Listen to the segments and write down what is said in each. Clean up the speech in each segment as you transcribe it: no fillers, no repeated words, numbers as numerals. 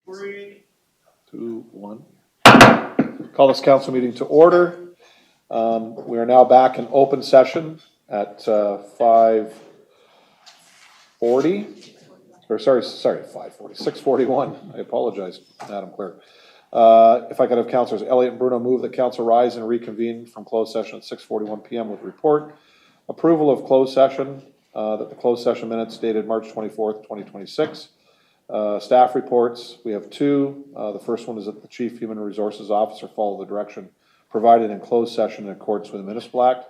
3, 2, 1. Call this council meeting to order. We are now back in open session at 5:40. Or sorry, 5:40, 6:41. I apologize, Madam Clerk. If I could have councilors Elliott and Bruno move that council rise and reconvene from closed session at 6:41 p.m. with report. Approval of closed session, that the closed session minutes dated March 24th, 2026. Staff reports, we have two. The first one is that the Chief Human Resources Officer follow the direction provided in closed session in accordance with the Municipal Act.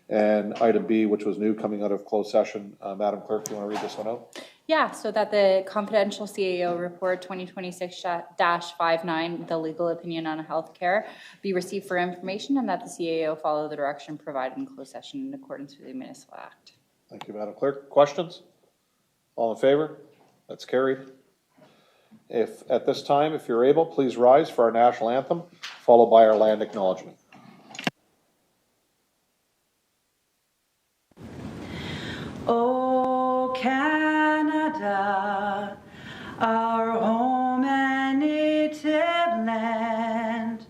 And item B, which was new coming out of closed session. Madam Clerk, do you want to read this one out? Yeah, so that the confidential CAO report 2026-59, the legal opinion on healthcare, be received for information, and that the CAO follow the direction provided in closed session in accordance with the Municipal Act. Thank you, Madam Clerk. Questions? All in favor? That's carried. If at this time, if you're able, please rise for our national anthem, followed by our land acknowledgement. Oh, Canada, our home and native land,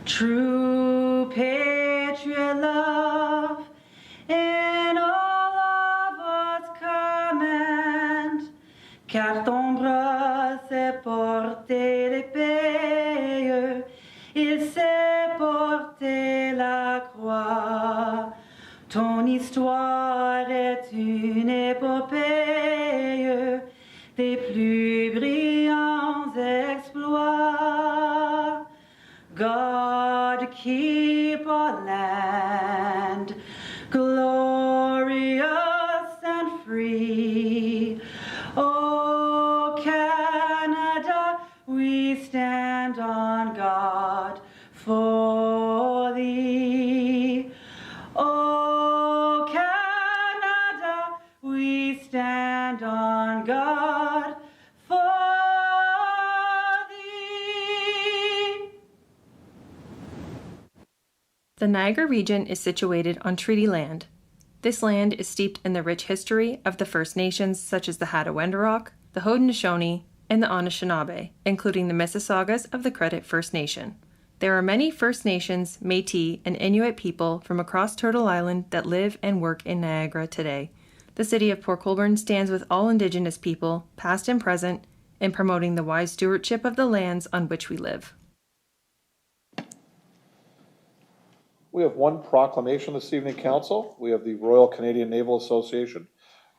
true patriot love in all of us command, car ton bras s'est porté l'épée, il s'est porté la croix. Ton histoire est une épopée des plus brillants exploits. God keep our land glorious and free. Oh, Canada, we stand on guard for thee. Oh, Canada, we stand on guard for thee. The Niagara region is situated on treaty land. This land is steeped in the rich history of the First Nations such as the Hattaway-Wendourok, the Haudenosaunee, and the Anishinaabe, including the Mississaugas of the Credit First Nation. There are many First Nations, Métis, and Inuit people from across Turtle Island that live and work in Niagara today. The city of Port Colborne stands with all Indigenous people, past and present, in promoting the wise stewardship of the lands on which we live. We have one proclamation this evening, Council. We have the Royal Canadian Naval Association,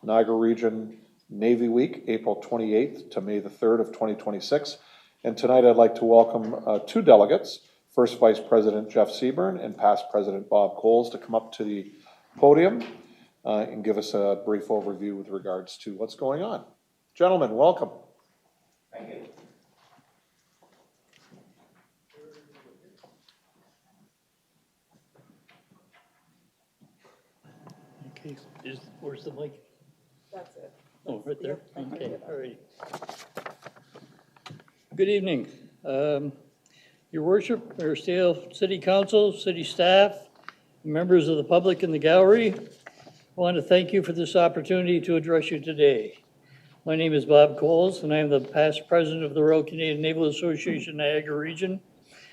Niagara Region Navy Week, April 28th to May the 3rd of 2026. And tonight I'd like to welcome two delegates, First Vice President Jeff Seaburn and Past President Bob Coles, to come up to the podium and give us a brief overview with regards to what's going on. Gentlemen, welcome. Thank you. Okay, where's the mic? That's it. Oh, right there? Okay, all right. Good evening. Your Worship, Mayor Steele, City Council, City staff, members of the public in the gallery, I want to thank you for this opportunity to address you today. My name is Bob Coles, and I am the past president of the Royal Canadian Naval Association, Niagara Region,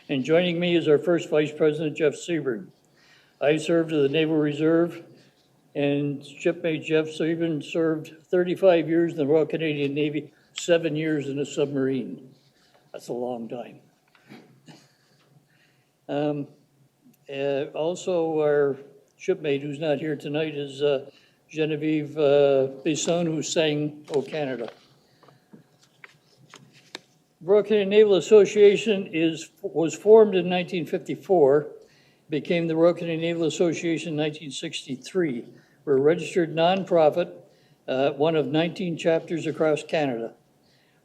and joining me is our first Vice President, Jeff Seaburn. I served in the Naval Reserve, and shipmate Jeff Seaburn served 35 years in the Royal Canadian Navy, 7 years in a submarine. That's a long time. Also, our shipmate who's not here tonight is Genevieve Bisson, who sang "O Canada." Royal Canadian Naval Association was formed in 1954, became the Royal Canadian Naval Association in 1963. We're a registered nonprofit, one of 19 chapters across Canada.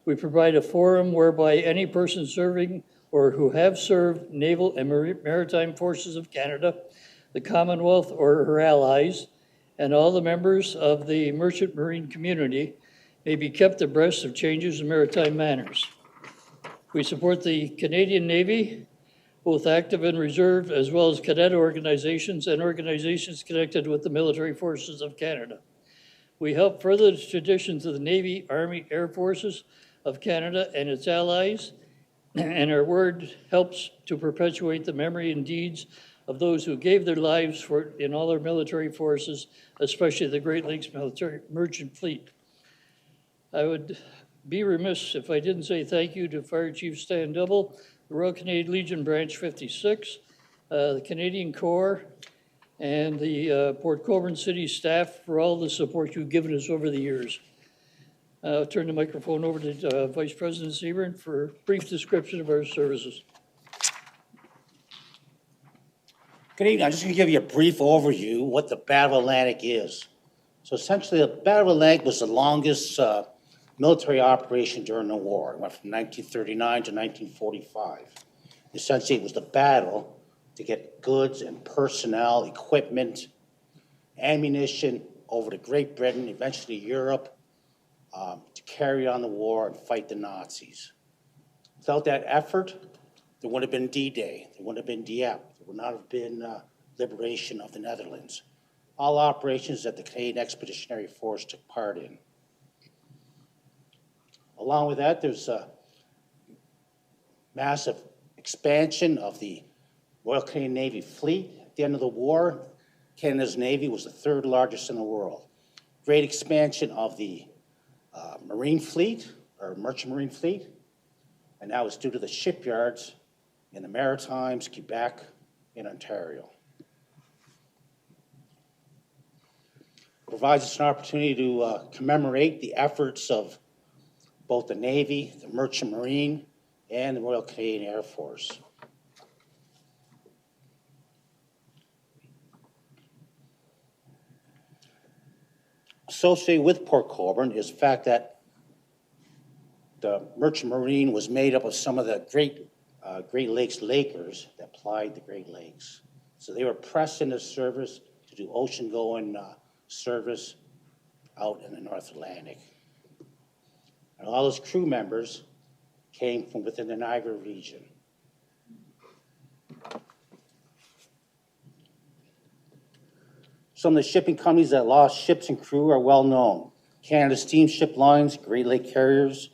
We provide a forum whereby any person serving or who have served naval and maritime forces of Canada, the Commonwealth or her allies, and all the members of the merchant marine community may be kept abreast of changes in maritime manners. We support the Canadian Navy, both active and reserve, as well as cadet organizations and organizations connected with the military forces of Canada. We help further the traditions of the Navy, Army, Air Forces, of Canada and its allies, and our word helps to perpetuate the memory and deeds of those who gave their lives in all our military forces, especially the Great Lakes Military Merchant Fleet. I would be remiss if I didn't say thank you to Fire Chief Stan Double, the Royal Canadian Legion Branch 56, the Canadian Corps, and the Port Colborne City staff for all the support you've given us over the years. I'll turn the microphone over to Vice President Sebring for a brief description of our services. Good evening. I'm just going to give you a brief overview of what the Battle of Atlantic is. So essentially, the Battle of Atlantic was the longest military operation during the war. It went from 1939 to 1945. Essentially, it was the battle to get goods and personnel, equipment, ammunition over to Great Britain, eventually Europe, to carry on the war and fight the Nazis. Without that effort, there wouldn't have been D-Day, there wouldn't have been Dieppe, there would not have been liberation of the Netherlands. All operations that the Canadian Expeditionary Force took part in. Along with that, there's a massive expansion of the Royal Canadian Navy fleet. At the end of the war, Canada's Navy was the third largest in the world. Great expansion of the Marine fleet, or Merchant Marine fleet, and that was due to the shipyards in the Maritimes, Quebec, and Ontario. Provides us an opportunity to commemorate the efforts of both the Navy, the Merchant Marine, and the Royal Canadian Air Force. Associated with Port Colborne is the fact that the Merchant Marine was made up of some of the Great Lakes Lakers that plied the Great Lakes. So they were pressed into service to do ocean-going service out in the North Atlantic. And all those crew members came from within the Niagara region. Some of the shipping companies that lost ships and crew are well known. Canada Steamship Lines, Great Lake Carriers,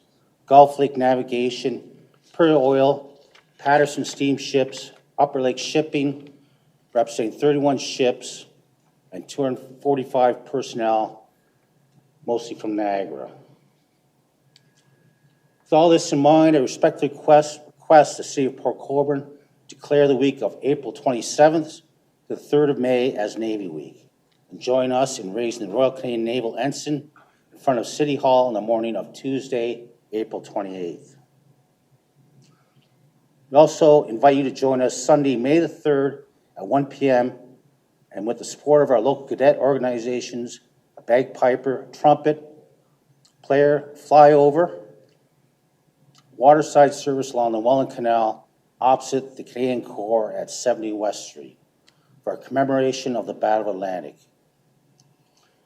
Gulf Lake Navigation, Imperial Oil, Patterson Steamships, Upper Lake Shipping, representing 31 ships and 245 personnel, mostly from Niagara. With all this in mind, I respectfully request the City of Port Colborne declare the week of April 27th to the 3rd of May as Navy Week, and join us in raising the Royal Canadian Naval Ensign in front of City Hall on the morning of Tuesday, April 28th. We also invite you to join us Sunday, May the 3rd at 1 p.m. and with the support of our local cadet organizations, a bagpiper, trumpet, player, flyover, waterside service along the Welland Canal opposite the Canadian Corps at 70 West Street for a commemoration of the Battle of Atlantic.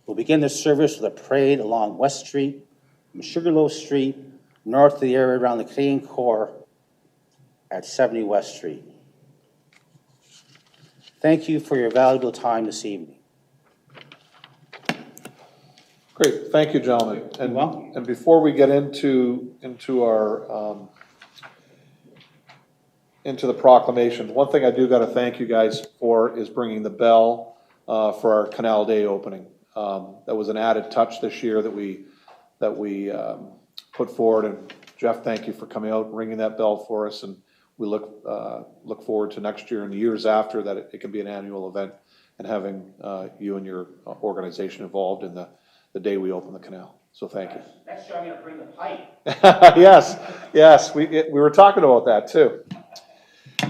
We'll begin this service with a parade along West Street, from Sugarloaf Street, north of the area around the Canadian Corps at 70 West Street. Thank you for your valuable time this evening. Great, thank you, gentlemen. You're welcome. And before we get into our into the proclamations, one thing I do got to thank you guys for is bringing the bell for our Canal Day opening. That was an added touch this year that we put forward. And Jeff, thank you for coming out and ringing that bell for us. And we look forward to next year and the years after that it can be an annual event and having you and your organization involved in the day we open the canal. So thank you. Next year I'm going to bring the pipe. Yes, we were talking about that too.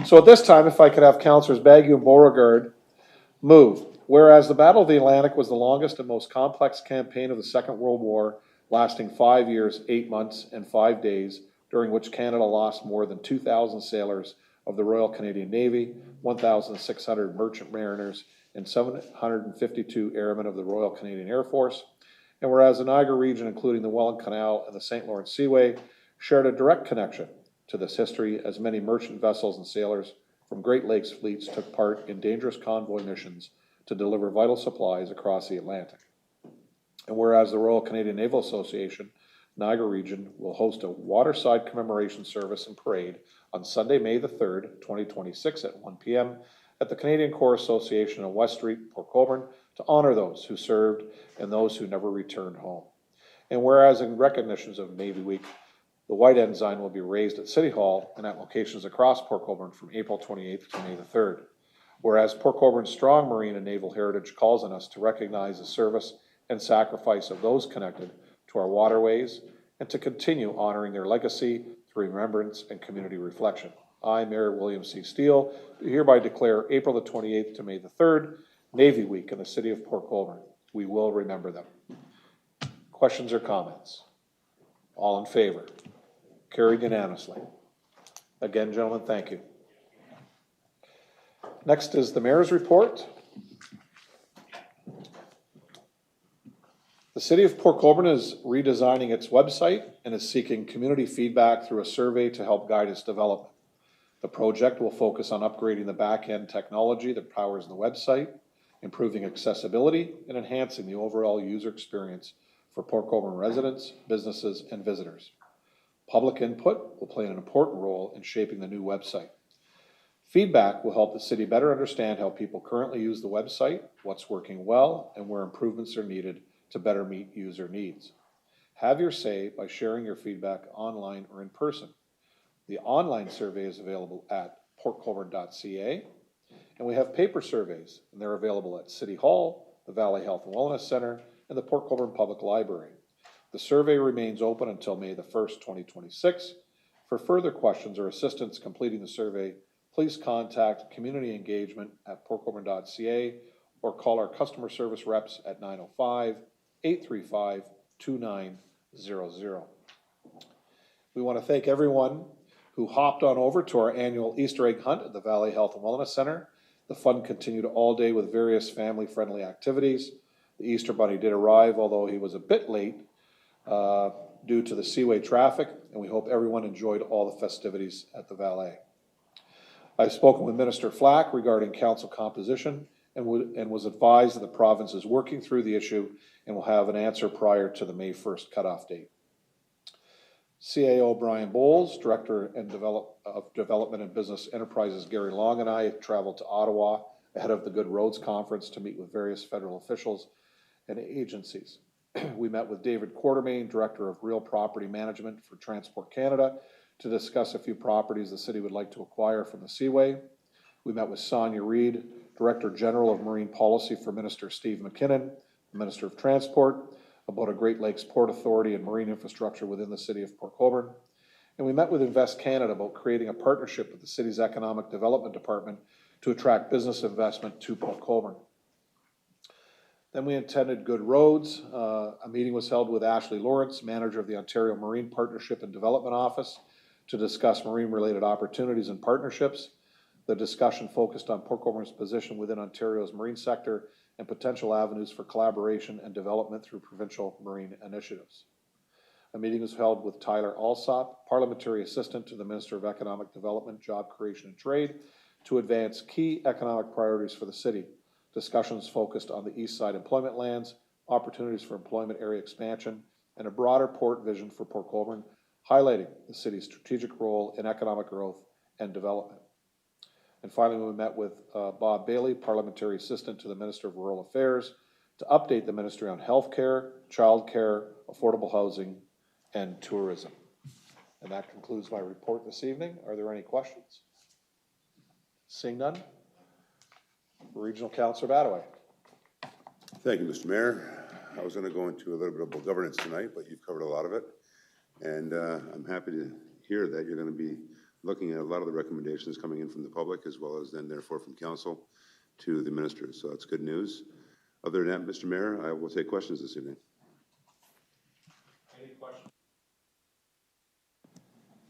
So at this time, if I could have Councillors Bagu and Beauregard move. Whereas the Battle of the Atlantic was the longest and most complex campaign of the Second World War, lasting 5 years, 8 months, and 5 days, during which Canada lost more than 2,000 sailors of the Royal Canadian Navy, 1,600 merchant mariners, and 752 airmen of the Royal Canadian Air Force. And whereas the Niagara region, including the Welland Canal and the St. Lawrence Seaway, shared a direct connection to this history, as many merchant vessels and sailors from Great Lakes fleets took part in dangerous convoy missions to deliver vital supplies across the Atlantic. And whereas the Royal Canadian Naval Association Niagara Region will host a waterside commemoration service and parade on Sunday, May the 3rd, 2026 at 1 p.m. at the Canadian Corps Association on West Street, Port Colborne, to honor those who served and those who never returned home. And whereas in recognition of Navy Week, the white ensign will be raised at City Hall and at locations across Port Colborne from April 28th to May the 3rd. Whereas Port Colborne's strong marine and naval heritage calls on us to recognize the service and sacrifice of those connected to our waterways and to continue honoring their legacy through remembrance and community reflection. I, Mayor William C. Steele, do hereby declare April the 28th to May the 3rd, Navy Week in the city of Port Colborne. We will remember them. Questions or comments? All in favor? Carried unanimously. Again, gentlemen, thank you. Next is the mayor's report. The city of Port Colborne is redesigning its website and is seeking community feedback through a survey to help guide its development. The project will focus on upgrading the back-end technology that powers the website, improving accessibility, and enhancing the overall user experience for Port Colborne residents, businesses, and visitors. Public input will play an important role in shaping the new website. Feedback will help the city better understand how people currently use the website, what's working well, and where improvements are needed to better meet user needs. Have your say by sharing your feedback online or in person. The online survey is available at portcolborne.ca, and we have paper surveys, and they're available at City Hall, the Valley Health and Wellness Center, and the Port Colborne Public Library. The survey remains open until May the 1st, 2026. For further questions or assistance completing the survey, please contact community engagement at portcolborne.ca or call our customer service reps at 905-835-2900. We want to thank everyone who hopped on over to our annual Easter egg hunt at the Valley Health and Wellness Center. The fun continued all day with various family-friendly activities. The Easter Bunny did arrive, although he was a bit late due to the Seaway traffic, and we hope everyone enjoyed all the festivities at the Valet. I've spoken with Minister Flack regarding council composition and was advised that the province is working through the issue and will have an answer prior to the May 1st cutoff date. CAO Brian Bowles, Director of Development and Business Enterprises Gary Long, and I traveled to Ottawa ahead of the Good Roads Conference to meet with various federal officials and agencies. We met with David Quartermain, Director of Real Property Management for Transport Canada, to discuss a few properties the city would like to acquire from the Seaway. We met with Sonia Reed, Director General of Marine Policy for Minister Steve McKinnon, the Minister of Transport, about a Great Lakes Port Authority and marine infrastructure within the city of Port Colborne. And we met with Invest Canada about creating a partnership with the city's Economic Development Department to attract business investment to Port Colborne. Then we attended Good Roads. A meeting was held with Ashley Lawrence, Manager of the Ontario Marine Partnership and Development Office, to discuss marine-related opportunities and partnerships. The discussion focused on Port Colborne's position within Ontario's marine sector and potential avenues for collaboration and development through provincial marine initiatives. A meeting was held with Tyler Alsop, Parliamentary Assistant to the Minister of Economic Development, Job Creation and Trade, to advance key economic priorities for the city. Discussions focused on the East Side employment lands, opportunities for employment area expansion, and a broader port vision for Port Colborne, highlighting the city's strategic role in economic growth and development. And finally, we met with Bob Bailey, Parliamentary Assistant to the Minister of Rural Affairs, to update the Ministry on healthcare, childcare, affordable housing, and tourism. And that concludes my report this evening. Are there any questions? Seeing none. Regional Councillor Badaway. Thank you, Mr. Mayor. I was going to go into a little bit about governance tonight, but you've covered a lot of it. And I'm happy to hear that you're going to be looking at a lot of the recommendations coming in from the public, as well as then therefore from council to the ministers. So that's good news. Other than that, Mr. Mayor, I will take questions this evening. Any questions?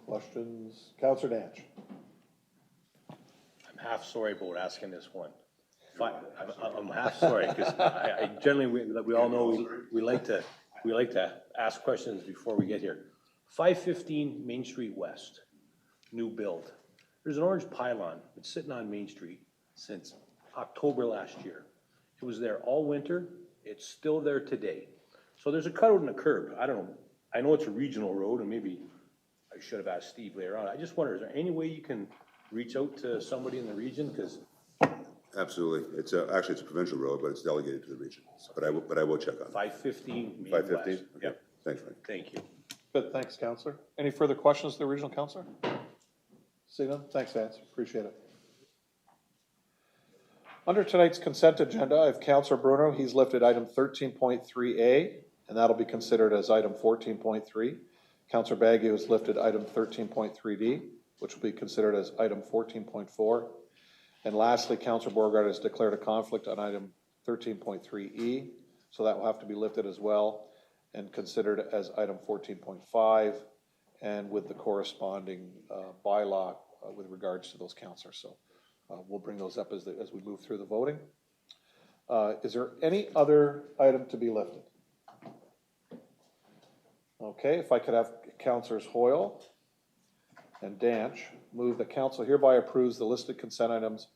Questions? Councillor Danch. I'm half sorry about asking this one. I'm half sorry because I generally we all know we like to ask questions before we get here. 515 Main Street West, new build. There's an orange pylon. It's sitting on Main Street since October last year. It was there all winter. It's still there today. So there's a cutout and a curb. I don't know. I know it's a regional road, and maybe I should have asked Steve later on. I just wonder, is there any way you can reach out to somebody in the region? Because Absolutely. Actually, it's a provincial road, but it's delegated to the region. But I will check on it. 515 Main 515? West. Okay. Yep, Thanks, Frank. thank you. Good, thanks, Counselor. Any further questions to the regional counselor? See none? Thanks, Vance, appreciate it. Under tonight's consent agenda, I have Counselor Bruno. He's lifted item 13.3A, and that'll be considered as item 14.3. Counselor Baggio has lifted item 13.3D, which will be considered as item 14.4. And lastly, Counselor Borgard has declared a conflict on item 13.3E, so that will have to be lifted as well and considered as item 14.5, and with the corresponding bylaw with regards to those counselors. So we'll bring those up as we move through the voting. Is there any other item to be lifted? Okay, if I could have Councillors Hoyle and Danch move that council hereby approves the listed consent items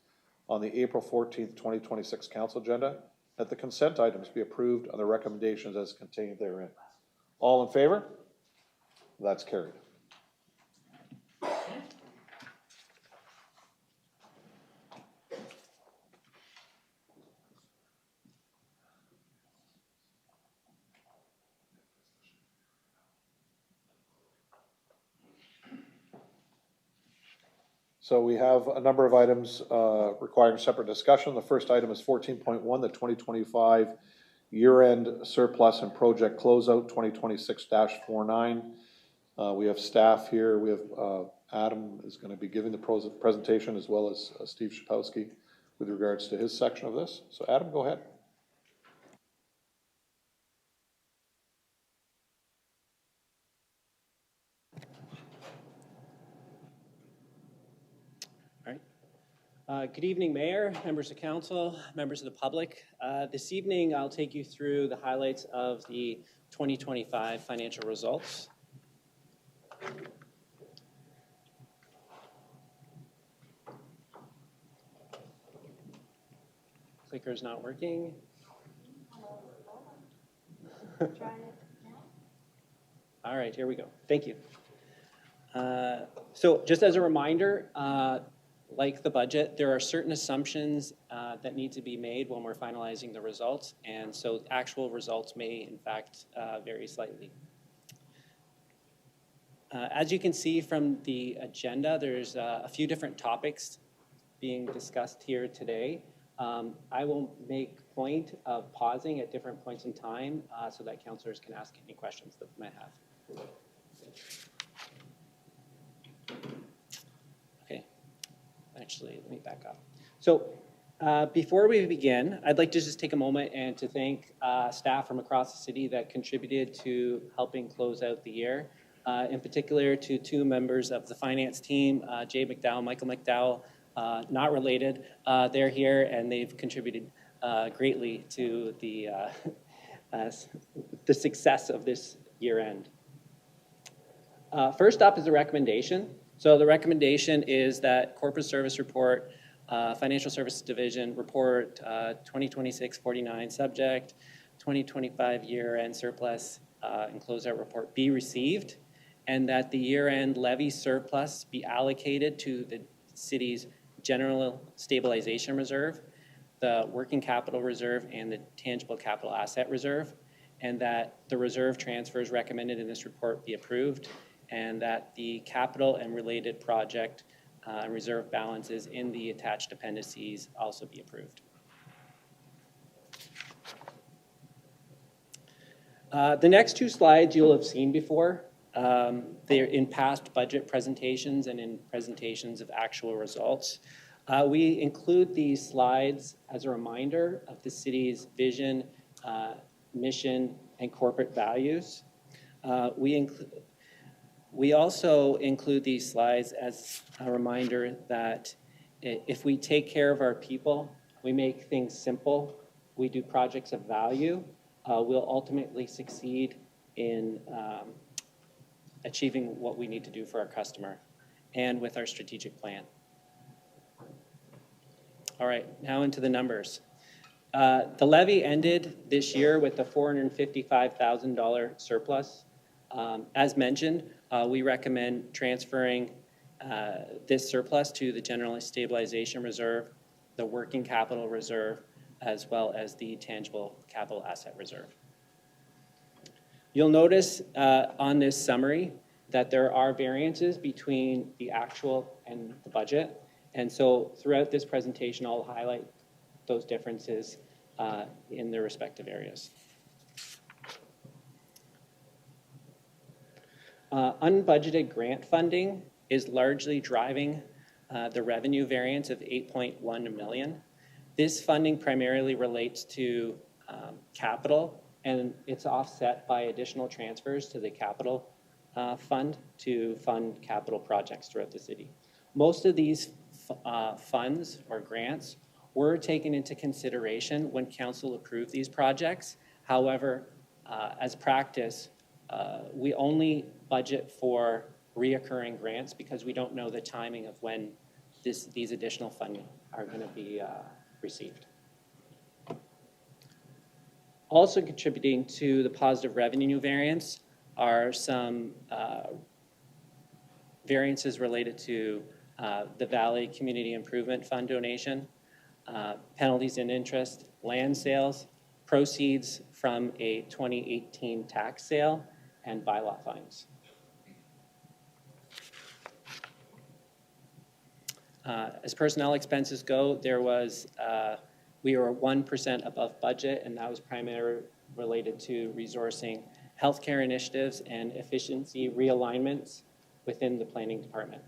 on the April 14th, 2026 council agenda, that the consent items be approved on the recommendations as contained therein. All in favor? That's carried. So we have a number of items requiring separate discussion. The first item is 14.1, the 2025 year-end surplus and project closeout 2026-49. We have staff here. We have Adam is going to be giving the presentation, as well as Steve Shapowski with regards to his section of this. So Adam, go ahead. Good evening, Mayor, members of council, members of the public. This evening, I'll take you through the highlights of the 2025 financial results. Clicker's not working. All right, here we go. Thank you. So just as a reminder, like the budget, there are certain assumptions that need to be made when we're finalizing the results, and so actual results may, in fact, vary slightly. As you can see from the agenda, there's a few different topics being discussed here today. I will make point of pausing at different points in time so that councillors can ask any questions that they might have. Actually, let me back up. So before we begin, I'd like to just take a moment and to thank staff from across the city that contributed to helping close out the year. In particular, to two members of the finance team, Jay McDowell, Michael McDowell, not related. They're here and they've contributed greatly to the success of this year end. First up is a recommendation. So the recommendation is that Corporate Service Report, Financial Services Division Report 2026-49 subject, 2025 year-end surplus and closeout report be received, and that the year-end levy surplus be allocated to the city's general stabilization reserve, the working capital reserve, and the tangible capital asset reserve, and that the reserve transfers recommended in this report be approved, and that the capital and related project reserve balances in the attached appendices also be approved. The next two slides you'll have seen before. They're in past budget presentations and in presentations of actual results. We include these slides as a reminder of the city's vision, mission, and corporate values. We also include these slides as a reminder that if we take care of our people, we make things simple, we do projects of value, we'll ultimately succeed in achieving what we need to do for our customer and with our strategic plan. All right, now into the numbers. The levy ended this year with a $455,000 surplus. As mentioned, we recommend transferring this surplus to the general stabilization reserve, the working capital reserve, as well as the tangible capital asset reserve. You'll notice on this summary that there are variances between the actual and the budget. And so throughout this presentation, I'll highlight those differences in their respective areas. Unbudgeted grant funding is largely driving the revenue variance of $8.1 million. This funding primarily relates to capital, and it's offset by additional transfers to the capital fund to fund capital projects throughout the city. Most of these funds or grants were taken into consideration when council approved these projects. However, as practice, we only budget for reoccurring grants because we don't know the timing of when these additional funding are going to be received. Also contributing to the positive revenue variance are some variances related to the Valley Community Improvement Fund donation, penalties and interest, land sales, proceeds from a 2018 tax sale, and bylaw fines. As personnel expenses go, we were 1% above budget, and that was primarily related to resourcing healthcare initiatives and efficiency realignments within the planning department.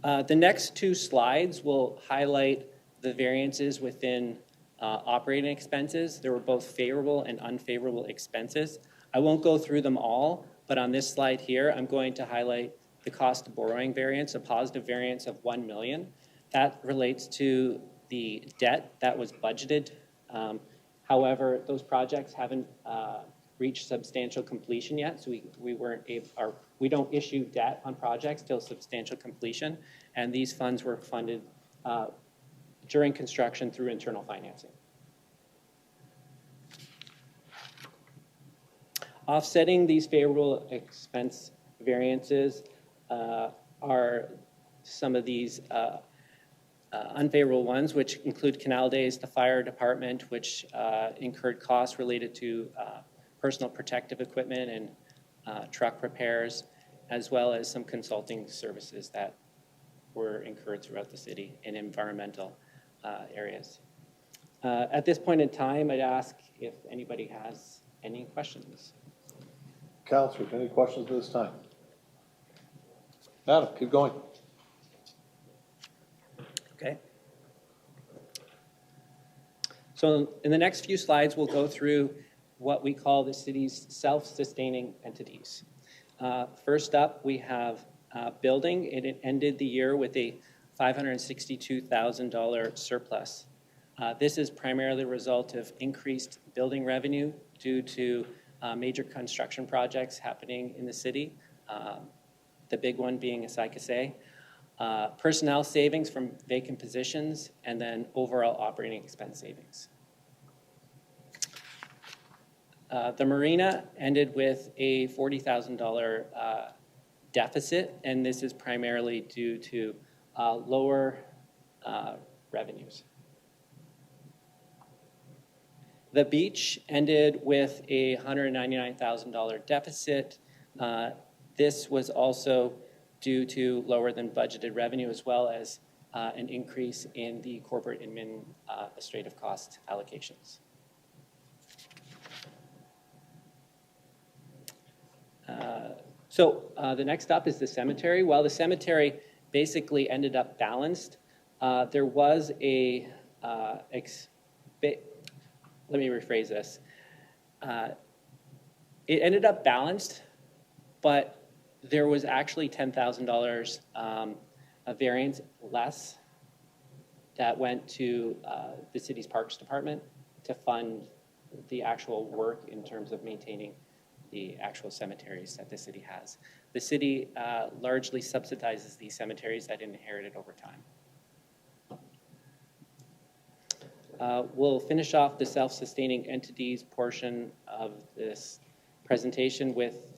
The next two slides will highlight the variances within operating expenses. There were both favorable and unfavorable expenses. I won't go through them all, but on this slide here, I'm going to highlight the cost of borrowing variance, a positive variance of $1 million. That relates to the debt that was budgeted. However, those projects haven't reached substantial completion yet, so we don't issue debt on projects till substantial completion, and these funds were funded during construction through internal financing. Offsetting these favorable expense variances are some of these unfavorable ones, which include canal days, the fire department, which incurred costs related to personal protective equipment and truck repairs, as well as some consulting services that were incurred throughout the city in environmental areas. At this point in time, I'd ask if anybody has any questions. Councilors, any questions at this time? Adam, keep going. Okay. So in the next few slides, we'll go through what we call the city's self-sustaining entities. First up, we have building. It ended the year with a $562,000 surplus. This is primarily a result of increased building revenue due to major construction projects happening in the city, the big one being Asai-Kasei, personnel savings from vacant positions, and then overall operating expense savings. The marina ended with a $40,000 deficit, and this is primarily due to lower revenues. The beach ended with a $199,000 deficit. This was also due to lower than budgeted revenue, as well as an increase in the corporate administrative cost allocations. So the next up is the cemetery. While the cemetery basically ended up balanced, there was a, let me rephrase this. It ended up balanced, but there was actually $10,000 a variance less that went to the city's parks department to fund the actual work in terms of maintaining the actual cemeteries that the city has. The city largely subsidizes these cemeteries that inherited over time. We'll finish off the self-sustaining entities portion of this presentation with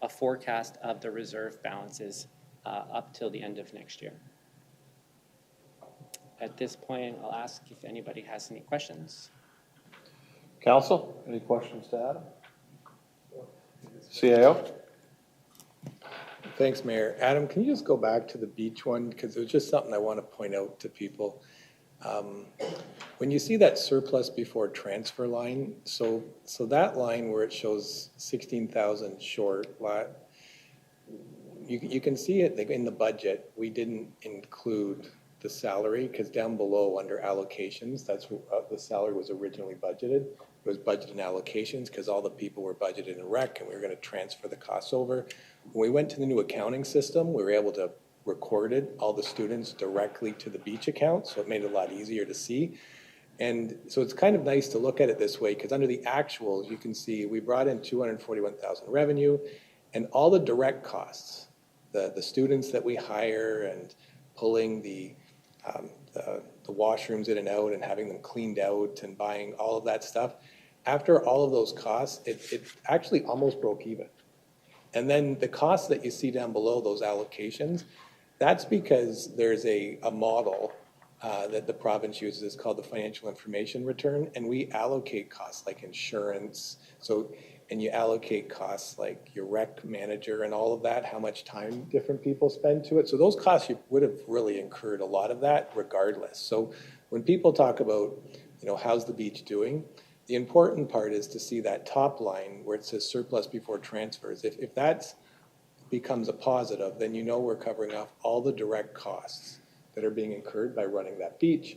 a forecast of the reserve balances up till the end of next year. At this point, I'll ask if anybody has any questions. Council, any questions to Adam? CAO? Thanks, Mayor. Adam, can you just go back to the beach one? Because it was just something I want to point out to people. When you see that surplus before transfer line, so that line where it shows 16,000 short, you can see it in the budget. We didn't include the salary because down below under allocations, that's what the salary was originally budgeted. It was budgeted in allocations because all the people were budgeted in rec and we were going to transfer the costs over. When we went to the new accounting system, we were able to record all the students directly to the beach account, so it made it a lot easier to see. And so it's kind of nice to look at it this way because under the actuals, you can see we brought in 241,000 revenue and all the direct costs, the students that we hire and pulling the washrooms in and out and having them cleaned out and buying all of that stuff. After all of those costs, it actually almost broke even. And then the costs that you see down below, those allocations, that's because there's a model that the province uses. It's called the financial information return, and we allocate costs like insurance. And you allocate costs like your rec manager and all of that, how much time different people spend to it. So those costs, you would have really incurred a lot of that regardless. So when people talk about, how's the beach doing? The important part is to see that top line where it says surplus before transfers. If that becomes a positive, then we're covering off all the direct costs that are being incurred by running that beach.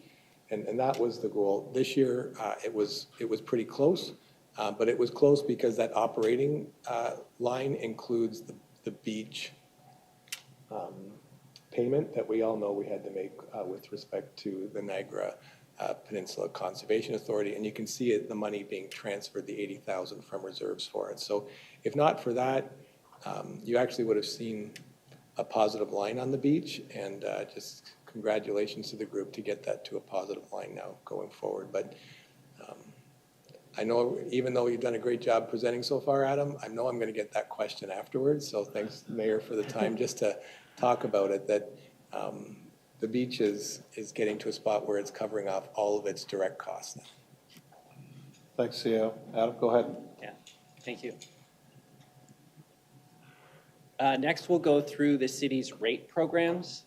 And that was the goal. This year, it was pretty close. But it was close because that operating line includes the beach payment that we all know we had to make with respect to the Niagara Peninsula Conservation Authority. And you can see the money being transferred, the 80,000 from reserves for it. So if not for that, you actually would have seen a positive line on the beach. And just congratulations to the group to get that to a positive line now going forward. But I know, even though you've done a great job presenting so far, Adam, I know I'm going to get that question afterwards. So thanks, Mayor, for the time just to talk about it, that the beach is getting to a spot where it's covering off all of its direct costs now. Thanks, CEO. Adam, go ahead. Yeah, thank you. Next, we'll go through the city's rate programs.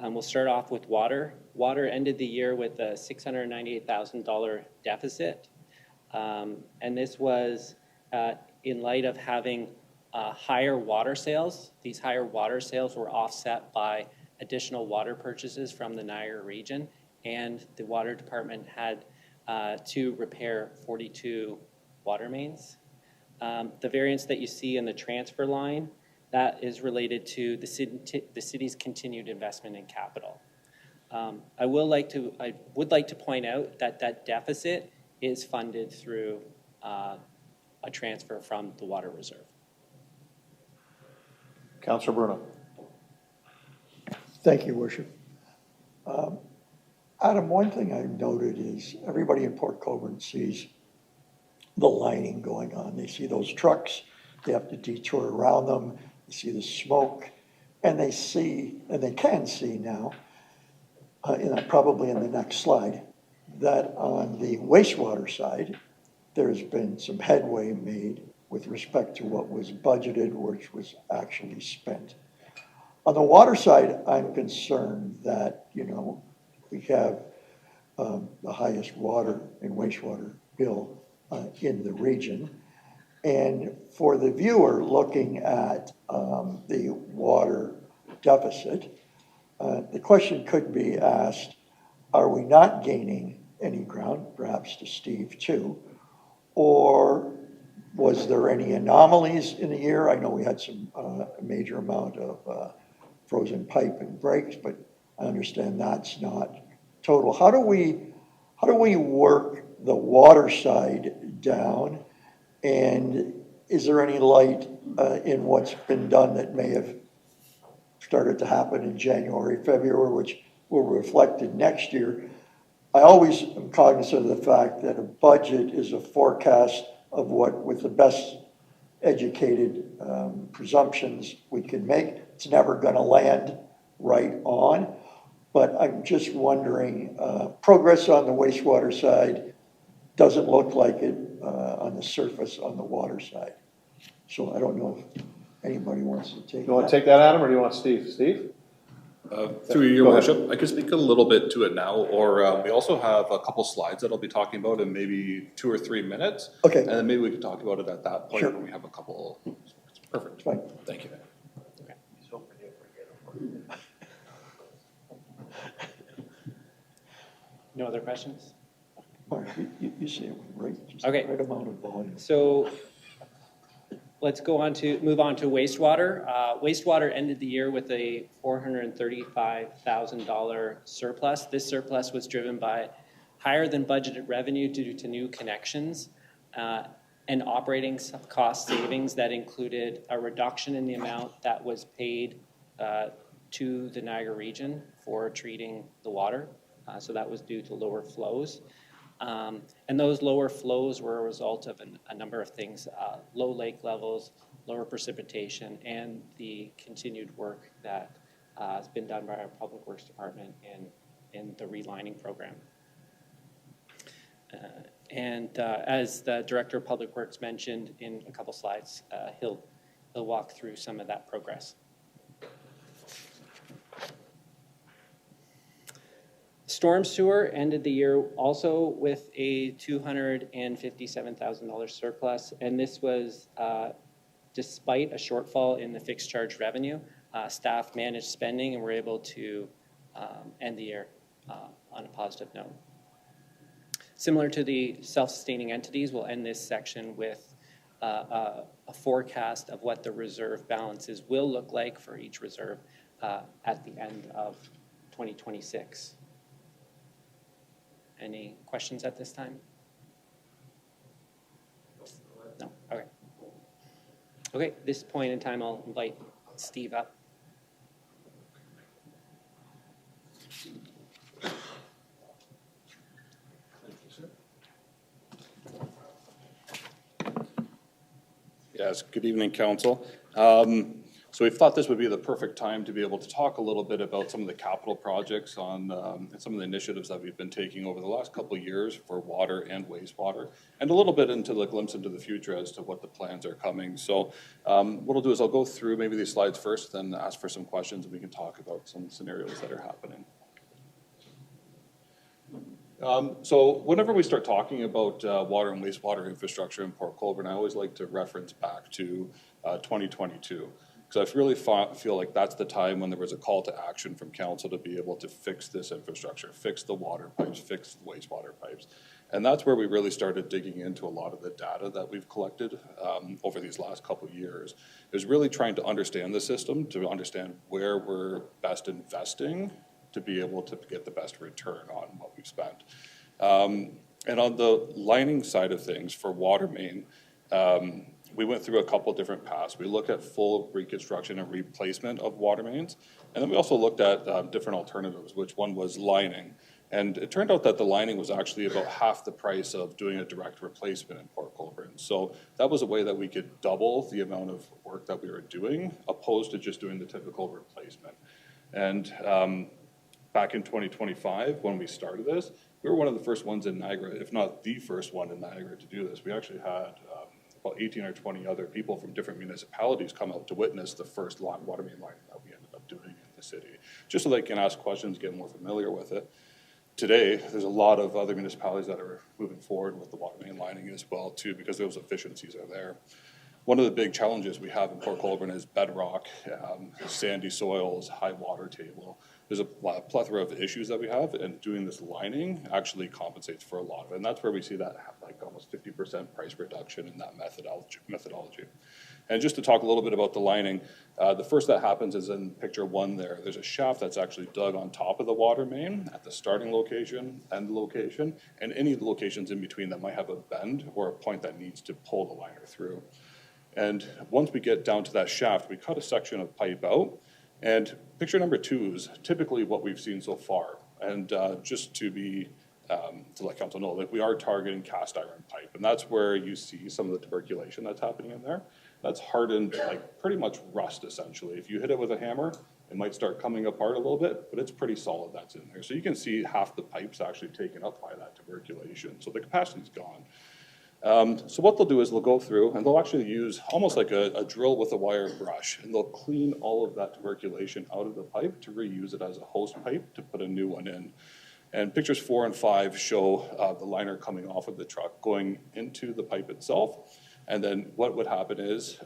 We'll start off with water. Water ended the year with a $698,000 deficit. And this was in light of having higher water sales. These higher water sales were offset by additional water purchases from the Niagara region, and the water department had to repair 42 water mains. The variance that you see in the transfer line, that is related to the city's continued investment in capital. I would like to point out that that deficit is funded through a transfer from the water reserve. Councillor Bruno. Thank you, Worship. Adam, one thing I've noted is everybody in Port Colborne sees the lining going on. They see those trucks, they have to detour around them, they see the smoke, and they can see now, probably in the next slide, that on the wastewater side, there's been some headway made with respect to what was budgeted, which was actually spent. On the water side, I'm concerned that, we have the highest water and wastewater bill in the region. And for the viewer looking at the water deficit, the question could be asked, are we not gaining any ground, perhaps to Steve too, or was there any anomalies in the year? I know we had some major amount of frozen pipe and breaks, but I understand that's not total. How do we work the water side down? And is there any light in what's been done that may have started to happen in January, February, which will reflect in next year? I always am cognizant of the fact that a budget is a forecast of what, with the best educated presumptions we can make, it's never going to land right on. But I'm just wondering, progress on the wastewater side doesn't look like it on the surface on the water side. So I don't know if anybody wants to take You want that. to take that, Adam, or do you want Steve? Steve? Through your Go ahead. worship, I could speak a little bit to it now, or we also have a couple slides that I'll be talking about in maybe 2 or 3 minutes. Okay. And then maybe we could talk about it at that point Sure. when we have a couple. Perfect. Fine. Thank you. No other questions? Mark, you say it right, just Okay. the right amount of volume. So let's move on to wastewater. Wastewater ended the year with a $435,000 surplus. This surplus was driven by higher than budgeted revenue due to new connections and operating cost savings that included a reduction in the amount that was paid to the Niagara region for treating the water. So that was due to lower flows. And those lower flows were a result of a number of things, low lake levels, lower precipitation, and the continued work that has been done by our Public Works Department in the relining program. As the Director of Public Works mentioned in a couple slides, he'll walk through some of that progress. Storm sewer ended the year also with a $257,000 surplus, and this was despite a shortfall in the fixed charge revenue. Staff managed spending and were able to end the year on a positive note. Similar to the self-sustaining entities, we'll end this section with a forecast of what the reserve balances will look like for each reserve at the end of 2026. Any questions at this time? No? Okay. Okay, at this point in time, I'll invite Steve up. Yes, good evening, Council. So we thought this would be the perfect time to be able to talk a little bit about some of the capital projects on some of the initiatives that we've been taking over the last couple of years for water and wastewater, and a little bit into the glimpse into the future as to what the plans are coming. So what I'll do is I'll go through maybe these slides first, then ask for some questions, and we can talk about some scenarios that are happening. So whenever we start talking about water and wastewater infrastructure in Port Colborne, I always like to reference back to 2022. Because I really feel like that's the time when there was a call to action from council to be able to fix this infrastructure, fix the water pipes, fix the wastewater pipes. And that's where we really started digging into a lot of the data that we've collected over these last couple of years. Is really trying to understand the system, to understand where we're best investing to be able to get the best return on what we've spent. And on the lining side of things for water main, we went through a couple different paths. We looked at full reconstruction and replacement of water mains, and then we also looked at different alternatives, which one was lining. And it turned out that the lining was actually about half the price of doing a direct replacement in Port Colborne. So that was a way that we could double the amount of work that we were doing, opposed to just doing the typical replacement. And back in 2025, when we started this, we were one of the first ones in Niagara, if not the first one in Niagara to do this. We actually had about 18 or 20 other people from different municipalities come out to witness the first water main lining that we ended up doing in the city, just so they can ask questions, get more familiar with it. Today, there's a lot of other municipalities that are moving forward with the water main lining as well too, because those efficiencies are there. One of the big challenges we have in Port Colborne is bedrock, sandy soils, high water table. There's a plethora of issues that we have, and doing this lining actually compensates for a lot of it. And that's where we see that like almost 50% price reduction in that methodology. And just to talk a little bit about the lining, the first that happens is in picture 1 there. There's a shaft that's actually dug on top of the water main at the starting location, end location, and any locations in between that might have a bend or a point that needs to pull the liner through. And once we get down to that shaft, we cut a section of pipe out. And picture number 2 is typically what we've seen so far. And just to be to let council know that we are targeting cast iron pipe. And that's where you see some of the tuberculation that's happening in there. That's hardened, like pretty much rust essentially. If you hit it with a hammer, it might start coming apart a little bit, but it's pretty solid that's in there. So you can see half the pipe's actually taken up by that tuberculation. So the capacity's gone. So what they'll do is they'll go through and they'll actually use almost like a drill with a wire brush, and they'll clean all of that tuberculation out of the pipe to reuse it as a host pipe to put a new one in. And pictures 4 and 5 show the liner coming off of the truck, going into the pipe itself. And then what would happen is,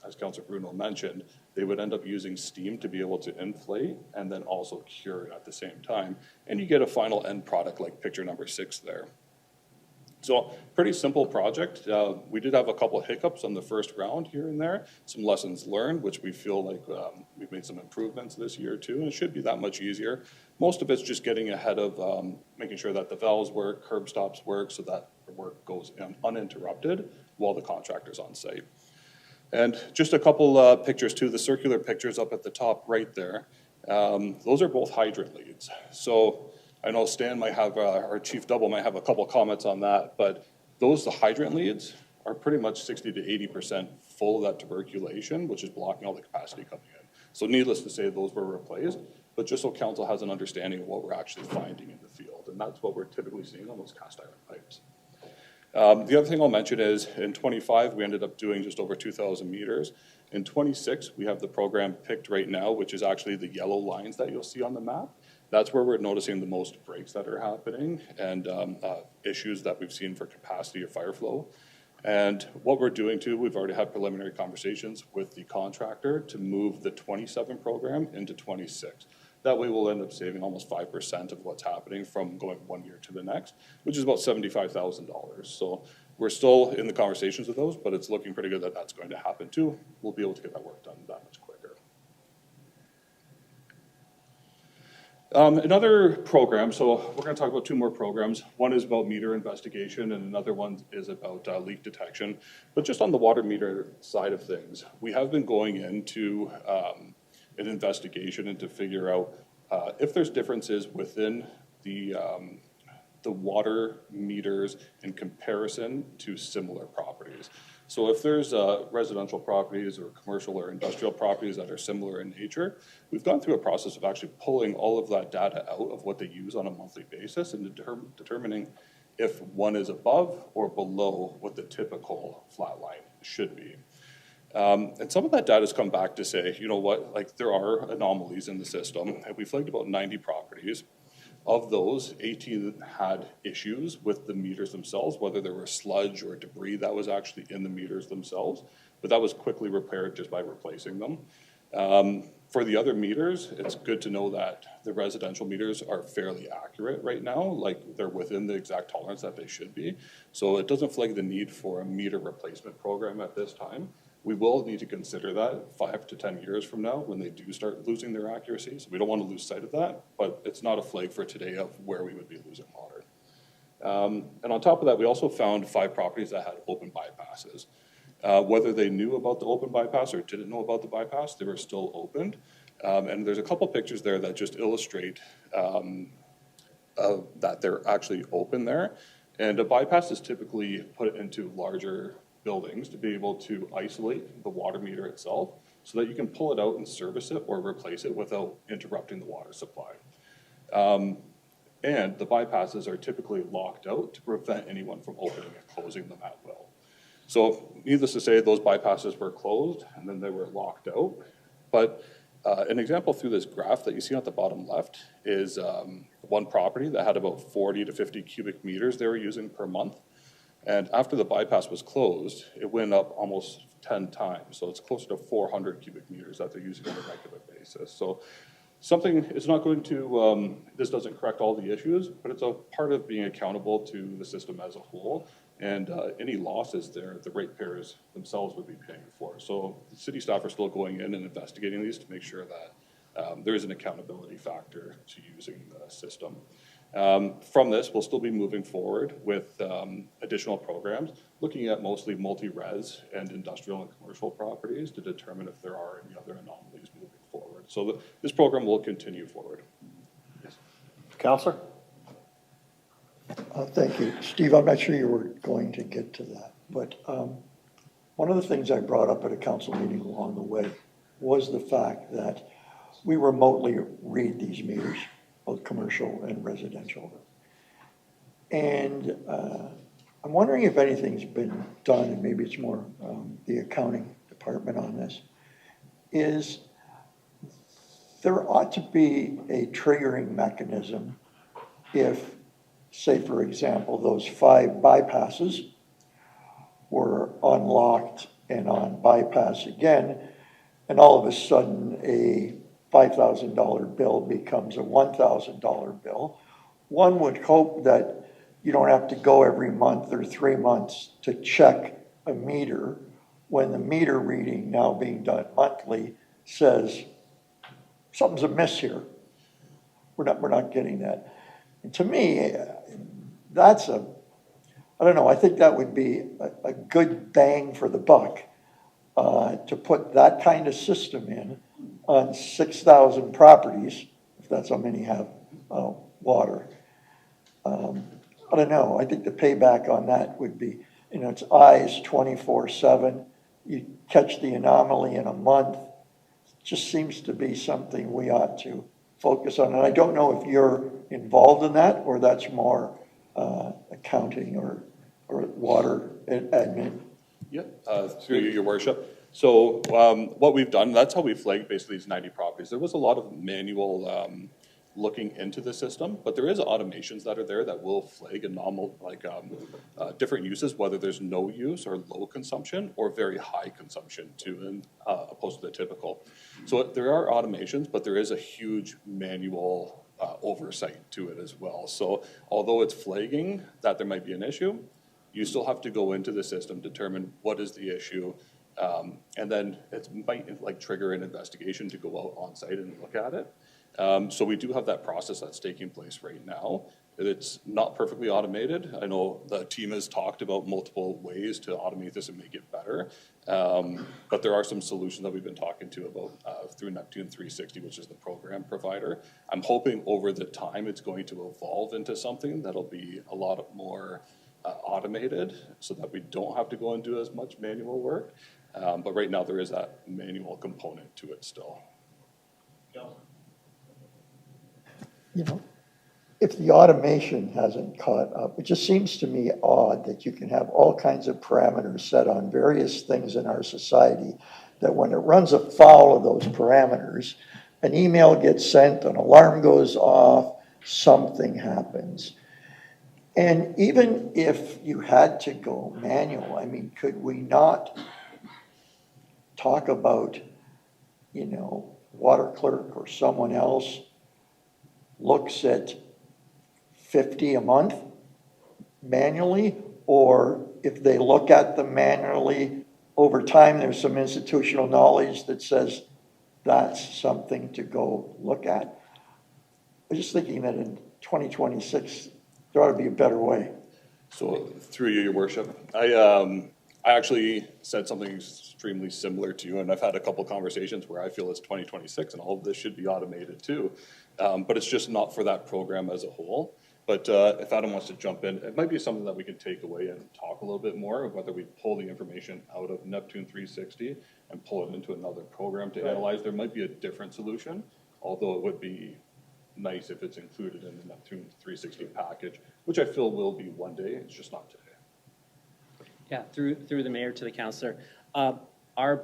as Councilor Bruno mentioned, they would end up using steam to be able to inflate and then also cure it at the same time. And you get a final end product like picture number 6 there. So pretty simple project. We did have a couple of hiccups on the first round here and there, some lessons learned, which we feel like we've made some improvements this year too, and it should be that much easier. Most of it's just getting ahead of making sure that the valves work, curb stops work, so that the work goes uninterrupted while the contractor's on site. And just a couple pictures too, the circular pictures up at the top right there. Those are both hydrant leads. So I know Stan might have, our Chief Double might have a couple comments on that, but the hydrant leads are pretty much 60 to 80% full of that tuberculation, which is blocking all the capacity coming in. So needless to say, those were replaced, but just so council has an understanding of what we're actually finding in the field. And that's what we're typically seeing on those cast iron pipes. The other thing I'll mention is in 25, we ended up doing just over 2,000 meters. In 26, we have the program picked right now, which is actually the yellow lines that you'll see on the map. That's where we're noticing the most breaks that are happening and issues that we've seen for capacity or fire flow. And what we're doing too, we've already had preliminary conversations with the contractor to move the 27 program into 26. That way we'll end up saving almost 5% of what's happening from going one year to the next, which is about $75,000. So we're still in the conversations with those, but it's looking pretty good that that's going to happen too. We'll be able to get that work done that much quicker. Another program, so we're going to talk about 2 more programs. One is about meter investigation and another one is about leak detection. But just on the water meter side of things, we have been going into an investigation and to figure out if there's differences within the water meters in comparison to similar properties. So if there's residential properties or commercial or industrial properties that are similar in nature, we've gone through a process of actually pulling all of that data out of what they use on a monthly basis and determining if one is above or below what the typical flat line should be. And some of that data has come back to say, you know what, like there are anomalies in the system, and we flagged about 90 properties. Of those, 18 had issues with the meters themselves, whether there were sludge or debris that was actually in the meters themselves, but that was quickly repaired just by replacing them. For the other meters, it's good to know that the residential meters are fairly accurate right now, like they're within the exact tolerance that they should be. So it doesn't flag the need for a meter replacement program at this time. We will need to consider that 5 to 10 years from now when they do start losing their accuracy. So we don't want to lose sight of that, but it's not a flag for today of where we would be losing water. And on top of that, we also found 5 properties that had open bypasses. Whether they knew about the open bypass or didn't know about the bypass, they were still opened. And there's a couple pictures there that just illustrate that they're actually open there. And a bypass is typically put into larger buildings to be able to isolate the water meter itself so that you can pull it out and service it or replace it without interrupting the water supply. And the bypasses are typically locked out to prevent anyone from opening and closing them at will. So needless to say, those bypasses were closed and then they were locked out. But an example through this graph that you see at the bottom left is one property that had about 40 to 50 cubic meters they were using per month. And after the bypass was closed, it went up almost 10 times. So it's closer to 400 cubic meters that they're using on a regular basis. So something, it's not going to, this doesn't correct all the issues, but it's a part of being accountable to the system as a whole. And any losses there, the ratepayers themselves would be paying for. So the city staff are still going in and investigating these to make sure that there is an accountability factor to using the system. From this, we'll still be moving forward with additional programs, looking at mostly multi-res and industrial and commercial properties to determine if there are any other anomalies moving forward. So this program will continue forward. Yes. Councillor? Thank you. Steve, I'm not sure you were going to get to that, but one of the things I brought up at a council meeting along the way was the fact that we remotely read these meters, both commercial and residential. And I'm wondering if anything's been done, and maybe it's more the accounting department on this, is there ought to be a triggering mechanism if, say, for example, those 5 bypasses were unlocked and on bypass again, and all of a sudden a $5,000 bill becomes a $1,000 bill. One would hope that you don't have to go every month or 3 months to check a meter when the meter reading now being done monthly says something's amiss here. We're not getting that. And to me, that's I don't know, I think that would be a good bang for the buck to put that kind of system in on 6,000 properties, if that's how many have water. I don't know, I think the payback on that would be, it's eyes 24/7. You catch the anomaly in a month. It just seems to be something we ought to focus on. And I don't know if you're involved in that or that's more accounting or water admin. Yeah, through you, your worship. So what we've done, that's how we flagged basically these 90 properties. There was a lot of manual looking into the system, but there is automations that are there that will flag anomal, like different uses, whether there's no use or low consumption or very high consumption to opposed to the typical. So there are automations, but there is a huge manual oversight to it as well. So although it's flagging that there might be an issue, you still have to go into the system, determine what is the issue, and then it might like trigger an investigation to go out on site and look at it. So we do have that process that's taking place right now. It's not perfectly automated. I know the team has talked about multiple ways to automate this and make it better. But there are some solutions that we've been talking to about through Neptune 360, which is the program provider. I'm hoping over the time it's going to evolve into something that'll be a lot more automated so that we don't have to go and do as much manual work. But right now there is that manual component to it still. If the automation hasn't caught up, it just seems to me odd that you can have all kinds of parameters set on various things in our society, that when it runs afoul of those parameters, an email gets sent, an alarm goes off, something happens. And even if you had to go manual, I mean, could we not talk about, water clerk or someone else looks at 50 a month manually, or if they look at them manually over time, there's some institutional knowledge that says that's something to go look at. I'm just thinking that in 2026, there ought to be a better way. So through you, your worship, I actually said something extremely similar to you, and I've had a couple conversations where I feel it's 2026 and all of this should be automated too. But it's just not for that program as a whole. But if Adam wants to jump in, it might be something that we can take away and talk a little bit more, whether we pull the information out of Neptune 360 and pull it into another program to analyze. There might be a different solution, although it would be nice if it's included in the Neptune 360 package, which I feel will be one day. It's just not today. Yeah, through the mayor to the councillor. Our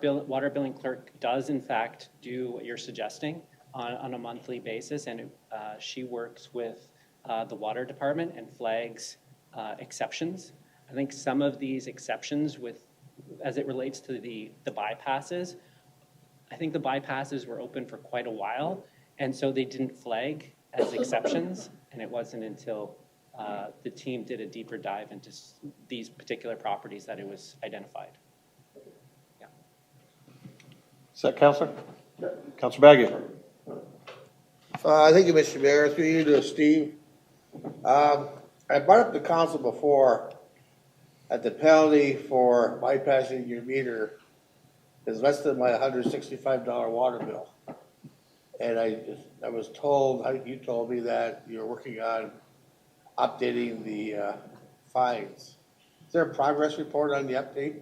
water billing clerk does in fact do what you're suggesting on a monthly basis, and she works with the water department and flags exceptions. I think some of these exceptions as it relates to the bypasses, I think the bypasses were open for quite a while, and so they didn't flag as exceptions, and it wasn't until the team did a deeper dive into these particular properties that it was identified. Yeah. Is that Councillor? Councillor Baggy. Thank you, Mr. Mayor. Through you to Steve. I brought up the council before that the penalty for bypassing your meter is less than my $165 water bill. And I was told, you told me that you're working on updating the fines. Is there a progress report on the update?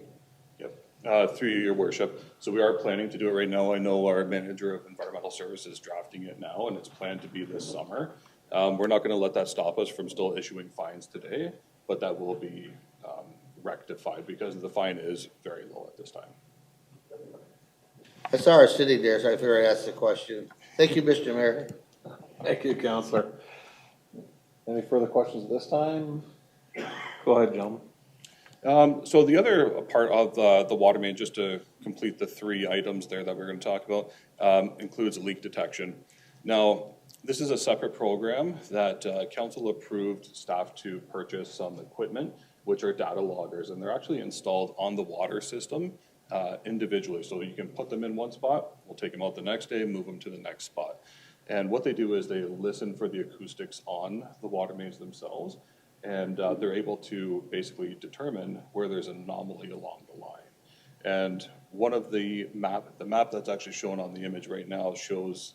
Yep, through your worship. So we are planning to do it right now. I know our manager of environmental services is drafting it now, and it's planned to be this summer. We're not going to let that stop us from still issuing fines today, but that will be rectified because the fine is very low at this time. I saw her sitting there, so I figured I'd ask the question. Thank you, Mr. Mayor. Thank you, Counselor. Any further questions at this time? Go ahead, gentlemen. So the other part of the water main, just to complete the 3 items there that we're going to talk about, includes leak detection. Now, this is a separate program that council approved staff to purchase some equipment, which are data loggers, and they're actually installed on the water system individually. So you can put them in one spot, we'll take them out the next day, move them to the next spot. And what they do is they listen for the acoustics on the water mains themselves, and they're able to basically determine where there's an anomaly along the line. And one of the map that's actually shown on the image right now shows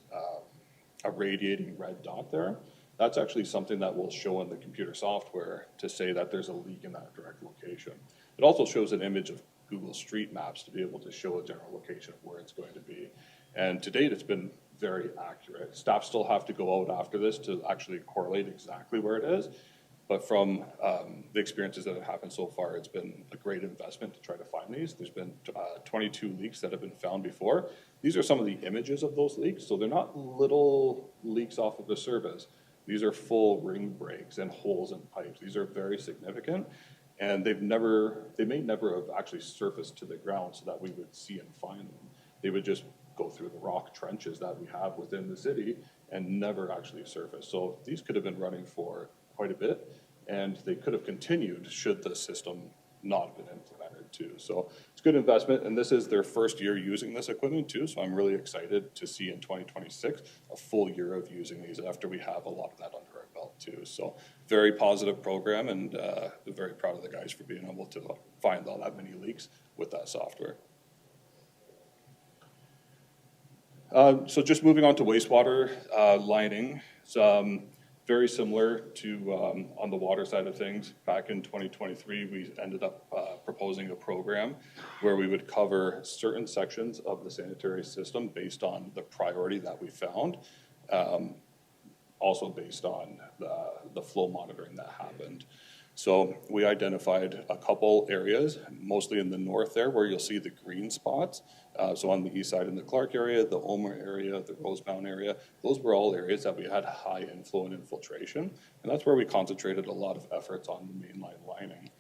a radiating red dot there. That's actually something that will show in the computer software to say that there's a leak in that direct location. It also shows an image of Google Street Maps to be able to show a general location of where it's going to be. And to date, it's been very accurate. Staff still have to go out after this to actually correlate exactly where it is. But from the experiences that have happened so far, it's been a great investment to try to find these. There's been 22 leaks that have been found before. These are some of the images of those leaks. So they're not little leaks off of the surface. These are full ring breaks and holes in pipes. These are very significant. And they may never have actually surfaced to the ground so that we would see and find them. They would just go through the rock trenches that we have within the city and never actually surface. So these could have been running for quite a bit, and they could have continued should the system not have been implemented too. So it's a good investment, and this is their first year using this equipment too, so I'm really excited to see in 2026 a full year of using these after we have a lot of that under our belt too. So very positive program, and very proud of the guys for being able to find all that many leaks with that software. So just moving on to wastewater lining. Very similar to on the water side of things. Back in 2023, we ended up proposing a program where we would cover certain sections of the sanitary system based on the priority that we found, also based on the flow monitoring that happened. So we identified a couple areas, mostly in the north there, where you'll see the green spots. So on the east side in the Clark area, the Omer area, the Rosebound area, those were all areas that we had high inflow and infiltration. And that's where we concentrated a lot of efforts on the mainline lining.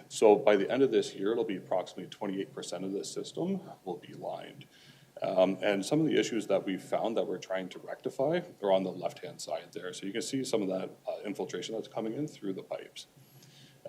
So by the end of this year, it'll be approximately 28% of the system will be lined. And some of the issues that we found that we're trying to rectify are on the left-hand side there. So you can see some of that infiltration that's coming in through the pipes.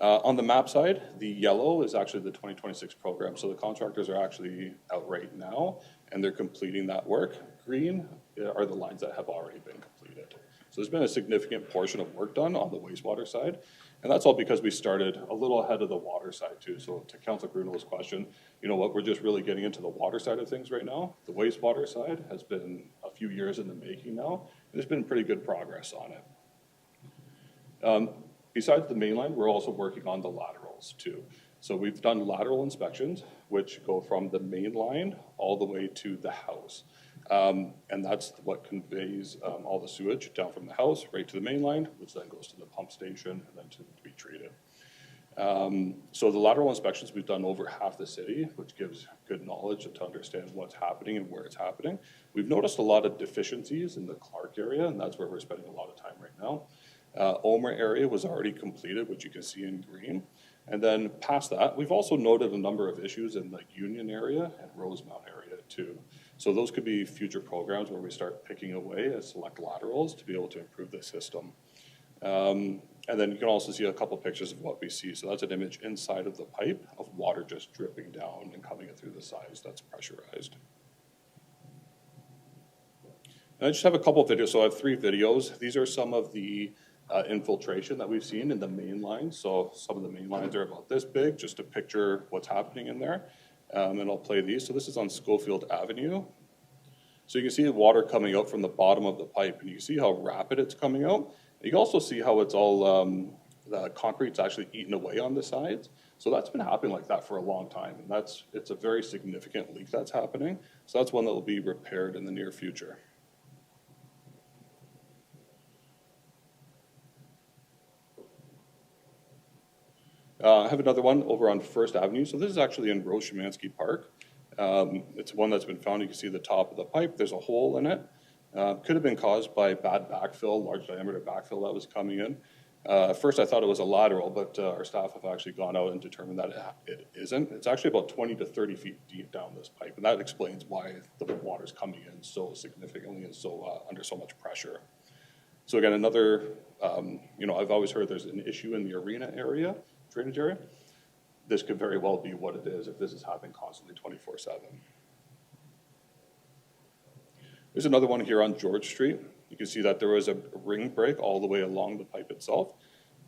On the map side, the yellow is actually the 2026 program. So the contractors are actually out right now, and they're completing that work. Green are the lines that have already been completed. So there's been a significant portion of work done on the wastewater side. And that's all because we started a little ahead of the water side too. So to Councilor Bruno's question, you know what, we're just really getting into the water side of things right now. The wastewater side has been a few years in the making now. And there's been pretty good progress on it. Besides the mainline, we're also working on the laterals too. So we've done lateral inspections, which go from the main line all the way to the house. And that's what conveys all the sewage down from the house right to the main line, which then goes to the pump station and then to be treated. So the lateral inspections, we've done over half the city, which gives good knowledge to understand what's happening and where it's happening. We've noticed a lot of deficiencies in the Clark area, and that's where we're spending a lot of time right now. Omer area was already completed, which you can see in green. And then past that, we've also noted a number of issues in the Union area and Rosemount area too. So those could be future programs where we start picking away at select laterals to be able to improve the system. And then you can also see a couple pictures of what we see. So that's an image inside of the pipe of water just dripping down and coming through the sides that's pressurized. And I just have a couple of videos. So I have 3 videos. These are some of the infiltration that we've seen in the main lines. So some of the main lines are about this big, just to picture what's happening in there. And I'll play these. So this is on Schofield Avenue. So you can see the water coming out from the bottom of the pipe, and you can see how rapid it's coming out. You can also see how it's all, the concrete's actually eaten away on the sides. So that's been happening like that for a long time, and it's a very significant leak that's happening. So that's one that will be repaired in the near future. I have another one over on First Avenue. So this is actually in Rose Szymanski Park. It's one that's been found. You can see the top of the pipe. There's a hole in it. Could have been caused by bad backfill, large diameter backfill that was coming in. At first I thought it was a lateral, but our staff have actually gone out and determined that it isn't. It's actually about 20 to 30 feet deep down this pipe, and that explains why the water's coming in so significantly and so under so much pressure. So again, another, I've always heard there's an issue in the arena area, drainage area. This could very well be what it is if this is happening constantly 24/7. There's another one here on George Street. You can see that there was a ring break all the way along the pipe itself.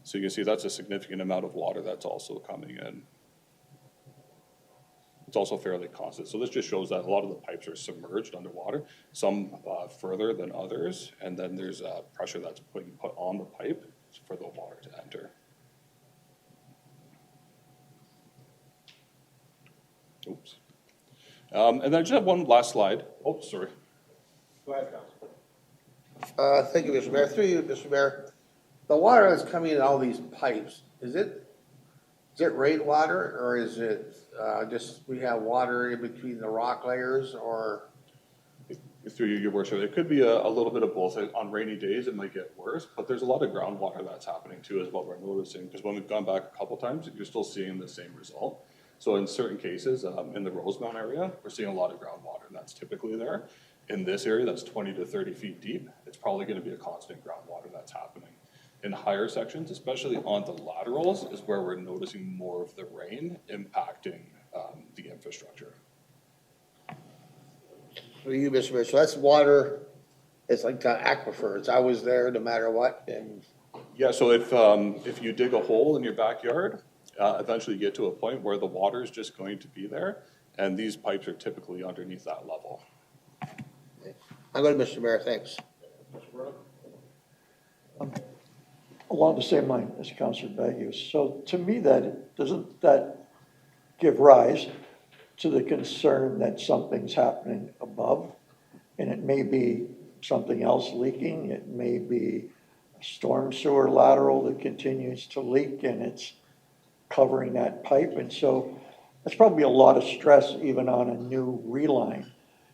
So you can see that's a significant amount of water that's also coming in. It's also fairly constant. So this just shows that a lot of the pipes are submerged underwater, some further than others, and then there's pressure that's put on the pipe for the water to enter. Oops. And then I just have one last slide. Oh, sorry. Go ahead, Councilman. Thank you, Mr. Mayor. Through you, Mr. Mayor. The water that's coming in all these pipes, is it rainwater, or is it just we have water in between the rock layers, or? Through you, Your Worship, it could be a little bit of both. On rainy days, it might get worse, but there's a lot of groundwater that's happening too, is what we're noticing. Because when we've gone back a couple times, you're still seeing the same result. So in certain cases, in the Rosemount area, we're seeing a lot of groundwater, and that's typically there. In this area, that's 20 to 30 feet deep, it's probably going to be a constant groundwater that's happening. In higher sections, especially on the laterals, is where we're noticing more of the rain impacting the infrastructure. For you, Mr. Mayor, so that's water, it's like an aquifer, it's always there no matter what, and. Yeah, so if you dig a hole in your backyard, eventually you get to a point where the water is just going to be there, and these pipes are typically underneath that level. I'm good, Mr. Mayor, thanks. Along the same line as Councilor Bagus. So to me, doesn't that give rise to the concern that something's happening above? And it may be something else leaking. It may be a storm sewer lateral that continues to leak and it's covering that pipe. And so that's probably a lot of stress even on a new reline.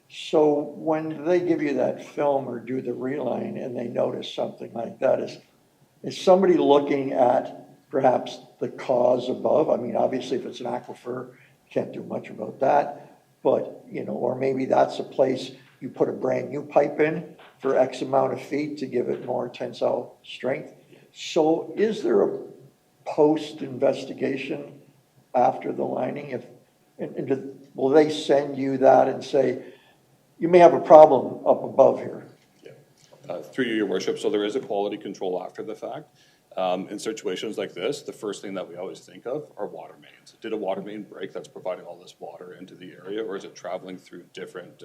So when they give you that film or do the reline and they notice something like that, is somebody looking at perhaps the cause above? I mean, obviously, if it's an aquifer, you can't do much about that. But, or maybe that's a place you put a brand new pipe in for X amount of feet to give it more tensile strength. So is there a post-investigation after the lining? Will they send you that and say, you may have a problem up above here? Through you, Your Worship, so there is a quality control after the fact. In situations like this, the first thing that we always think of are water mains. Did a water main break that's providing all this water into the area, or is it traveling through different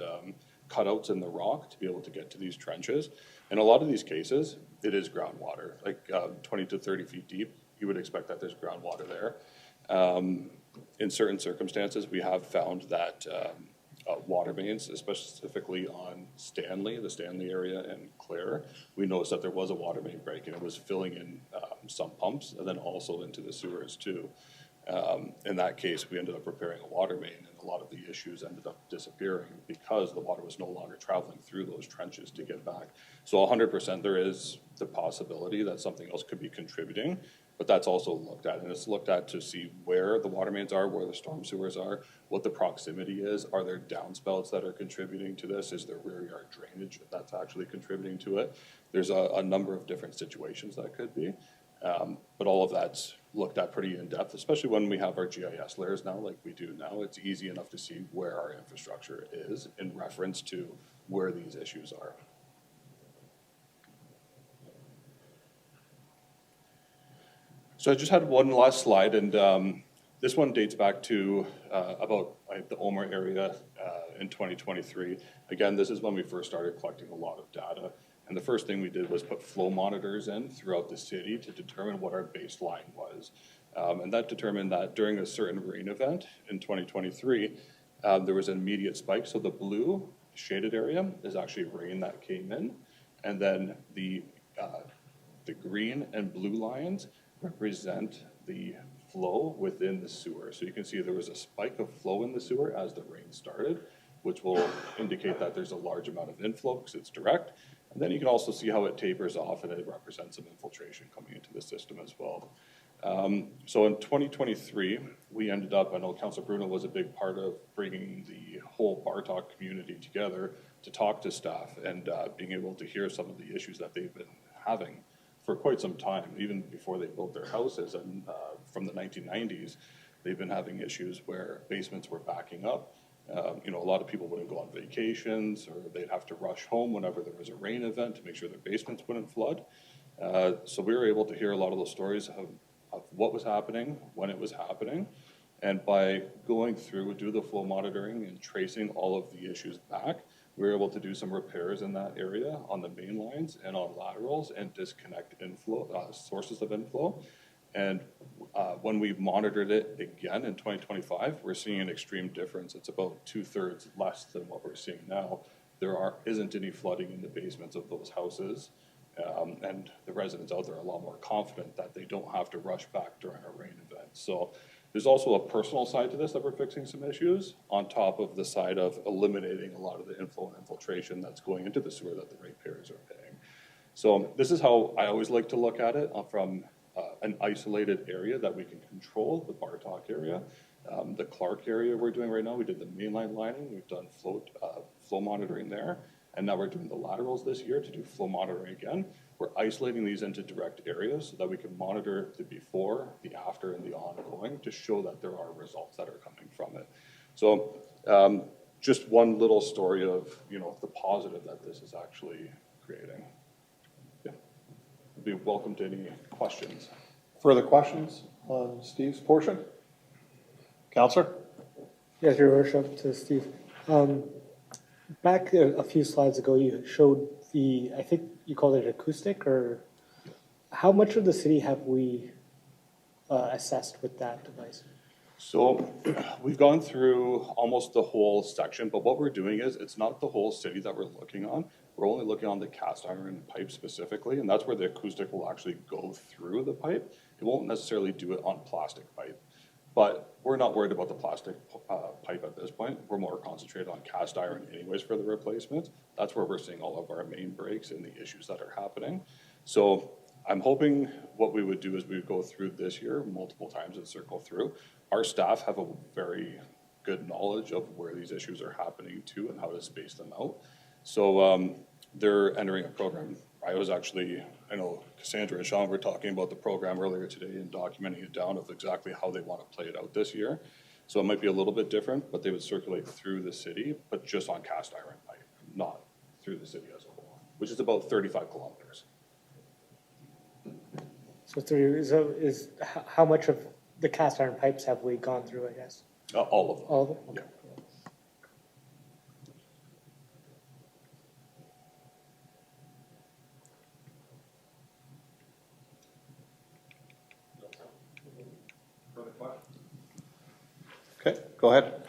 cutouts in the rock to be able to get to these trenches? In a lot of these cases, it is groundwater, like 20 to 30 feet deep. You would expect that there's groundwater there. In certain circumstances, we have found that water mains, specifically on Stanley, the Stanley area and Clare, we noticed that there was a water main break and it was filling in some pumps and then also into the sewers too. In that case, we ended up repairing a water main and a lot of the issues ended up disappearing because the water was no longer traveling through those trenches to get back. So 100% there is the possibility that something else could be contributing, but that's also looked at, and it's looked at to see where the water mains are, where the storm sewers are, what the proximity is. Are there downspouts that are contributing to this? Is there rear yard drainage that's actually contributing to it? There's a number of different situations that could be, but all of that's looked at pretty in depth, especially when we have our GIS layers now, like we do now. It's easy enough to see where our infrastructure is in reference to where these issues are. So I just had one last slide, and this one dates back to about the Omer area in 2023. Again, this is when we first started collecting a lot of data, And the first thing we did was put flow monitors in throughout the city to determine what our baseline was. And that determined that during a certain rain event in 2023, there was an immediate spike. So the blue shaded area is actually rain that came in. And then the green and blue lines represent the flow within the sewer. So you can see there was a spike of flow in the sewer as the rain started, which will indicate that there's a large amount of inflow because it's direct. And then you can also see how it tapers off and it represents some infiltration coming into the system as well. So in 2023, we ended up, I know Councilor Bruno was a big part of bringing the whole Bartok community together to talk to staff and being able to hear some of the issues that they've been having for quite some time, even before they built their houses. And from the 1990s, they've been having issues where basements were backing up. You know, a lot of people wouldn't go on vacations, or they'd have to rush home whenever there was a rain event to make sure their basements wouldn't flood. So we were able to hear a lot of those stories of what was happening, when it was happening. And by going through, do the flow monitoring and tracing all of the issues back, we were able to do some repairs in that area on the main lines and on laterals and disconnect inflow, sources of inflow. And when we monitored it again in 2025, we're seeing an extreme difference. It's about 2/3 less than what we're seeing now. There isn't any flooding in the basements of those houses. And the residents out there are a lot more confident that they don't have to rush back during a rain event. So there's also a personal side to this that we're fixing some issues on top of the side of eliminating a lot of the inflow and infiltration that's going into the sewer that the ratepayers are paying. So this is how I always like to look at it from an isolated area that we can control, the Bartok area. The Clark area we're doing right now, we did the mainline lining, we've done flow monitoring there. And now we're doing the laterals this year to do flow monitoring again. We're isolating these into direct areas so that we can monitor the before, the after, and the ongoing to show that there are results that are coming from it. So just one little story of, you know, the positive that this is actually creating. Yeah, I'd be welcome to any questions. Further questions on Steve's portion? Councillor? Yes, Your Worship, to Steve. Back a few slides ago, you showed I think you called it acoustic, or how much of the city have we assessed with that device? So we've gone through almost the whole section, but what we're doing is it's not the whole city that we're looking on. We're only looking on the cast iron pipe specifically, and that's where the acoustic will actually go through the pipe. It won't necessarily do it on plastic pipe. But we're not worried about the plastic pipe at this point. We're more concentrated on cast iron anyways for the replacement. That's where we're seeing all of our main breaks and the issues that are happening. So I'm hoping what we would do is we would go through this year multiple times and circle through. Our staff have a very good knowledge of where these issues are happening too and how to space them out. So they're entering a program. I know Cassandra and Sean were talking about the program earlier today and documenting it down of exactly how they want to play it out this year. So it might be a little bit different, but they would circulate through the city, but just on cast iron pipe, not through the city as a whole, which is about 35 kilometers. So how much of the cast iron pipes have we gone through, I guess? All of them. All of them? Okay. Yeah. Okay, go ahead.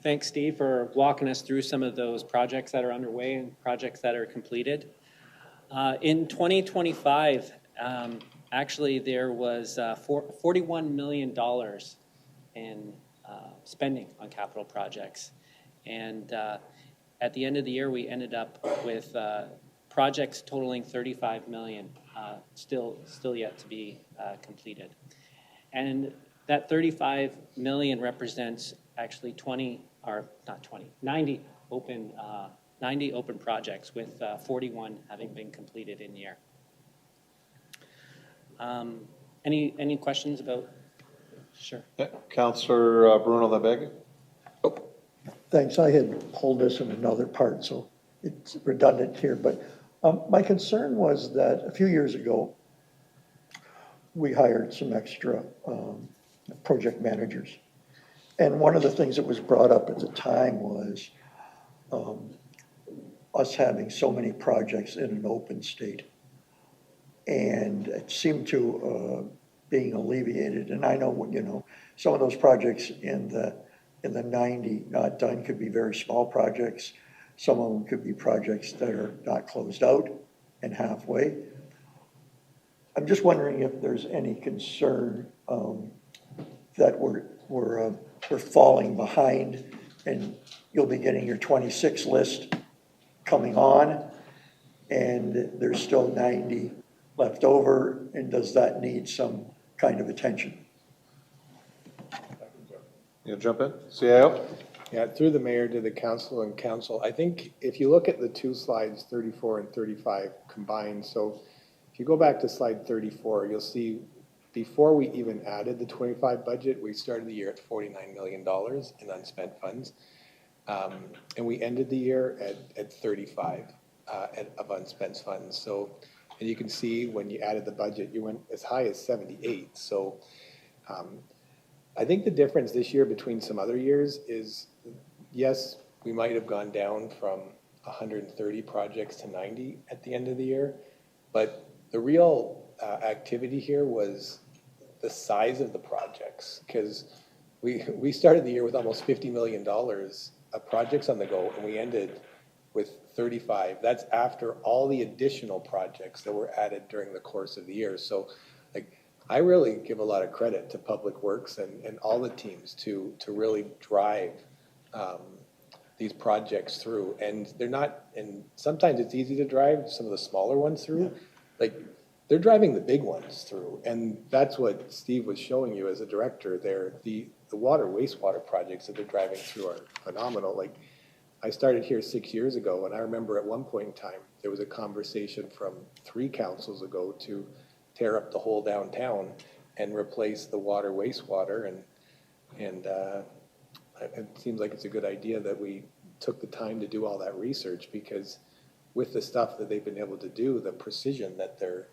Thanks, Steve, for walking us through some of those projects that are underway and projects that are completed. In 2025, actually, there was $41 million in spending on capital projects. And at the end of the year, we ended up with projects totaling $35 million, still yet to be completed. And that $35 million represents actually 90 open projects, with 41 having been completed in year. Any questions about? Sure. Councillor Bruno Lebega. Thanks. I had pulled this in another part, so it's redundant here. But my concern was that a few years ago, we hired some extra project managers. And one of the things that was brought up at the time was us having so many projects in an open state. And it seemed to being alleviated. And I know, you know, some of those projects in the 90 not done could be very small projects. Some of them could be projects that are not closed out and halfway. I'm just wondering if there's any concern that we're falling behind and you'll be getting your 26 list coming on and there's still 90 left over, and does that need some kind of attention? You jump in, CAO? Yeah, through the mayor to the council and council, I think if you look at the two slides, 34 and 35 combined, so if you go back to slide 34, you'll see before we even added the 25 budget, we started the year at $49 million in unspent funds. And we ended the year at 35 of unspent funds. So, and you can see when you added the budget, you went as high as 78. So I think the difference this year between some other years is, yes, we might have gone down from 130 projects to 90 at the end of the year, but the real activity here was the size of the projects, because we started the year with almost $50 million of projects on the go, and we ended with 35. That's after all the additional projects that were added during the course of the year. So, like, I really give a lot of credit to Public Works and all the teams to really drive these projects through. And they're not, and sometimes it's easy to drive some of the smaller ones through. Like, they're driving the big ones through. And that's what Steve was showing you as a director there. The water, wastewater projects that they're driving through are phenomenal. Like, I started here 6 years ago, and I remember at one point in time, there was a conversation from 3 councils ago to tear up the whole downtown and replace the water, wastewater. And it seems like it's a good idea that we took the time to do all that research, because with the stuff that they've been able to do, the precision that they're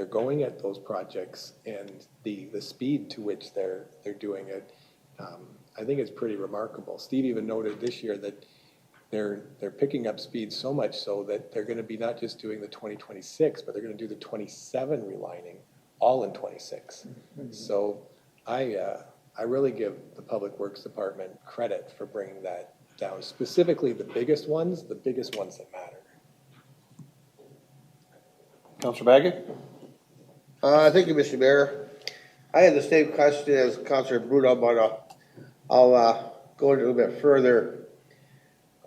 going at those projects and the speed to which they're doing it, I think it's pretty remarkable. Steve even noted this year that they're picking up speed so much so that they're going to be not just doing the 2026, but they're going to do the 27 relining all in 26. Mm-hmm. So I really give the Public Works Department credit for bringing that down, specifically the biggest ones that matter. Councilor Baggy? Thank you, Mr. Mayor. I had the same question as Councilor Bruno, but I'll go a little bit further.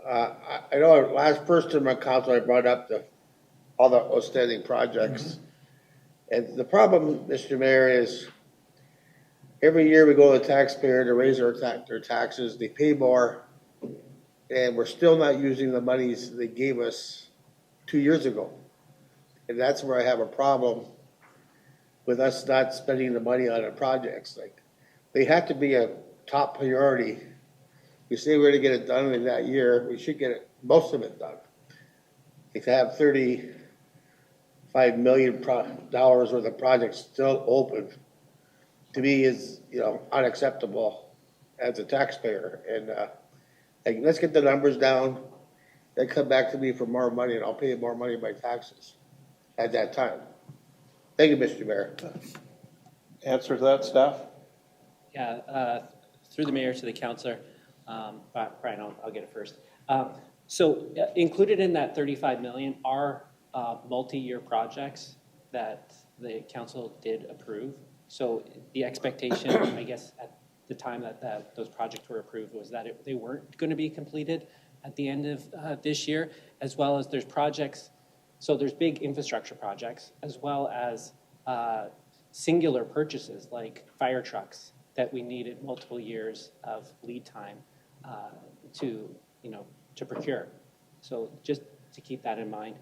I know last first term of council, I brought up all the outstanding projects. Mm-hmm. And the problem, Mr. Mayor, is every year we go to the taxpayer to raise their taxes, they pay more, and we're still not using the monies they gave us 2 years ago. And that's where I have a problem with us not spending the money on the projects. Like, they have to be a top priority. We say we're going to get it done in that year, we should get most of it done. If you have $35 million worth of projects still open, to me is, unacceptable as a taxpayer. And let's get the numbers down, then come back to me for more money, and I'll pay you more money by taxes at that time. Thank you, Mr. Mayor. Answer to that, staff? Yeah, through the mayor to the councilor. Brian, I'll get it first. So included in that 35 million are multi-year projects that the council did approve. So the expectation, I guess, at the time that those projects were approved was that they weren't going to be completed at the end of this year, as well as there's projects. So there's big infrastructure projects, as well as singular purchases like fire trucks that we needed multiple years of lead time to procure. So just to keep that in mind.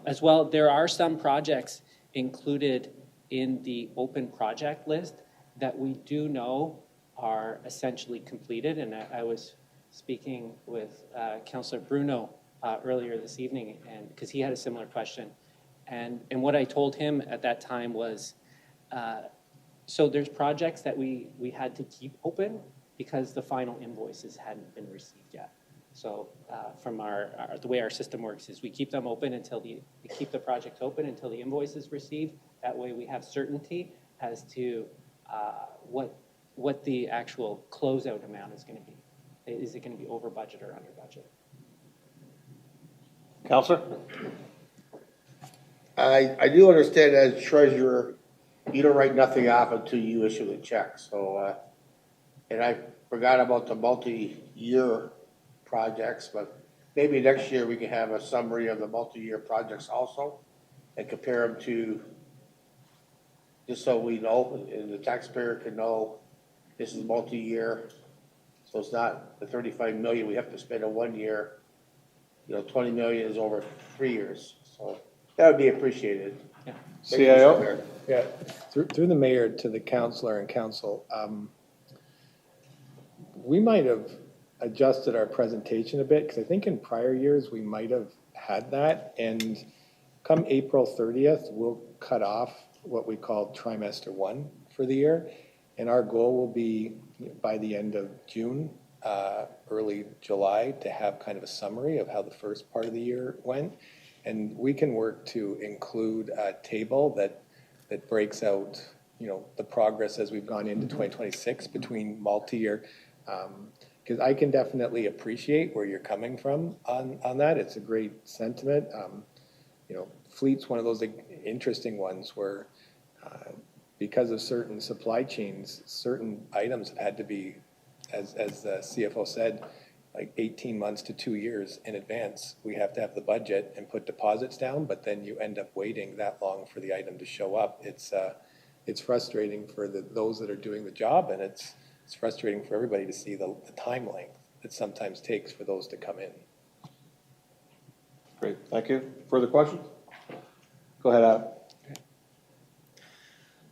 As well, there are some projects included in the open project list that we do know are essentially completed. And I was speaking with Councillor Bruno earlier this evening, and because he had a similar question. And what I told him at that time was, so there's projects that we had to keep open because the final invoices hadn't been received yet. So from the way our system works is we keep them open until we keep the project open until the invoice is received. That way we have certainty as to what the actual closeout amount is going to be. Is it going to be over budget or under budget? Counselor? I do understand as treasurer, you don't write nothing off until you issue the check, so, and I forgot about the multi-year projects, but maybe next year we can have a summary of the multi-year projects also and compare them to, just so we know, and the taxpayer can know this is multi-year. So it's not the 35 million we have to spend in 1 year, 20 million is over 3 years. So that would be appreciated. Yeah. Thank you, CIO? Mr. Mayor. Yeah, through the mayor to the councillor and council, we might have adjusted our presentation a bit, because I think in prior years, we might have had that, and come April 30th, we'll cut off what we call trimester 1 for the year, and our goal will be by the end of June, early July, to have kind of a summary of how the first part of the year went, and we can work to include a table that breaks out, the progress as we've gone into 2026 between multi-year, because I can definitely appreciate where you're coming from on that. It's a great sentiment. Fleet's one of those interesting ones where because of certain supply chains, certain items have had to be, as the CFO said, like 18 months to 2 years in advance. We have to have the budget and put deposits down, but then you end up waiting that long for the item to show up. It's frustrating for those that are doing the job, and it's frustrating for everybody to see the time length it sometimes takes for those to come in. Great, thank you. Further questions? Go ahead, Adam.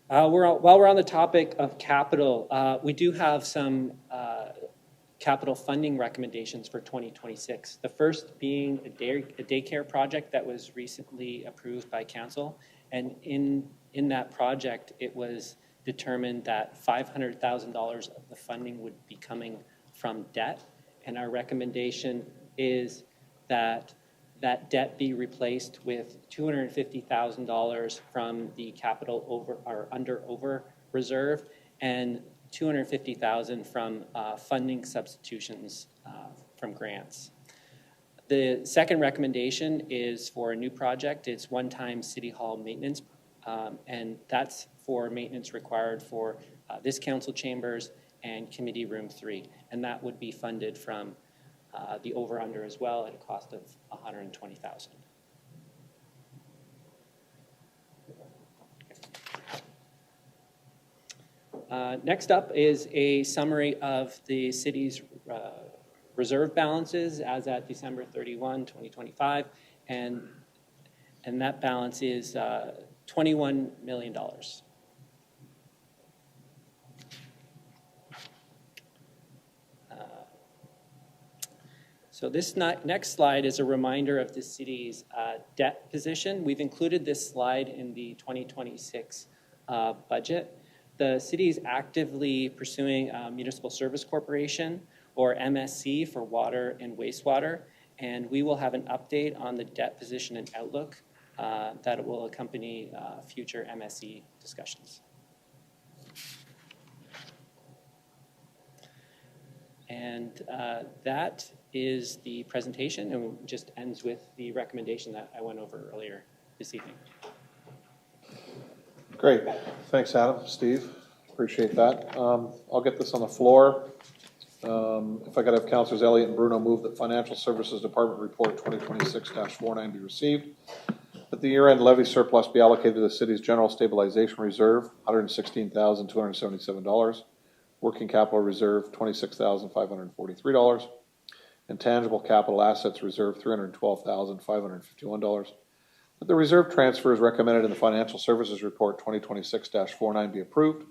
While we're on the topic of capital, we do have some capital funding recommendations for 2026. The first being a daycare project that was recently approved by council. And in that project, it was determined that $500,000 of the funding would be coming from debt. And our recommendation is that that debt be replaced with $250,000 from the capital over reserve and $250,000 from funding substitutions from grants. The second recommendation is for a new project. It's one-time City Hall maintenance, and that's for maintenance required for this council chambers and committee room 3, and that would be funded from the over-under as well at a cost of $120,000. Next up is a summary of the city's reserve balances as at December 31, 2025, and that balance is $21 million. So this next slide is a reminder of the city's debt position. We've included this slide in the 2026 budget. The city is actively pursuing Municipal Service Corporation, or MSC, for water and wastewater, and we will have an update on the debt position and outlook that will accompany future MSC discussions. And that is the presentation, and it just ends with the recommendation that I went over earlier this evening. Great, thanks Adam, Steve, appreciate that. I'll get this on the floor. If I could have Councilors Elliott and Bruno move that Financial Services Department Report 2026-49 be received, that the year-end levy surplus be allocated to the city's general stabilization reserve, $116,277, working capital reserve, $26,543, and tangible capital assets reserve, $312,551. That the reserve transfers recommended in the Financial Services Report 2026-49 be approved.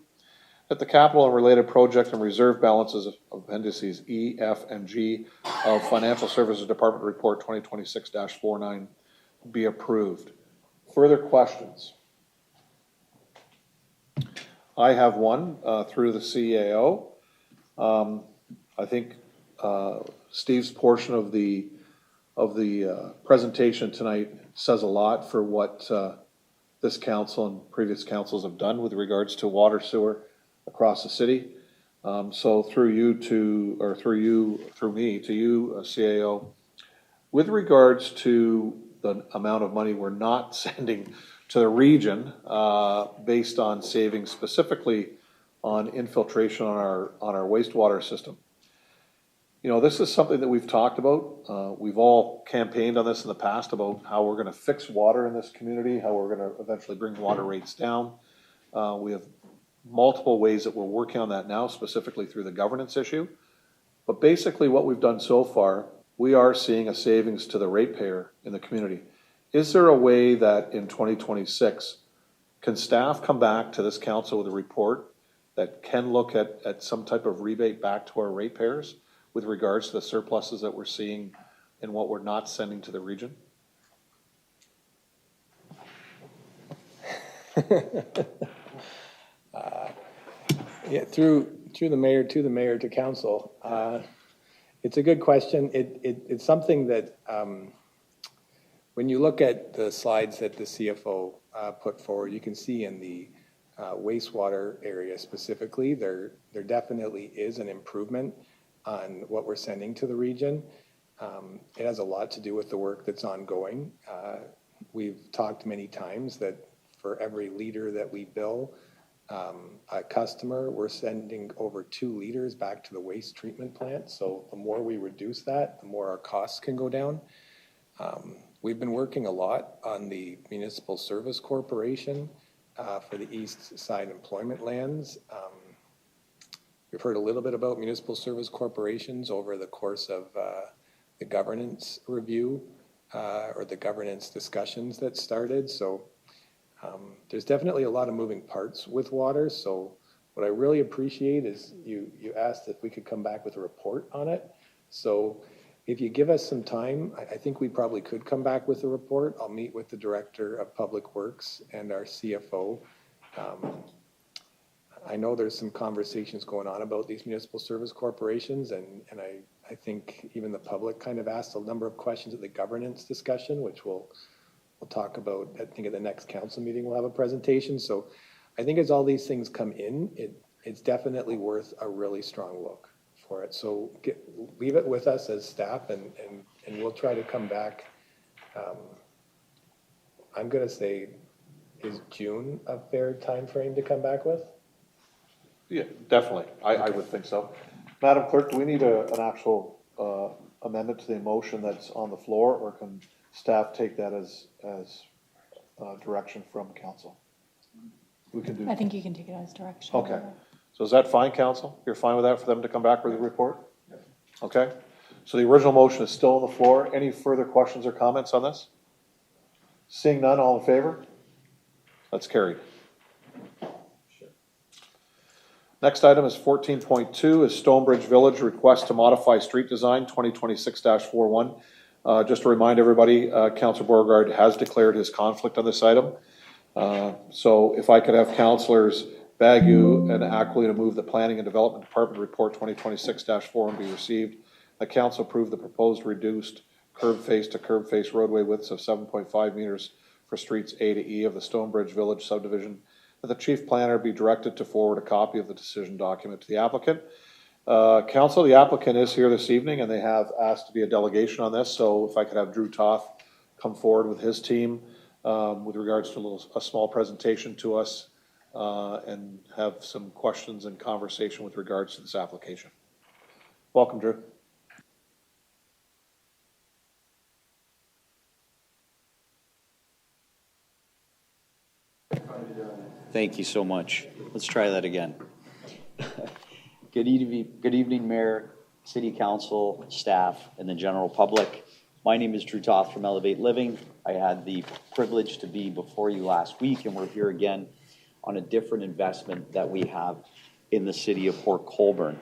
That the capital and related project and reserve balances of appendices E, F, and G of Financial Services Department Report 2026-49 be approved. Further questions? I have one through the CAO. I think Steve's portion of the presentation tonight says a lot for what this council and previous councils have done with regards to water sewer across the city. So through me to you, CAO, with regards to the amount of money we're not sending to the region, based on savings specifically on infiltration on our wastewater system. You know, this is something that we've talked about. We've all campaigned on this in the past about how we're gonna fix water in this community, how we're gonna eventually bring water rates down. We have multiple ways that we're working on that now, specifically through the governance issue. But basically what we've done so far, we are seeing a savings to the ratepayer in the community. Is there a way that in 2026, can staff come back to this council with a report that can look at some type of rebate back to our ratepayers with regards to the surpluses that we're seeing and what we're not sending to the region? Yeah, through the mayor to council. It's a good question. It's something that when you look at the slides that the CFO put forward, you can see in the wastewater area specifically, there definitely is an improvement on what we're sending to the region. It has a lot to do with the work that's ongoing. We've talked many times that for every liter that we bill a customer, we're sending over 2 liters back to the waste treatment plant. So the more we reduce that, the more our costs can go down. We've been working a lot on the Municipal Service Corporation for the east side employment lands. We've heard a little bit about municipal service corporations over the course of the governance review or the governance discussions that started. So there's definitely a lot of moving parts with water. So what I really appreciate is you asked if we could come back with a report on it. So if you give us some time, I think we probably could come back with a report. I'll meet with the Director of Public Works and our CFO. I know there's some conversations going on about these municipal service corporations, and I think even the public kind of asked a number of questions at the governance discussion, which we'll talk about. I think at the next council meeting we'll have a presentation. So I think as all these things come in, it's definitely worth a really strong look for it. So leave it with us as staff, and we'll try to come back. I'm going to say, is June a fair time frame to come back with? Yeah, definitely. I would think so. Madam Clerk, do we need an actual amendment to the motion that's on the floor, or can staff take that as direction from council? We can do. I think you can take it as direction. Okay. So is that fine, council? You're fine with that for them to come back with a report? Okay. So the original motion is still on the floor. Any further questions or comments on this? Seeing none, all in favor? That's carried. Next item is 14.2 is Stonebridge Village request to modify street design 2026-41. Just to remind everybody, Councillor Beauregard has declared his conflict on this item. So if I could have Councillors Bagu and Ackley to move the Planning and Development Department report 2026-41 be received. The council approved the proposed reduced curb face to curb face roadway widths of 7.5 meters for streets A to E of the Stonebridge Village subdivision. That the chief planner be directed to forward a copy of the decision document to the applicant. Council, the applicant is here this evening and they have asked to be a delegation on this. So if I could have Drew Toth come forward with his team with regards to a small presentation to us and have some questions and conversation with regards to this application. Welcome, Drew. Thank you so much. Let's try that again. Good evening, Mayor, City Council, staff, and the general public. My name is Drew Toth from Elevate Living. I had the privilege to be before you last week, and we're here again on a different investment that we have in the city of Port Colborne.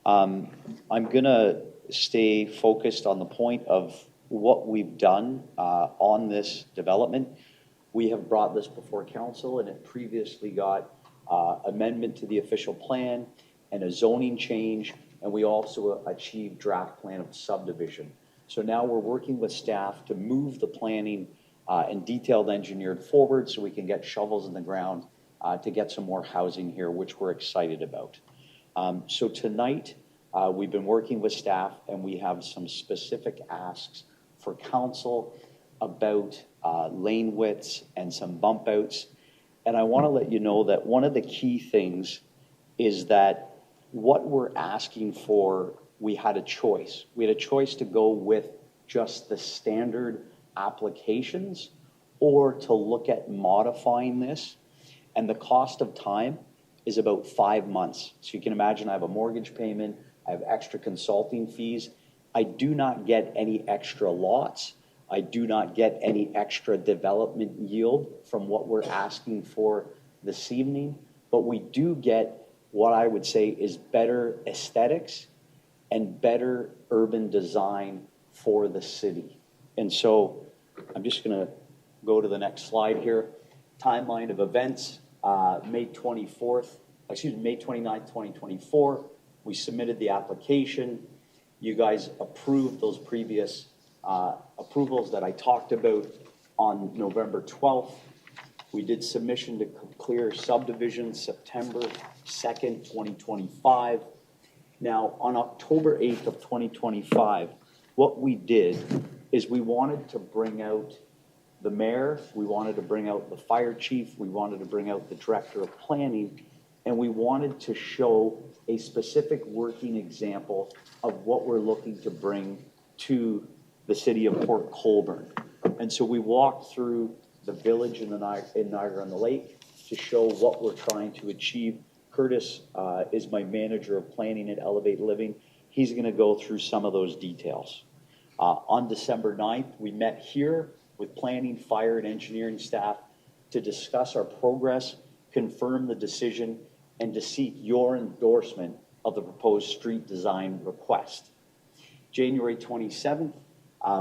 I'm going to stay focused on the point of what we've done on this development. We have brought this before council, and it previously got amendment to the official plan and a zoning change, and we also achieved draft plan of subdivision. So now we're working with staff to move the planning and detailed engineered forward so we can get shovels in the ground to get some more housing here, which we're excited about. So tonight, we've been working with staff and we have some specific asks for council about lane widths and some bump outs. And I want to let you know that one of the key things is that what we're asking for, we had a choice. We had a choice to go with just the standard applications or to look at modifying this. And the cost of time is about 5 months. So you can imagine I have a mortgage payment, I have extra consulting fees. I do not get any extra lots. I do not get any extra development yield from what we're asking for this evening, but we do get what I would say is better aesthetics and better urban design for the city. And so I'm just gonna go to the next slide here. Timeline of events, May 29th, 2024. We submitted the application. You guys approved those previous approvals that I talked about on November 12th. We did submission to clear subdivision September 2nd, 2025. Now, on October 8th of 2025, what we did is we wanted to bring out the mayor, we wanted to bring out the fire chief, we wanted to bring out the director of planning, and we wanted to show a specific working example of what we're looking to bring to the city of Port Colborne. And so we walked through the village in Niagara-on-the-Lake to show what we're trying to achieve. Curtis is my manager of planning at Elevate Living. He's going to go through some of those details. On December 9th, we met here with planning, fire, and engineering staff to discuss our progress, confirm the decision, and to seek your endorsement of the proposed street design request. January 27th,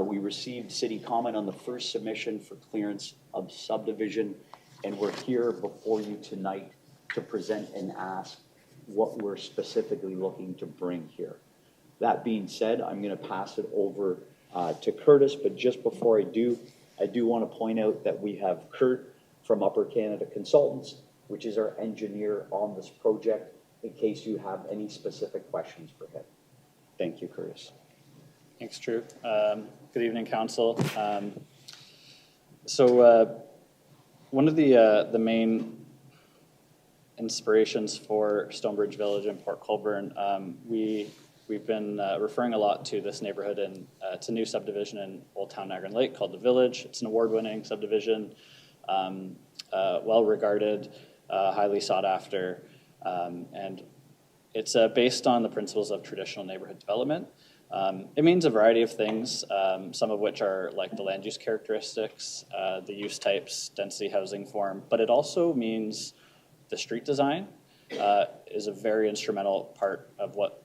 we received city comment on the first submission for clearance of subdivision, and we're here before you tonight to present and ask what we're specifically looking to bring here. That being said, I'm going to pass it over to Curtis, but just before I do want to point out that we have Kurt from Upper Canada Consultants, which is our engineer on this project, in case you have any specific questions for him. Thank you, Curtis. Thanks, Drew. Good evening, Council. One of the main inspirations for Stonebridge Village and Port Colborne, we've been referring a lot to this neighborhood, and it's a new subdivision in Old Town Niagara-on-the-Lake called The Village. It's an award-winning subdivision, well-regarded, highly sought after, and it's based on the principles of traditional neighborhood development. It means a variety of things, some of which are like the land use characteristics, the use types, density housing form, but it also means the street design is a very instrumental part of what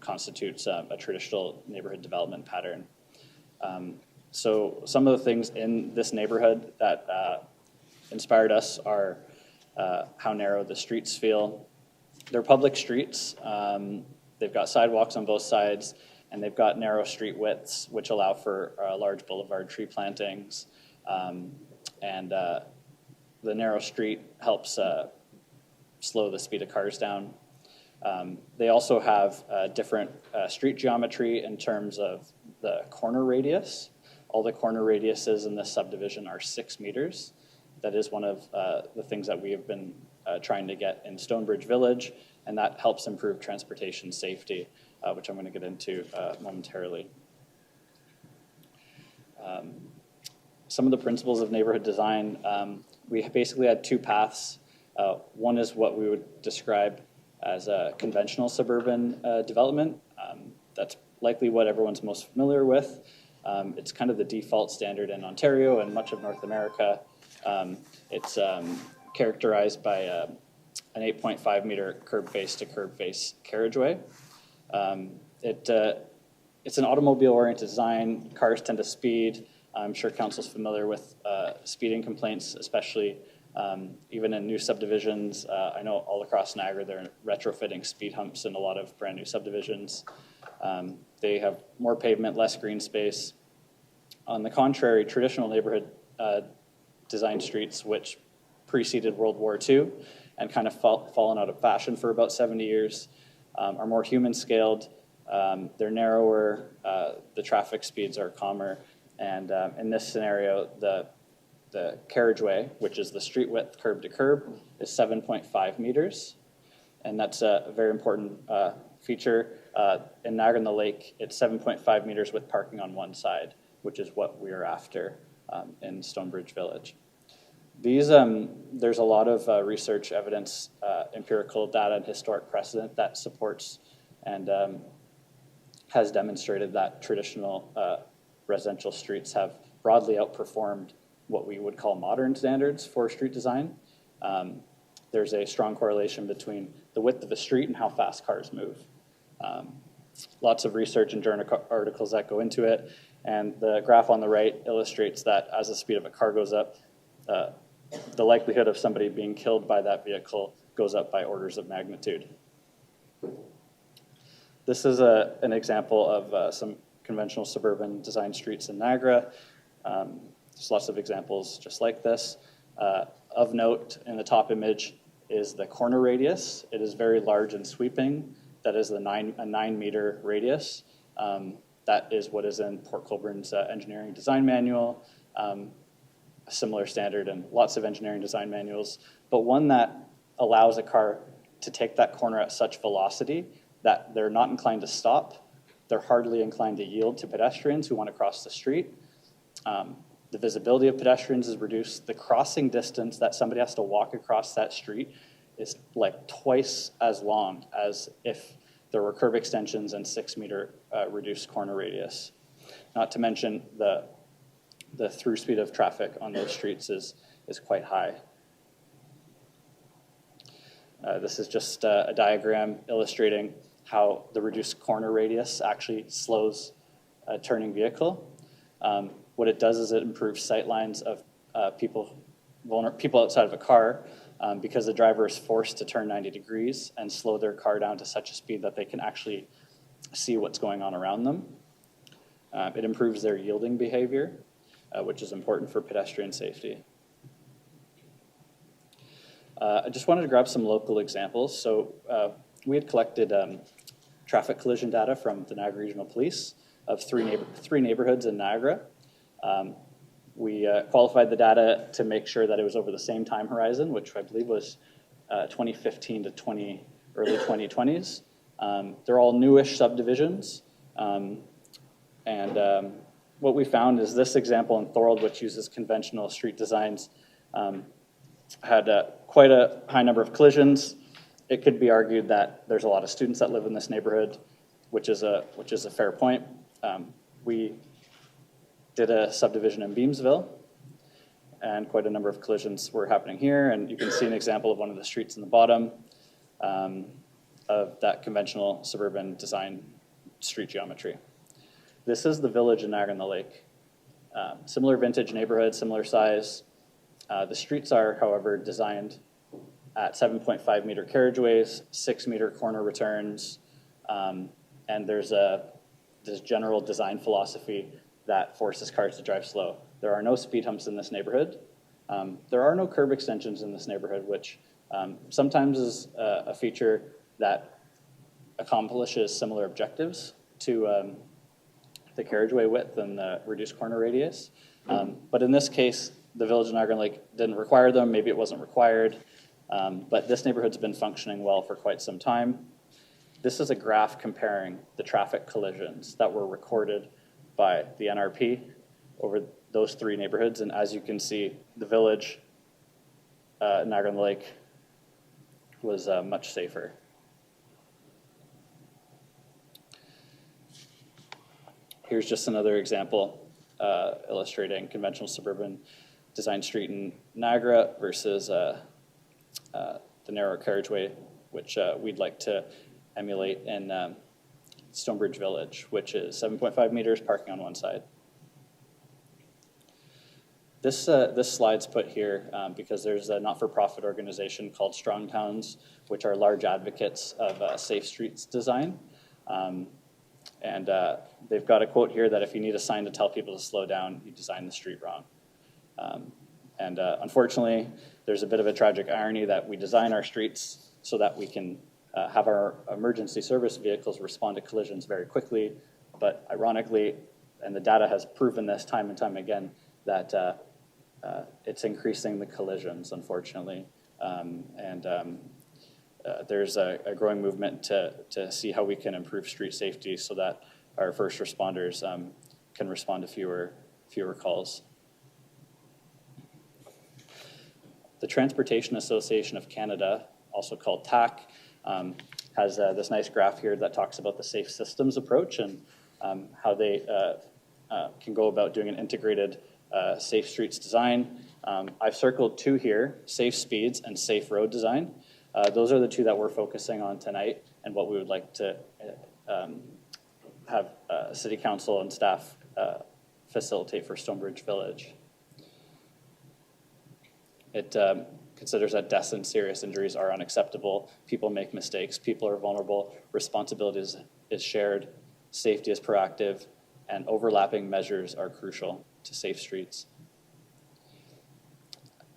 constitutes a traditional neighborhood development pattern. So some of the things in this neighborhood that inspired us are how narrow the streets feel. They're public streets. They've got sidewalks on both sides, and they've got narrow street widths, which allow for large boulevard tree plantings. The narrow street helps slow the speed of cars down. They also have different street geometry in terms of the corner radius. All the corner radiuses in this subdivision are 6 meters. That is one of the things that we have been trying to get in Stonebridge Village, and that helps improve transportation safety, which I'm going to get into momentarily. Some of the principles of neighborhood design, we basically had two paths. One is what we would describe as a conventional suburban development. That's likely what everyone's most familiar with. It's kind of the default standard in Ontario and much of North America. It's characterized by an 8.5 meter curb face to curb face carriageway. It's an automobile oriented design. Cars tend to speed. I'm sure council's familiar with speeding complaints, especially Even in new subdivisions, I know all across Niagara, they're retrofitting speed humps in a lot of brand new subdivisions. They have more pavement, less green space. On the contrary, traditional neighborhood design streets, which preceded World War II and kind of fallen out of fashion for about 70 years, are more human scaled. They're narrower, the traffic speeds are calmer, and in this scenario, the carriageway, which is the street width curb to curb, is 7.5 meters, and that's a very important feature. In Niagara-on-the-Lake, it's 7.5 meters with parking on one side, which is what we are after in Stonebridge Village. These, there's a lot of research evidence, empirical data, and historic precedent that supports and has demonstrated that traditional residential streets have broadly outperformed what we would call modern standards for street design. There's a strong correlation between the width of a street and how fast cars move. Lots of research and journal articles that go into it, and the graph on the right illustrates that as the speed of a car goes up, the likelihood of somebody being killed by that vehicle goes up by orders of magnitude. This is an example of some conventional suburban design streets in Niagara. There's lots of examples just like this. Of note, in the top image is the corner radius. It is very large and sweeping. That is a 9-meter radius. That is what is in Port Colborne's engineering design manual. A similar standard in lots of engineering design manuals, but one that allows a car to take that corner at such velocity that they're not inclined to stop. They're hardly inclined to yield to pedestrians who want to cross the street. The visibility of pedestrians is reduced. The crossing distance that somebody has to walk across that street is like twice as long as if there were curb extensions and 6-meter reduced corner radius. Not to mention the through speed of traffic on those streets is quite high. This is just a diagram illustrating how the reduced corner radius actually slows a turning vehicle. What it does is it improves sight lines of people outside of a car because the driver is forced to turn 90 degrees and slow their car down to such a speed that they can actually see what's going on around them. It improves their yielding behavior, which is important for pedestrian safety. I just wanted to grab some local examples. So we had collected traffic collision data from the Niagara Regional Police of three neighborhoods in Niagara. We qualified the data to make sure that it was over the same time horizon, which I believe was 2015 to early 2020s. They're all newish subdivisions. What we found is this example in Thorold, which uses conventional street designs, had quite a high number of collisions. It could be argued that there's a lot of students that live in this neighborhood, which is a fair point. We did a subdivision in Beamsville, and quite a number of collisions were happening here. And you can see an example of one of the streets in the bottom of that conventional suburban design street geometry. This is the village in Niagara-on-the-Lake. Similar vintage neighborhood, similar size. The streets are, however, designed at 7.5 meter carriageways, 6-meter corner returns, and there's this general design philosophy that forces cars to drive slow. There are no speed humps in this neighborhood. There are no curb extensions in this neighborhood, which sometimes is a feature that accomplishes similar objectives to the carriageway width and the reduced corner radius. But in this case, the village of Niagara-on-the-Lake didn't require them. Maybe it wasn't required. But this neighborhood's been functioning well for quite some time. This is a graph comparing the traffic collisions that were recorded by the NRP over those three neighborhoods. And as you can see, the village, Niagara-on-the-Lake, was much safer. Here's just another example illustrating conventional suburban design street in Niagara versus the narrow carriageway, which we'd like to emulate in Stonebridge Village, which is 7.5 meters, parking on one side. This slide's put here because there's a not-for-profit organization called Strong Towns, which are large advocates of safe streets design. And they've got a quote here that if you need a sign to tell people to slow down, you design the street wrong. And unfortunately, there's a bit of a tragic irony that we design our streets so that we can have our emergency service vehicles respond to collisions very quickly. But ironically, and the data has proven this time and time again, that it's increasing the collisions, unfortunately. There's a growing movement to see how we can improve street safety so that our first responders can respond to fewer calls. The Transportation Association of Canada, also called TAC, has this nice graph here that talks about the safe systems approach and how they can go about doing an integrated safe streets design. I've circled two here, safe speeds and safe road design. Those are the two that we're focusing on tonight and what we would like to have City Council and staff facilitate for Stonebridge Village. It considers that deaths and serious injuries are unacceptable. People make mistakes. People are vulnerable. Responsibility is shared. Safety is proactive. And overlapping measures are crucial to safe streets.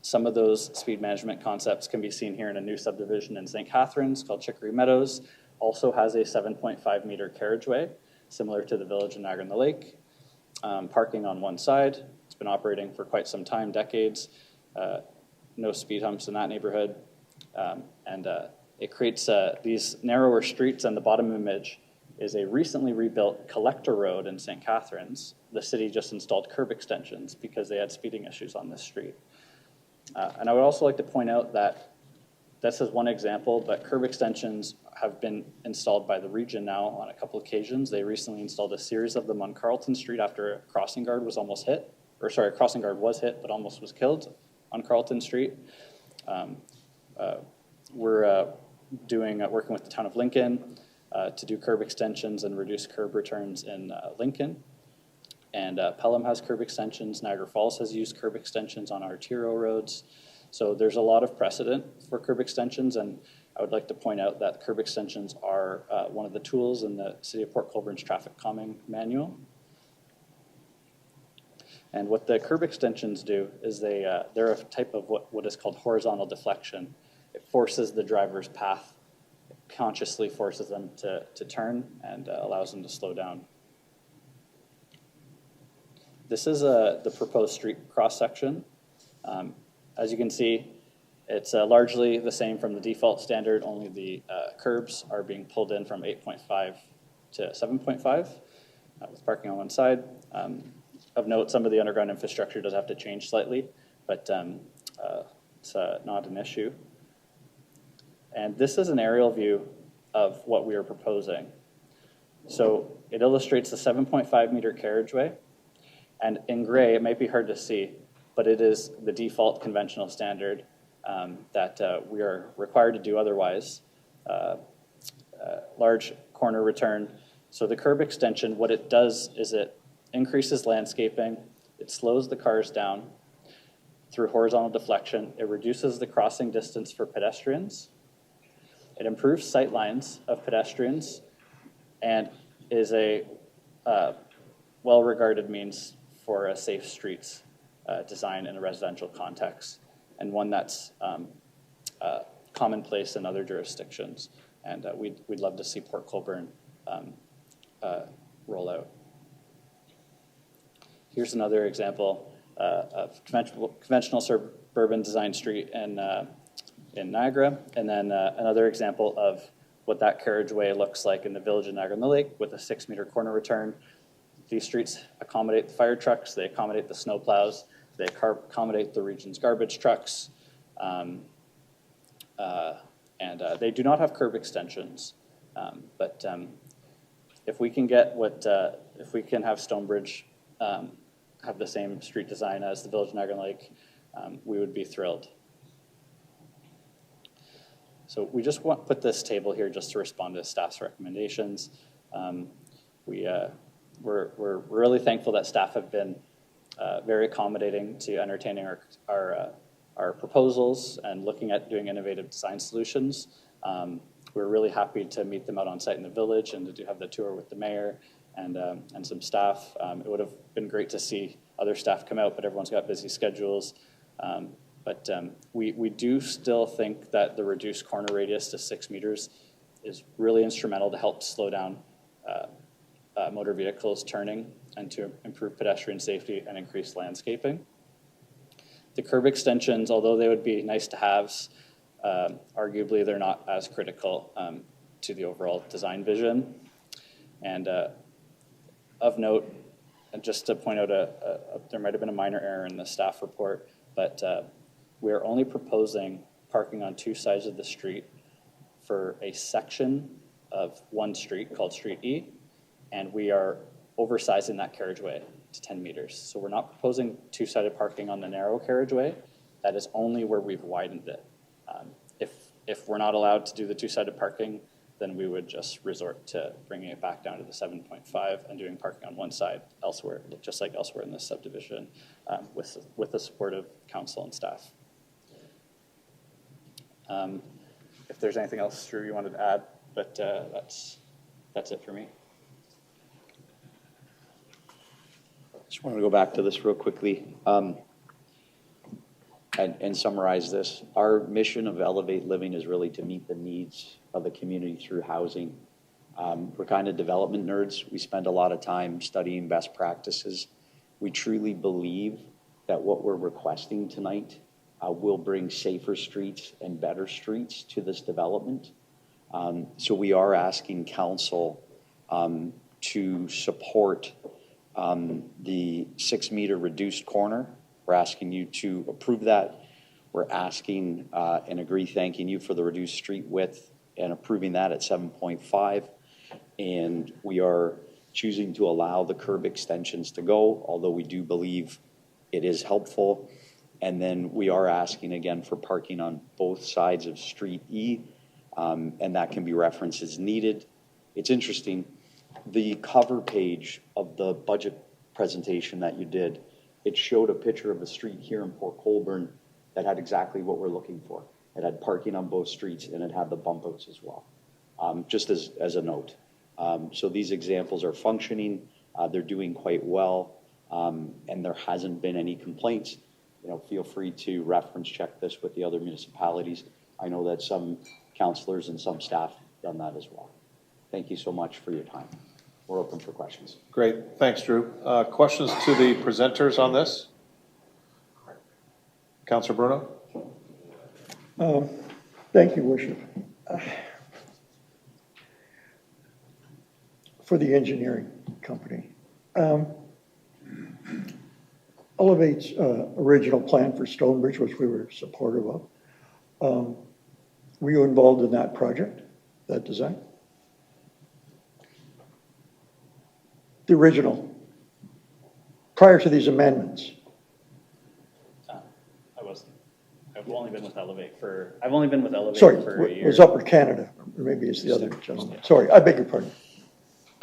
Some of those speed management concepts can be seen here in a new subdivision in St. Catharines called Chicory Meadows. Also has a 7.5 meter carriageway, similar to the village in Niagara-on-the-Lake. Parking on one side. It's been operating for quite some time, decades. No speed humps in that neighborhood. It creates these narrower streets, and the bottom image is a recently rebuilt collector road in St. Catharines. The city just installed curb extensions because they had speeding issues on this street. And I would also like to point out that this is one example, but curb extensions have been installed by the region now on a couple occasions. They recently installed a series of them on Carlton Street after a crossing guard was almost hit, or sorry, a crossing guard was hit but almost was killed on Carlton Street. We're working with the town of Lincoln to do curb extensions and reduce curb returns in Lincoln. And Pelham has curb extensions. Niagara Falls has used curb extensions on arterial roads. So there's a lot of precedent for curb extensions, and I would like to point out that curb extensions are one of the tools in the City of Port Colborne's traffic calming manual. And what the curb extensions do is they're a type of what is called horizontal deflection. It forces the driver's path, it consciously forces them to turn and allows them to slow down. This is the proposed street cross-section. As you can see, it's largely the same from the default standard, only the curbs are being pulled in from 8.5 to 7.5 with parking on one side. Of note, some of the underground infrastructure does have to change slightly, but it's not an issue. And this is an aerial view of what we are proposing. So it illustrates the 7.5 meter carriageway. And in gray, it might be hard to see, but it is the default conventional standard that we are required to do otherwise. Large corner return. So the curb extension, what it does is it increases landscaping, it slows the cars down through horizontal deflection, it reduces the crossing distance for pedestrians, it improves sight lines of pedestrians, and is a well-regarded means for a safe streets design in a residential context, and one that's commonplace in other jurisdictions. And we'd love to see Port Colborne roll out. Here's another example of conventional suburban design street in Niagara, and then another example of what that carriageway looks like in the village of Niagara-on-the-Lake with a 6 meter corner return. These streets accommodate the fire trucks, they accommodate the snow plows, they accommodate the region's garbage trucks, and they do not have curb extensions. But if we can get if we can have Stonebridge have the same street design as the village of Niagara-on-the-Lake, we would be thrilled. So we just put this table here just to respond to staff's recommendations. We're really thankful that staff have been very accommodating to entertaining our proposals and looking at doing innovative design solutions. We're really happy to meet them out on site in the village and to have the tour with the mayor and some staff. It would have been great to see other staff come out, but everyone's got busy schedules. But we do still think that the reduced corner radius to 6 meters is really instrumental to help slow down motor vehicles turning and to improve pedestrian safety and increase landscaping. The curb extensions, although they would be nice to haves, arguably they're not as critical to the overall design vision. And of note, and just to point out, there might have been a minor error in the staff report, but we are only proposing parking on 2 sides of the street for a section of one street called Street E, and we are oversizing that carriageway to 10 meters. So we're not proposing 2-sided parking on the narrow carriageway. That is only where we've widened it. If we're not allowed to do the 2-sided parking, then we would just resort to bringing it back down to the 7.5 and doing parking on one side elsewhere, just like elsewhere in this subdivision, with the support of council and staff. If there's anything else, Drew, you wanted to add, but that's it for me. Just want to go back to this real quickly and summarize this. Our mission of Elevate Living is really to meet the needs of the community through housing. We're kind of development nerds. We spend a lot of time studying best practices. We truly believe that what we're requesting tonight will bring safer streets and better streets to this development. So we are asking council to support the 6-meter reduced corner. We're asking you to approve that. We're asking and agree thanking you for the reduced street width and approving that at 7.5. And we are choosing to allow the curb extensions to go, although we do believe it is helpful. And then we are asking again for parking on both sides of Street E, and that can be referenced as needed. It's interesting, the cover page of the budget presentation that you did, it showed a picture of a street here in Port Colborne that had exactly what we're looking for. It had parking on both streets and it had the bump outs as well, just as a note. So these examples are functioning, they're doing quite well, and there hasn't been any complaints. You know, feel free to reference check this with the other municipalities. I know that some councillors and some staff have done that as well. Thank you so much for your time. We're open for questions. Great, thanks, Drew. Questions to the presenters on this? Councillor Bruno? Thank you, Worship. For the engineering company, Elevate's original plan for Stonebridge, which we were supportive of, were you involved in that project, that design? The original, prior to these amendments. I wasn't. I've only been with Elevate for a year. Sorry, it was Upper Canada, or maybe it's the other gentleman. Sorry, I beg your pardon.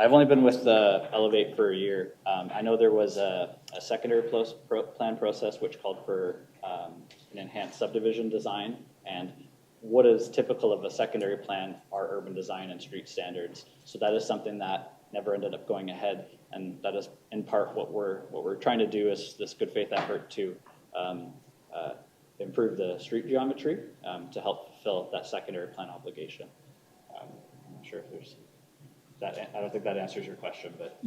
I've only been with Elevate for a year. I know there was a secondary plan process which called for an enhanced subdivision design, and what is typical of a secondary plan are urban design and street standards. So that is something that never ended up going ahead, and that is in part what we're trying to do is this good faith effort to improve the street geometry to help fulfill that secondary plan obligation. I'm not sure if there's that. I don't think that answers your question, but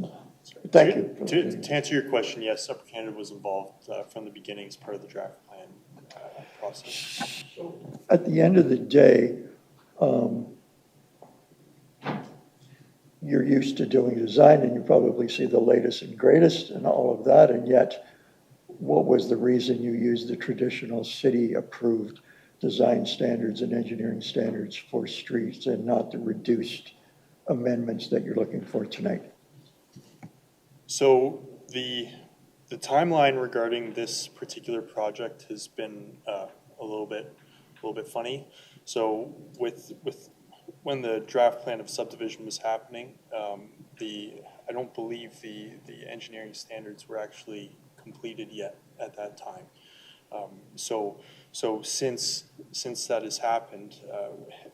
thank you. To answer your question, yes, Upper Canada was involved from the beginning as part of the draft plan process. At the end of the day, you're used to doing design and you probably see the latest and greatest and all of that, and yet what was the reason you used the traditional city-approved design standards and engineering standards for streets and not the reduced amendments that you're looking for tonight? So the timeline regarding this particular project has been a little bit funny. So with when the draft plan of subdivision was happening, I don't believe the engineering standards were actually completed yet at that time. So since that has happened,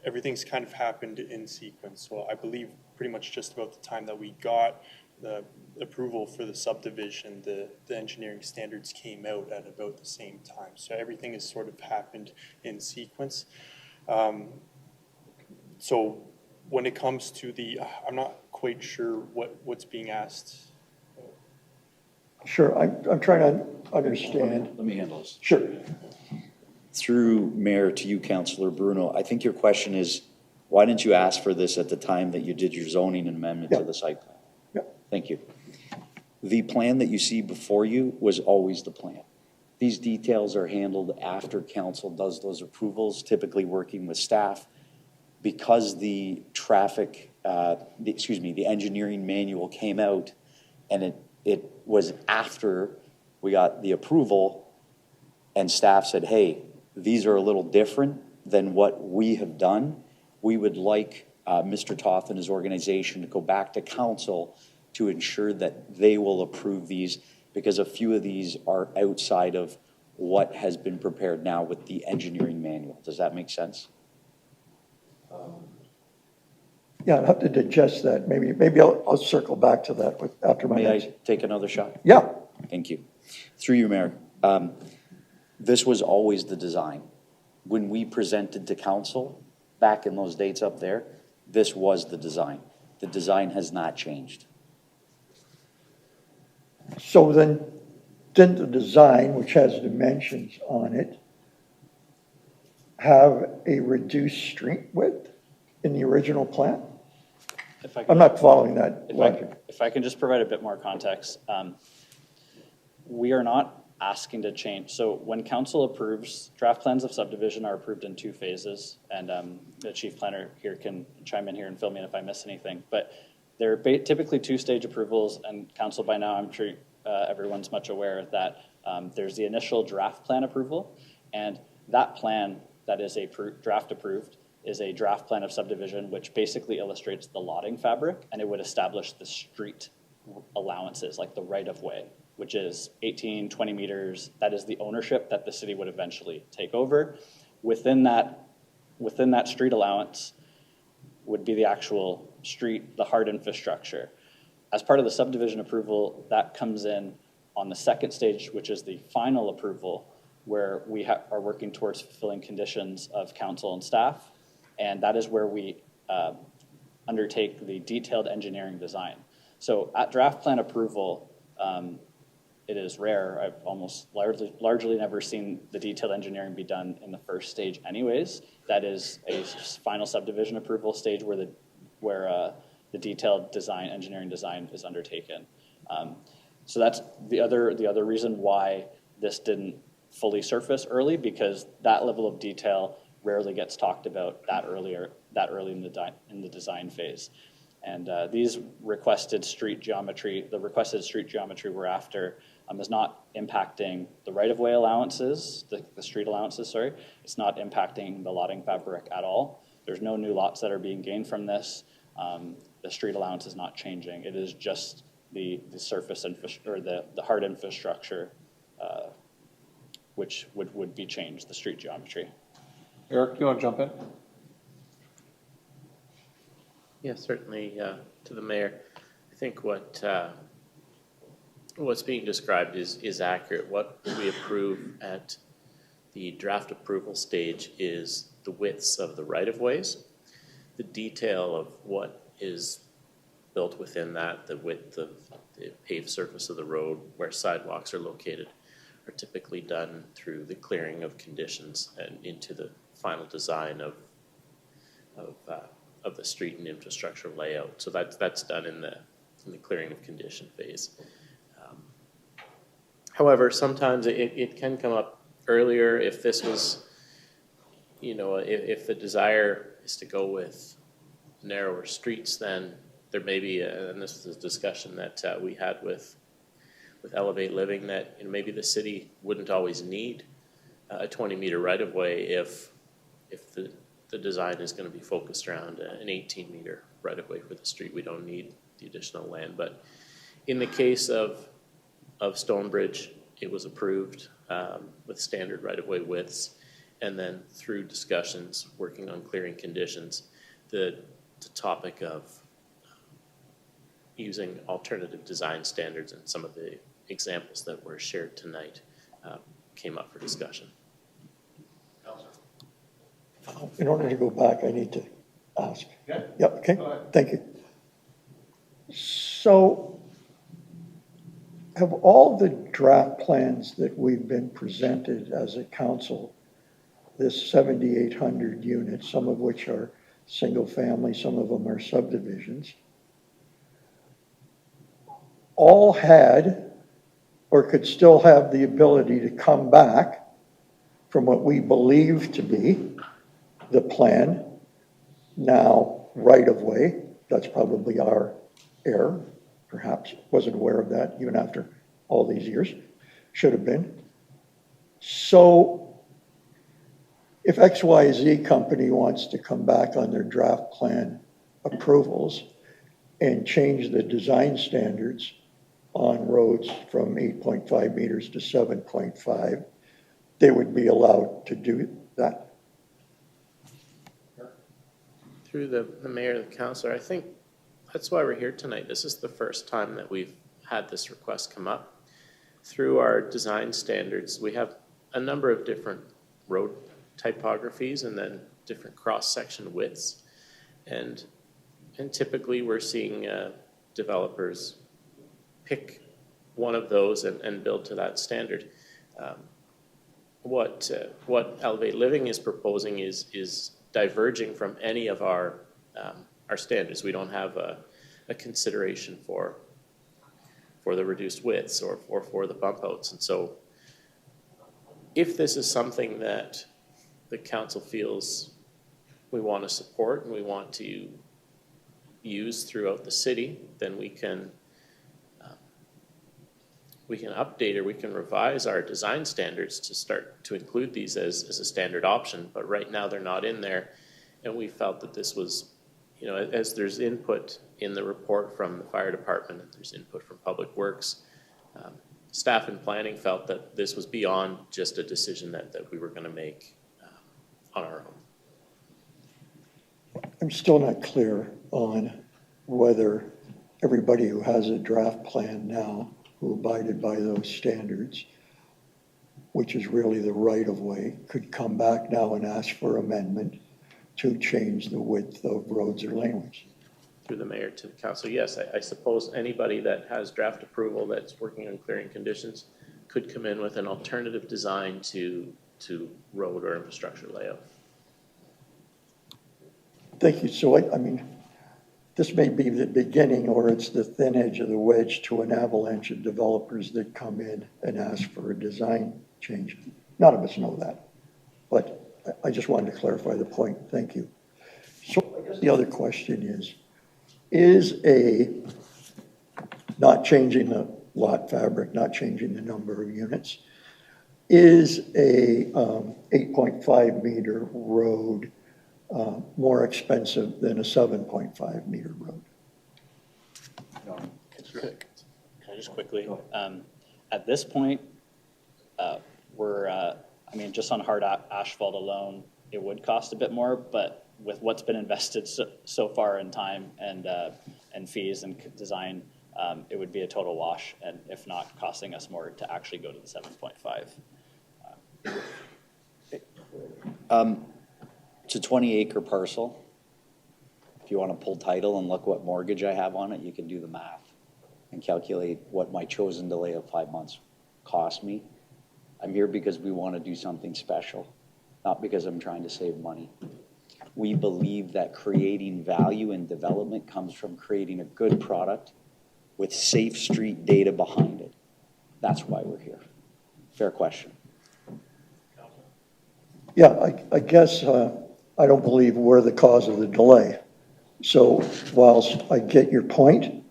everything's kind of happened in sequence. So I believe pretty much just about the time that we got the approval for the subdivision, the engineering standards came out at about the same time. So everything has sort of happened in sequence. So when it comes to I'm not quite sure what's being asked. Sure, I'm trying to understand. Let me handle this. Sure. Through Mayor to you, Councillor Bruno, I think your question is, why didn't you ask for this at the time that you did your zoning amendment to the site plan? Yeah. Thank you. The plan that you see before you was always the plan. These details are handled after council does those approvals, typically working with staff. Because the the engineering manual came out and it was after we got the approval and staff said, hey, these are a little different than what we have done. We would like Mr. Toth and his organization to go back to council to ensure that they will approve these, because a few of these are outside of what has been prepared now with the engineering manual. Does that make sense? Yeah, I'll have to digest that. Maybe I'll circle back to that after my May next. I take another shot? Yeah. Thank you. Through you, Mayor. This was always the design. When we presented to council, back in those dates up there, this was the design. The design has not changed. So then, didn't the design, which has dimensions on it, have a reduced street width in the original plan? I'm not following that logic. If I can just provide a bit more context. We are not asking to change. So when council approves, draft plans of subdivision are approved in 2 phases, and the chief planner here can chime in here and fill me in if I miss anything. But they're typically 2-stage approvals, and council by now, I'm sure everyone's much aware that there's the initial draft plan approval, and that plan that is a draft approved is a draft plan of subdivision, which basically illustrates the lotting fabric, and it would establish the street allowances, like the right-of-way, which is 18, 20 meters. That is the ownership that the city would eventually take over. Within that street allowance would be the actual street, the hard infrastructure. As part of the subdivision approval, that comes in on the 2nd stage, which is the final approval, where we are working towards fulfilling conditions of council and staff. And that is where we undertake the detailed engineering design. So at draft plan approval, it is rare. I've almost largely never seen the detailed engineering be done in the 1st stage anyways. That is a final subdivision approval stage where the detailed engineering design is undertaken. So that's the other reason why this didn't fully surface early, because that level of detail rarely gets talked about that early in the design phase. And these requested street geometry, the requested street geometry we're after is not impacting the right-of-way allowances, the street allowances, sorry. It's not impacting the lotting fabric at all. There's no new lots that are being gained from this. The street allowance is not changing. It is just the surface or the hard infrastructure, which would be changed, the street geometry. Eric, you want to jump in? Yeah, certainly, to the mayor. I think what's being described is accurate. What we approve at the draft approval stage is the widths of the right-of-ways. The detail of what is built within that, the width of the paved surface of the road, where sidewalks are located, are typically done through the clearing of conditions and into the final design of the street and infrastructure layout. So that's done in the clearing of condition phase. However, sometimes it can come up earlier if this was, if the desire is to go with narrower streets, then there may be, and this is a discussion that we had with Elevate Living, that maybe the city wouldn't always need a 20-meter right-of-way if the design is going to be focused around an 18-meter right-of-way for the street. We don't need the additional land. But in the case of Stonebridge, it was approved with standard right-of-way widths. And then through discussions, working on clearing conditions, the topic of using alternative design standards and some of the examples that were shared tonight came up for discussion. In order to go back, I need to ask. Yeah, okay, thank you. So have all the draft plans that we've been presented as a council, this 7,800 units, some of which are single family, some of them are subdivisions, all had or could still have the ability to come back from what we believe to be the plan, now right of way. That's probably our error, perhaps wasn't aware of that even after all these years, should have been. So if XYZ company wants to come back on their draft plan approvals and change the design standards on roads from 8.5 meters to 7.5, they would be allowed to do that. Through the mayor and the councilor, I think that's why we're here tonight. This is the first time that we've had this request come up. Through our design standards, we have a number of different road typographies and then different cross-section widths. And typically we're seeing developers pick one of those and build to that standard. What Elevate Living is proposing is diverging from any of our standards. We don't have a consideration for the reduced widths or for the bump outs. And so if this is something that the council feels we want to support and we want to use throughout the city, then we can update or we can revise our design standards to start to include these as a standard option. But right now they're not in there. And we felt that this was, you know, as there's input in the report from the fire department, and there's input from Public Works, staff and planning felt that this was beyond just a decision that we were going to make on our own. I'm still not clear on whether everybody who has a draft plan now who abided by those standards, which is really the right of way, could come back now and ask for amendment to change the width of roads or laneways. Through the mayor to the council, yes, I suppose anybody that has draft approval that's working on clearing conditions could come in with an alternative design to road or infrastructure layout. Thank you. So I mean, this may be the beginning or it's the thin edge of the wedge to an avalanche of developers that come in and ask for a design change. None of us know that, but I just wanted to clarify the point. Thank you. So I guess the other question is a not changing the lot fabric, not changing the number of units, is a 8.5 meter road more expensive than a 7.5 meter road? Can I just quickly, at this point, we're, I mean, just on hard asphalt alone, it would cost a bit more, but with what's been invested so far in time and fees and design, it would be a total wash, and if not costing us more to actually go to the 7.5. It's a 20-acre parcel. If you want to pull title and look what mortgage I have on it, you can do the math and calculate what my chosen delay of 5 months cost me. I'm here because we want to do something special, not because I'm trying to save money. We believe that creating value and development comes from creating a good product with safe street data behind it. That's why we're here. Fair question. Yeah, I guess I don't believe we're the cause of the delay. So whilst I get your point,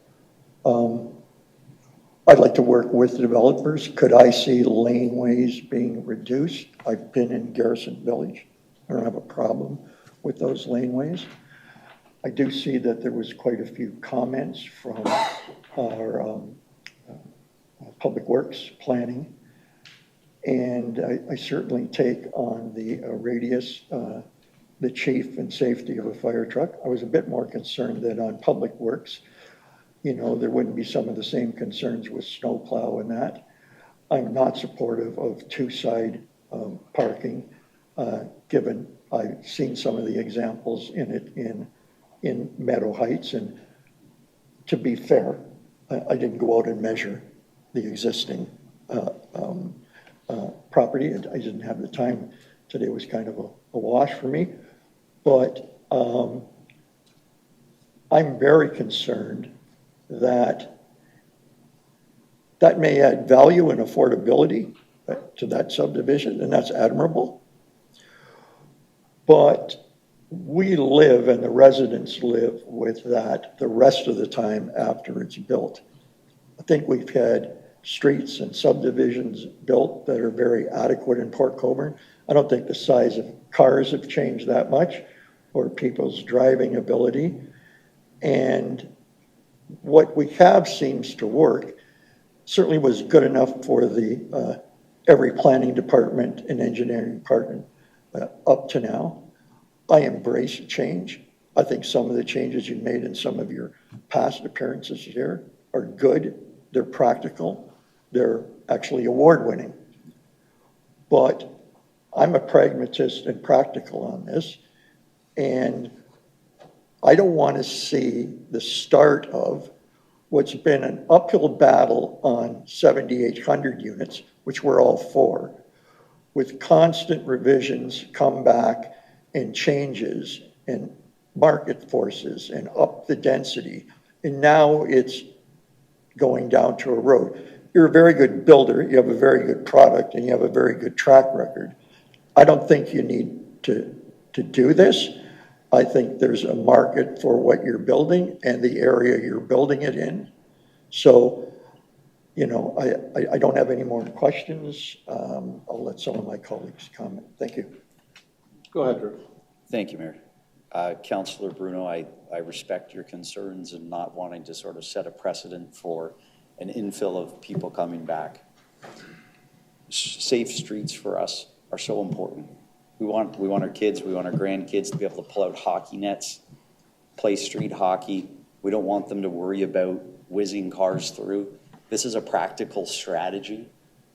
I'd like to work with the developers. Could I see laneways being reduced? I've been in Garrison Village. I don't have a problem with those laneways. I do see that there was quite a few comments from our Public Works planning And I certainly take on the radius, the chief and safety of a fire truck. I was a bit more concerned that on public works, you know, there wouldn't be some of the same concerns with snowplow and that. I'm not supportive of two-side parking, given I've seen some of the examples in it in Meadow Heights. And to be fair, I didn't go out and measure the existing property. I didn't have the time. Today was kind of a wash for me. But I'm very concerned that may add value and affordability to that subdivision, and that's admirable. But we live and the residents live with that the rest of the time after it's built. I think we've had streets and subdivisions built that are very adequate in Port Colborne. I don't think the size of cars have changed that much or people's driving ability. And what we have seems to work. Certainly was good enough for the every planning department and engineering department up to now. I embrace change. I think some of the changes you made in some of your past appearances here are good. They're practical. They're actually award-winning. But I'm a pragmatist and practical on this, and I don't want to see the start of what's been an uphill battle on 7,800 units, which we're all for, with constant revisions, come back, and changes, and market forces, and up the density. And now it's going down to a road. You're a very good builder, you have a very good product, and you have a very good track record. I don't think you need to do this. I think there's a market for what you're building and the area you're building it in. So, you know, I don't have any more questions. I'll let some of my colleagues comment. Thank you. Go ahead, Drew. Thank you, Mayor. Councillor Bruno, I respect your concerns and not wanting to sort of set a precedent for an infill of people coming back. Safe streets for us are so important. We want our kids, we want our grandkids to be able to pull out hockey nets, play street hockey. We don't want them to worry about whizzing cars through. This is a practical strategy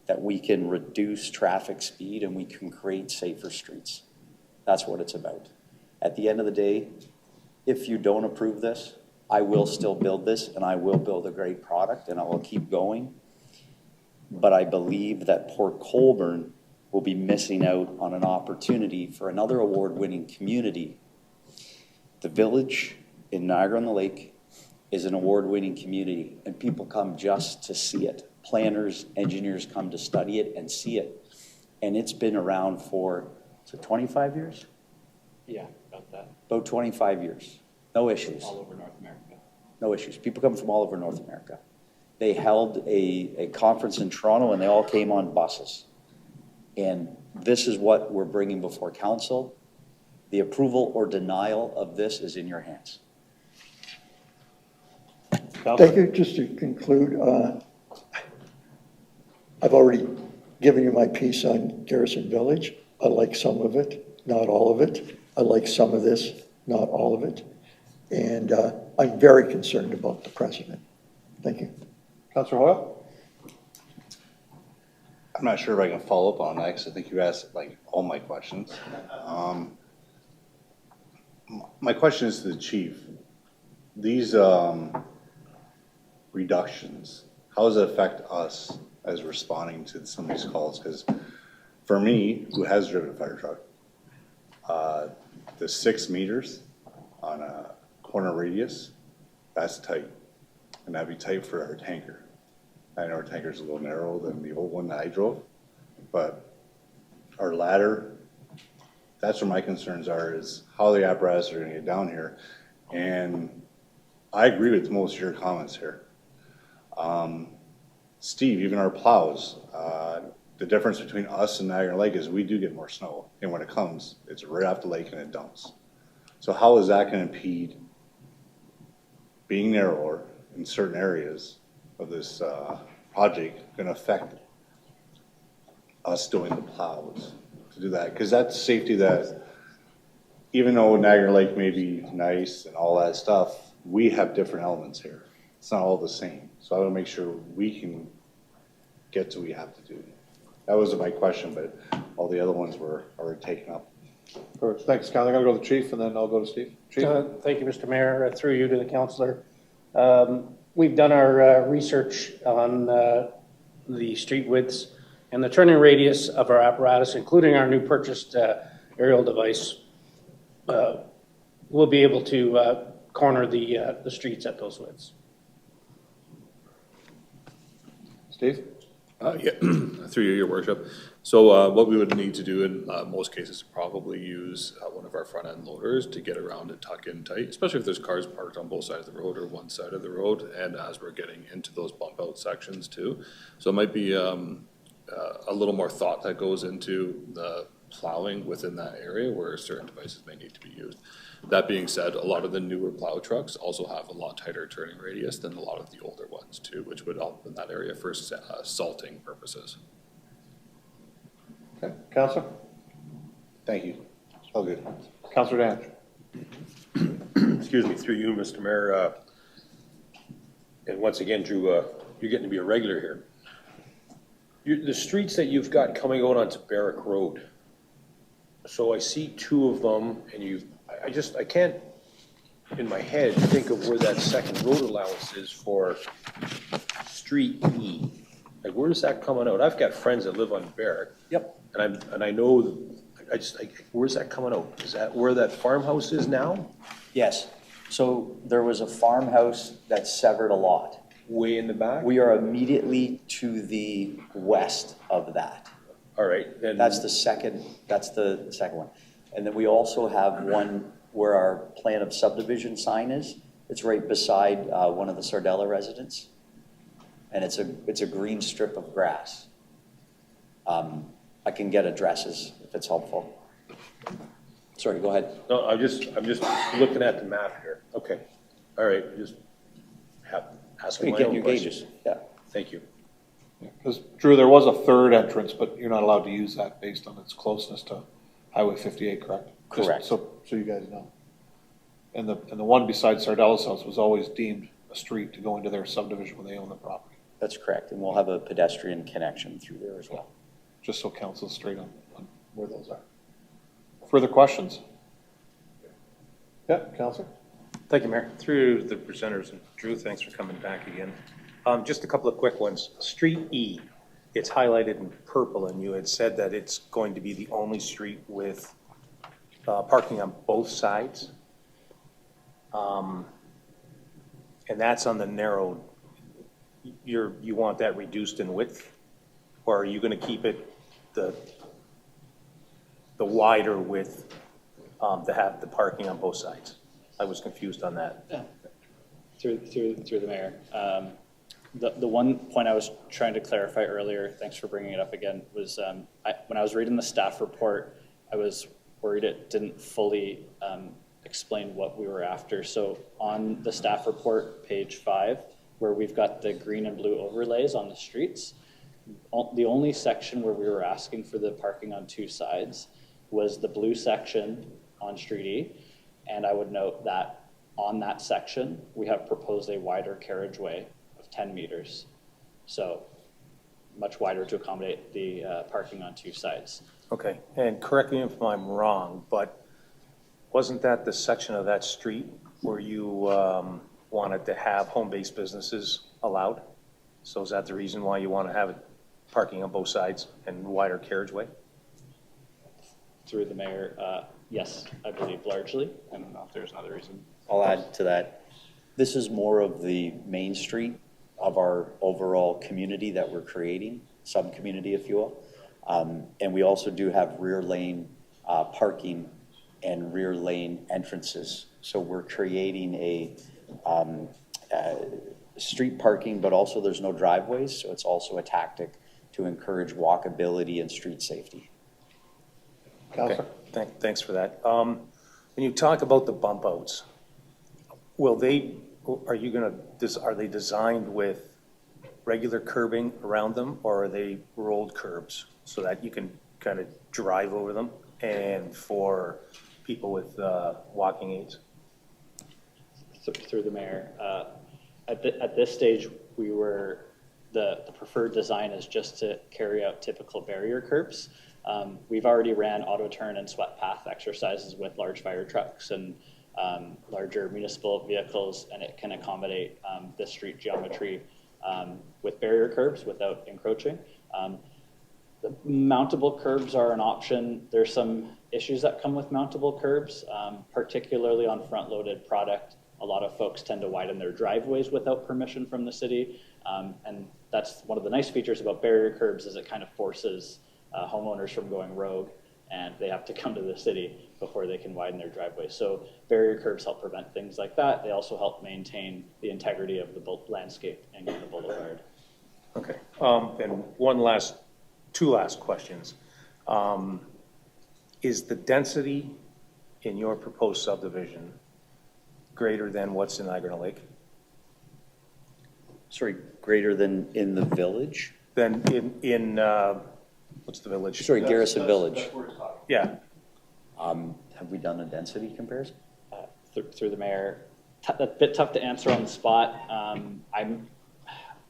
that we can reduce traffic speed and we can create safer streets. That's what it's about. At the end of the day, if you don't approve this, I will still build this and I will build a great product and I will keep going. But I believe that Port Colborne will be missing out on an opportunity for another award-winning community. The village in Niagara-on-the-Lake is an award-winning community and people come just to see it. Planners, engineers come to study it and see it. And it's been around for, so 25 years? Yeah, about that. About 25 years. No issues. All over North America. No issues. People come from all over North America. They held a conference in Toronto and they all came on buses. And this is what we're bringing before council. The approval or denial of this is in your hands. Thank you. Just to conclude, I've already given you my piece on Garrison Village. I like some of it, not all of it. I like some of this, not all of it. And I'm very concerned about the precedent. Thank you. Councillor Hoyle? I'm not sure if I can follow up on that because I think you asked like all my questions. My question is to the chief. These reductions, how does it affect us as responding to some of these calls? Because for me, who has driven a fire truck, the 6 meters on a corner radius, that's tight. And that'd be tight for our tanker. I know our tanker's a little narrower than the old one that I drove, but our ladder, that's where my concerns are, is how the apparatus are gonna get down here. And I agree with most of your comments here. Steve, even our plows, the difference between us and Niagara Lake is we do get more snow. And when it comes, it's right off the lake and it dumps. So how is that gonna impede being narrower in certain areas of this project going to affect us doing the plows to do that, because that's safety that, even though Niagara Lake may be nice and all that stuff, we have different elements here. It's not all the same. So I want to make sure we can get to what we have to do. That was my question, but all the other ones were already taken up. Perfect. Thanks, Cal. I'm gonna go to the chief and then I'll go to Steve. Chief? Thank you, Mr. Mayor. Through you to the councillor. We've done our research on the street widths and the turning radius of our apparatus, including our new purchased aerial device. We'll be able to corner the streets at those widths. Steve? Yeah, through you, your worship. So what we would need to do in most cases, probably use one of our front end loaders to get around and tuck in tight, especially if there's cars parked on both sides of the road or one side of the road, and as we're getting into those bump out sections too. So it might be a little more thought that goes into the plowing within that area where certain devices may need to be used. That being said, a lot of the newer plow trucks also have a lot tighter turning radius than a lot of the older ones too, which would help in that area for salting purposes. Okay, Councillor? Thank you. All good. Councillor Dan? Excuse me, through you, Mr. Mayor. And once again, Drew, you're getting to be a regular here. The streets that you've got coming out onto Barrack Road, so I see two of them, and I can't, in my head, think of where that second road allowance is for Street E. Like, where is that coming out? I've got friends that live on Barrack. Yep. And I know, where's that coming out? Is that where that farmhouse is now? Yes. So there was a farmhouse that severed a lot. Way in the back? We are immediately to the west of that. All right. Then That's the second one. And then we also have one where our plan of subdivision sign is. It's right beside one of the Sardella residents. And it's a green strip of grass. I can get addresses if it's helpful. Sorry, go ahead. No, I'm just looking at the map here. Okay. All right, just asking my own questions. Yeah. Thank you. Because, Drew, there was a third entrance, but you're not allowed to use that based on its closeness to Highway 58, correct? Correct. Just so you guys know. And the one beside Sardella's house was always deemed a street to go into their subdivision when they own the property. That's correct, and we'll have a pedestrian connection through there as well. Just so council's straight on where those are. Further questions? Yeah, Councilor? Thank you, Mayor. Through the presenters, and Drew, thanks for coming back again. Just a couple of quick ones. Street E, it's highlighted in purple, and you had said that it's going to be the only street with parking on both sides. And that's on the narrow, you want that reduced in width? Or are you going to keep it the wider width to have the parking on both sides? I was confused on that. Yeah. Through the mayor. The one point I was trying to clarify earlier, thanks for bringing it up again, was when I was reading the staff report, I was worried it didn't fully explain what we were after. So on the staff report, page 5, where we've got the green and blue overlays on the streets, the only section where we were asking for the parking on two sides was the blue section on Street E. And I would note that on that section, we have proposed a wider carriageway of 10 meters. So much wider to accommodate the parking on two sides. Okay, and correct me if I'm wrong, but wasn't that the section of that street where you wanted to have home-based businesses allowed? So is that the reason why you want to have it parking on both sides and wider carriageway? Through the mayor, yes, I believe largely. I don't know if there's another reason. I'll add to that. This is more of the main street of our overall community that we're creating, sub-community, if you will. And we also do have rear lane parking and rear lane entrances. So we're creating a street parking, but also there's no driveways. So it's also a tactic to encourage walkability and street safety. Okay. Thanks for that. When you talk about the bump outs, are they designed with regular curbing around them, or are they rolled curbs? so that you can kind of drive over them, and for people with walking aids? Through the mayor, at this stage, the preferred design is just to carry out typical barrier curbs. We've already ran auto turn and swept path exercises with large fire trucks and larger municipal vehicles, and it can accommodate this street geometry with barrier curbs without encroaching. The mountable curbs are an option. There's some issues that come with mountable curbs, particularly on front-loaded product. A lot of folks tend to widen their driveways without permission from the city, and that's one of the nice features about barrier curbs is it kind of forces homeowners from going rogue, and they have to come to the city before they can widen their driveway. So barrier curbs help prevent things like that. They also help maintain the integrity of the landscape and the boulevard. Okay, and two last questions. Is the density in your proposed subdivision greater than what's in Niagara Lake? Sorry, greater than in the village? Than in what's the village? Sorry, Garrison Village. Yeah. Have we done a density comparison? Through the mayor, a bit tough to answer on the spot.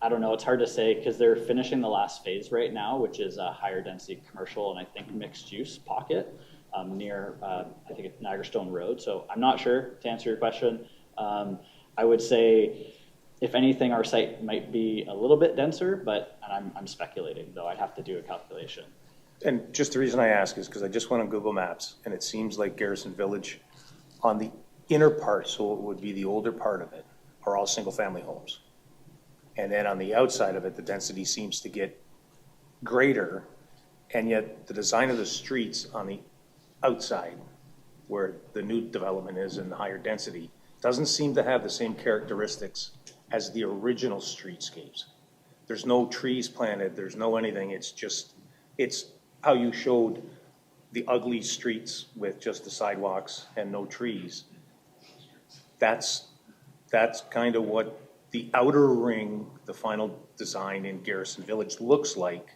I don't know, it's hard to say because they're finishing the last phase right now, which is a higher density commercial and I think mixed use pocket near, I think it's Niagara Stone Road. So I'm not sure to answer your question. I would say, if anything, our site might be a little bit denser, but I'm speculating, though I'd have to do a calculation. And just the reason I ask is because I just went on Google Maps and it seems like Garrison Village on the inner part, so it would be the older part of it, are all single family homes. And then on the outside of it, the density seems to get greater, and yet the design of the streets on the outside, where the new development is in the higher density, doesn't seem to have the same characteristics as the original streetscapes. There's no trees planted, there's no anything, it's how you showed the ugly streets with just the sidewalks and no trees. That's kind of what the outer ring, the final design in Garrison Village looks like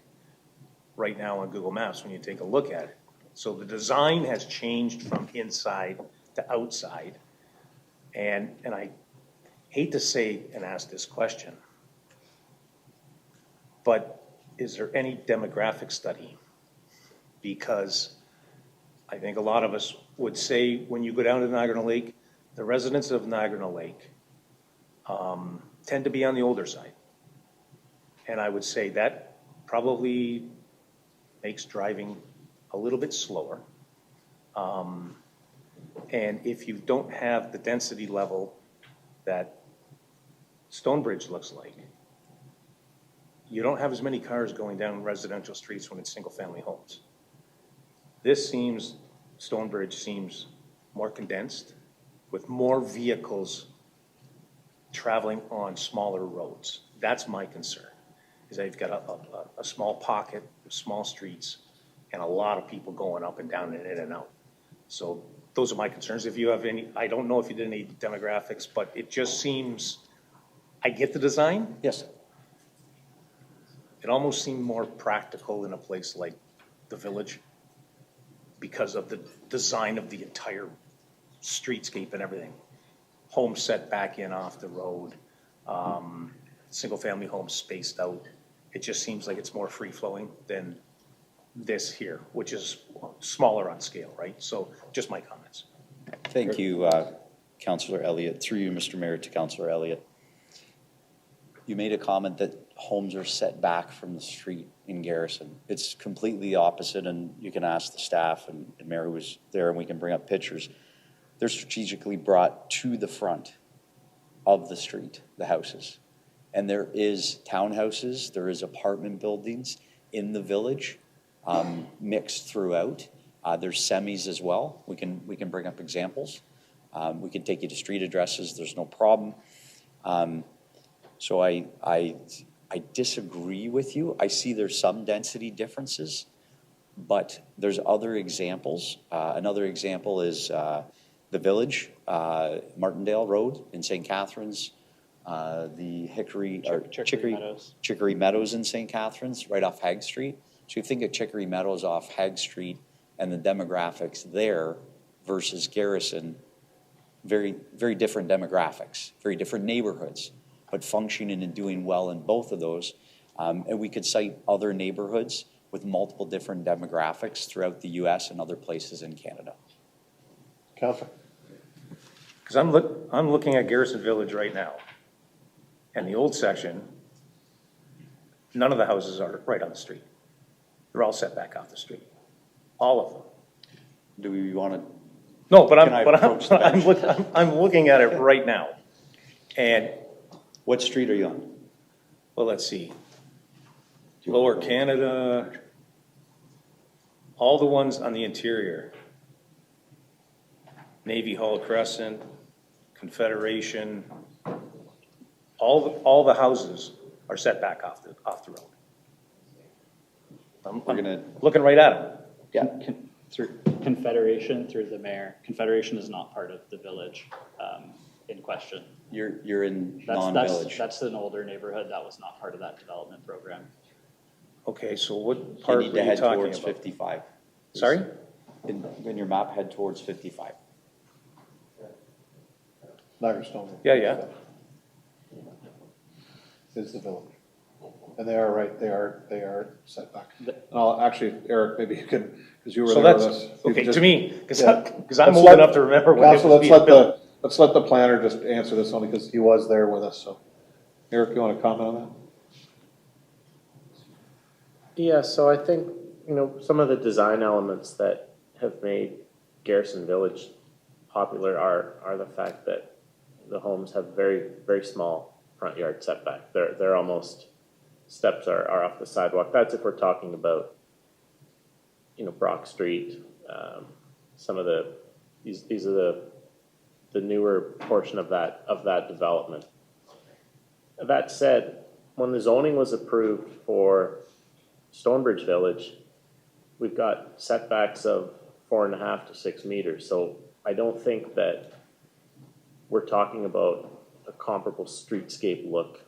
right now on Google Maps when you take a look at it. So the design has changed from inside to outside. And I hate to say and ask this question, but is there any demographic study? Because I think a lot of us would say when you go down to Niagara Lake, the residents of Niagara Lake tend to be on the older side. And I would say that probably makes driving a little bit slower. And if you don't have the density level that Stonebridge looks like, you don't have as many cars going down residential streets when it's single family homes. Stonebridge seems more condensed with more vehicles traveling on smaller roads. That's my concern, is that you've got a small pocket with small streets and a lot of people going up and down and in and out. So those are my concerns. If you have any, I don't know if you did any demographics, but it just seems, I get the design. Yes. It almost seemed more practical in a place like the Village because of the design of the entire streetscape and everything. Homes set back in off the road, single-family homes spaced out. It just seems like it's more free-flowing than this here, which is smaller on scale, right? So just my comments. Thank you, Councillor Elliott. Through you, Mr. Mayor, to Councillor Elliott. You made a comment that homes are set back from the street in Garrison. It's completely opposite, and you can ask the staff and Mayor who was there, and we can bring up pictures. They're strategically brought to the front of the street, the houses. And there is townhouses, there is apartment buildings in the village, mixed throughout. There's semis as well. We can bring up examples. We can take you to street addresses, there's no problem. So I disagree with you. I see there's some density differences, but there's other examples. Another example is the Village, Martindale Road in St. Catharines, the Chicory Meadows in St. Catharines, right off Hague Street. So you think of Chicory Meadows off Hag Street and the demographics there versus Garrison, very, very different demographics, very different neighborhoods, but functioning and doing well in both of those. And we could cite other neighborhoods with multiple different demographics throughout the US and other places in Canada. Councilor? Because I'm looking at Garrison Village right now. And the old section, none of the houses are right on the street. They're all set back off the street. All of them. Do we want to? No, but I'm I'm looking at it right now. And what street are you on? Well, let's see. Lower Canada, all the ones on the interior. Navy Hall Crescent, Confederation, all the houses are set back off the road. I'm looking right at them. Yeah. Through Confederation, through the mayor. Confederation is not part of the village in question. You're in That's non-village. that's an older neighborhood that was not part of that development program. Okay, so what part You need were to you head talking towards about? 55. Sorry? In your map, head towards 55. Niagara-Stone. Yeah. Is the village. And they are right, they are set back. Actually, Eric, maybe you can, because you were So there with that's- us. You okay, can to me, 'cause I'm Let's old let- enough to remember when it Council, was being built. let's let the planner just answer this only because he was there with us, so. Eric, you want to comment on that? Yeah, so I think, some of the design elements that have made Garrison Village popular are the fact that the homes have very, very small front yard setback. They're almost, steps are off the sidewalk. That's if we're talking about, Brock Street, some of these are the newer portion of that development. That said, when the zoning was approved for Stonebridge Village, we've got setbacks of 4.5 to 6 meters. So I don't think that we're talking about a comparable streetscape look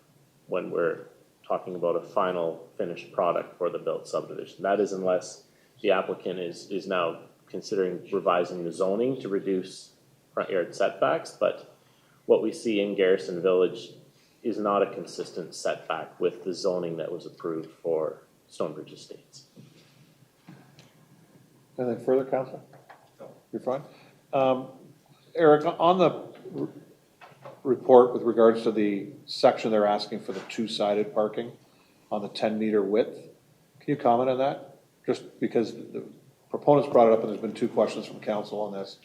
when we're talking about a final finished product for the built subdivision. That is unless the applicant is now considering revising the zoning to reduce front yard setbacks. But what we see in Garrison Village is not a consistent setback with the zoning that was approved for Stonebridge Estates. Anything further, Councilor? No. You're fine? Eric, on the report with regards to the section they're asking for the two-sided parking on the 10-meter width, can you comment on that? Just because the proponents brought it up and there's been two questions from council on this.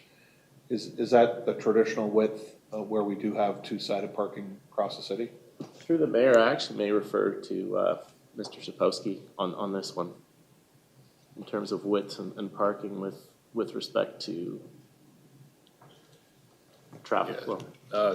Is that the traditional width where we do have two-sided parking across the city? Through the mayor, I actually may refer to Mr. Sapowski on this one in terms of width and parking with respect to traffic flow.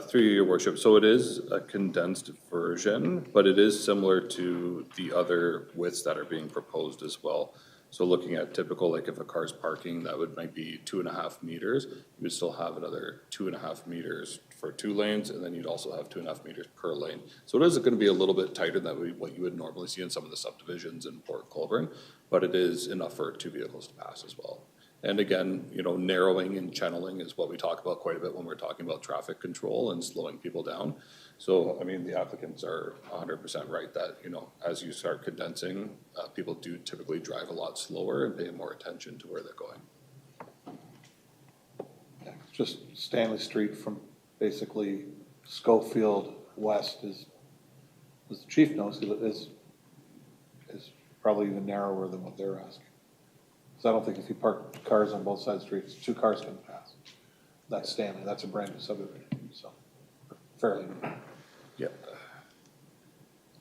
Through your worship, so it is a condensed version, but it is similar to the other widths that are being proposed as well. So looking at typical, like if a car's parking, that might be 2.5 meters. You would still have another 2.5 meters for 2 lanes, and then you'd also have 2.5 meters per lane. So it is going to be a little bit tighter than what you would normally see in some of the subdivisions in Port Colborne, but it is enough for 2 vehicles to pass as well. And again, narrowing and channeling is what we talk about quite a bit when we're talking about traffic control and slowing people down. So, I mean, the applicants are 100% right that, as you start condensing, people do typically drive a lot slower and pay more attention to where they're going. Just Stanley Street from basically Schofield West is, as the chief knows, is probably even narrower than what they're asking. Because I don't think if you park cars on both sides of the streets, 2 cars can pass. That's Stanley, that's a brand new subdivision, so fairly new. Yeah.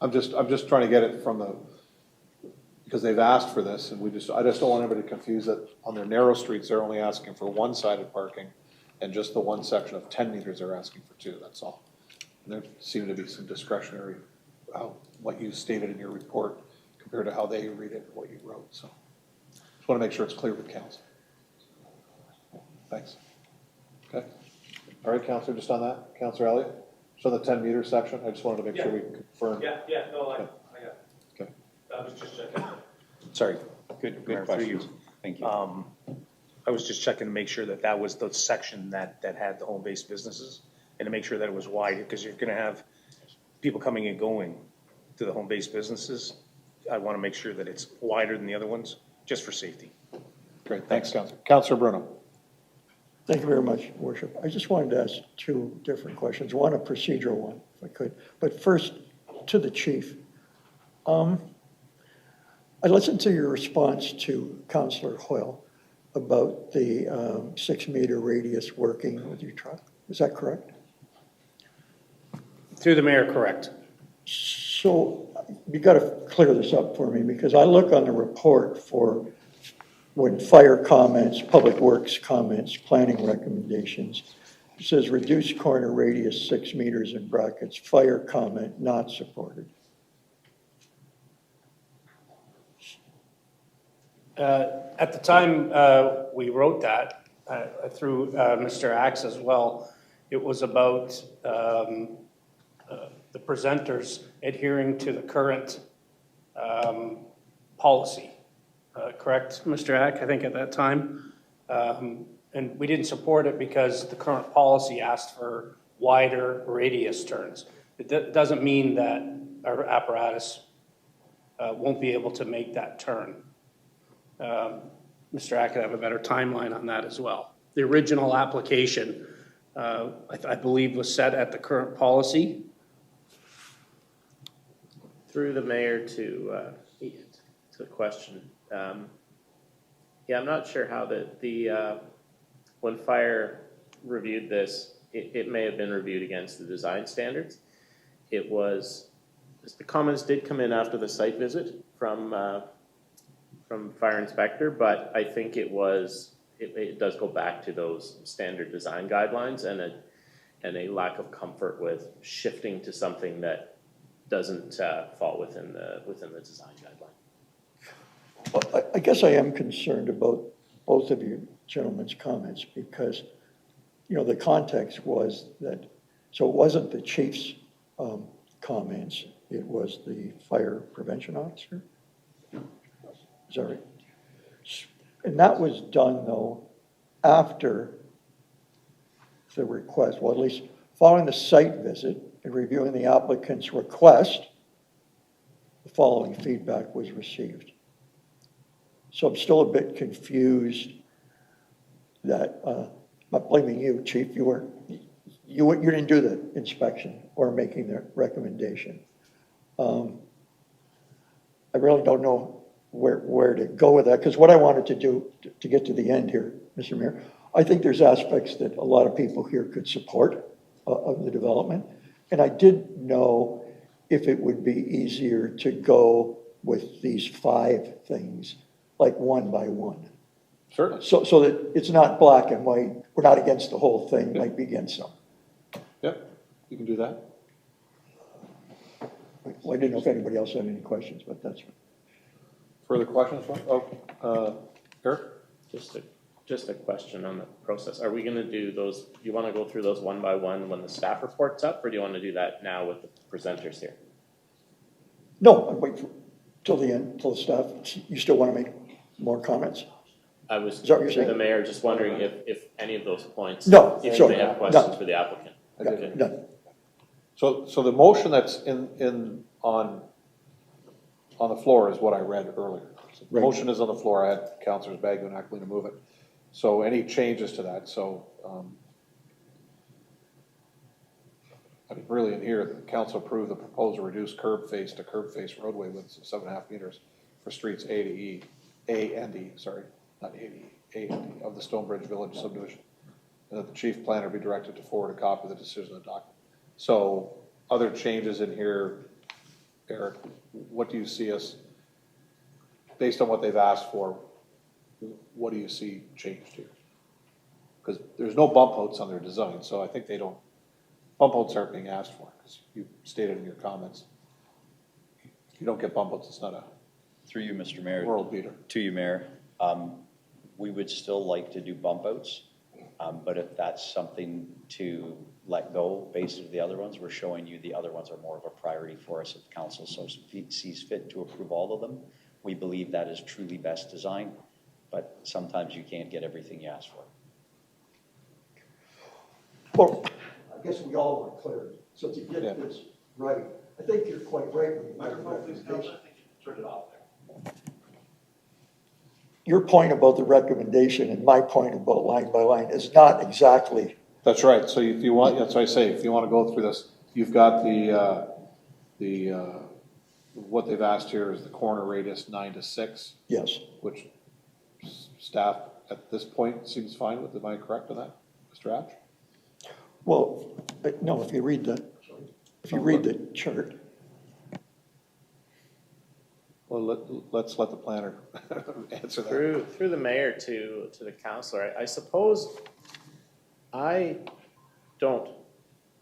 I'm just trying to get it from because they've asked for this, and I just don't want anybody to confuse that on their narrow streets, they're only asking for one-sided parking, and just the one section of 10 meters they're asking for 2, that's all. And there seem to be some discretionary, what you stated in your report compared to how they read it and what you wrote, so. Just want to make sure it's clear with council. Thanks. Okay. All right, Councilor, just on that, Councilor Elliott? So the 10-meter section, I just wanted to make sure we confirm. No, I got it. Okay. I was just checking. Sorry, good, Good Mayor, through you. questions. Thank you. I was just checking to make sure that that was the section that had the home-based businesses, and to make sure that it was wide, because you're gonna have people coming and going to the home-based businesses. I want to make sure that it's wider than the other ones, just for safety. Great, thanks, Counselor. Counselor Bruno. Thank you very much, Worship. I just wanted to ask two different questions. One, a procedural one, if I could. But first, to the chief. I listened to your response to Counselor Hoyle about the 6-meter radius working with your truck. Is that correct? Through the mayor, correct. So you got to clear this up for me, because I look on the report for when fire comments, public works comments, planning recommendations. It says reduce corner radius 6 meters in brackets, fire comment not supported. At the time we wrote that, through Mr. Axe as well, it was about the presenters adhering to the current policy. Correct, Mr. Axe, I think at that time? And we didn't support it because the current policy asked for wider radius turns. It doesn't mean that our apparatus won't be able to make that turn. Mr. Ack could have a better timeline on that as well. The original application, I believe, was set at the current policy. Through the mayor to the question. Yeah, I'm not sure how when fire reviewed this, it may have been reviewed against the design standards. The comments did come in after the site visit from fire inspector, but I think it does go back to those standard design guidelines and a lack of comfort with shifting to something that doesn't fall within the design guideline. Well, I guess I am concerned about both of you gentlemen's comments, because, the context was that, so it wasn't the chief's comments, it was the fire prevention officer? Is that right? And that was done, though, after the request, well, at least following the site visit and reviewing the applicant's request, the following feedback was received. So I'm still a bit confused that, I'm not blaming you, Chief, you didn't do the inspection or making the recommendation. I really don't know where to go with that, because what I wanted to do to get to the end here, Mr. Mayor, I think there's aspects that a lot of people here could support of the development. And I didn't know if it would be easier to go with these 5 things, like one by one. Certainly. So that it's not black and white. We're not against the whole thing, might be against some. Yep, you can do that. Well, I didn't know if anybody else had any questions, but that's. Further questions? Eric? Just a question on the process. Are we going to do those? Do you want to go through those one by one when the staff report's up, or do you want to do that now with the presenters here? No, I'd wait till the end, till the staff. You still want to make more comments? I was, Is that what you're saying? the mayor, just wondering if any of those points. No, if sorry, they have questions none. for the applicant. Okay. None. So the motion that's on the floor is what I read earlier. So the Right. motion is on the floor. I had Councilors Bagley and Ackley to move it. So any changes to that? So, I mean, really in here, the council approved the proposal reduce curb face to curb face roadway widths of 7.5 meters for streets A and E, sorry, not A to E, A and E of the Stonebridge Village subdivision. And that the chief planner be directed to forward a copy of the decision of the document. So other changes in here, Eric, what do you see us, based on what they've asked for, what do you see changed here? Because there's no bump outs on their design, so I think bump outs aren't being asked for, because you stated in your comments. If you don't get bump outs, it's not a Through you, Mr. Mayor. world beater. To you, Mayor. We would still like to do bump outs, but if that's something to let go based on the other ones, we're showing you the other ones are more of a priority for us if council so sees fit to approve all of them. we believe that is truly best design, but sometimes you can't get everything you ask for. Well, I guess we all want clarity, so to get this right, I think you're quite right when you make the recommendation. Turn it off there. Your point about the recommendation and my point about line by line is not exactly. That's right. So if you want, that's what I say, if you want to go through this, you've got what they've asked here is the corner radius 9 to 6. Yes. Which staff at this point seems fine with. Am I correct on that, Mr. Ash? Well, no, if you read the chart. Well, let's let the planner answer that. Through the mayor to the councillor, I suppose I don't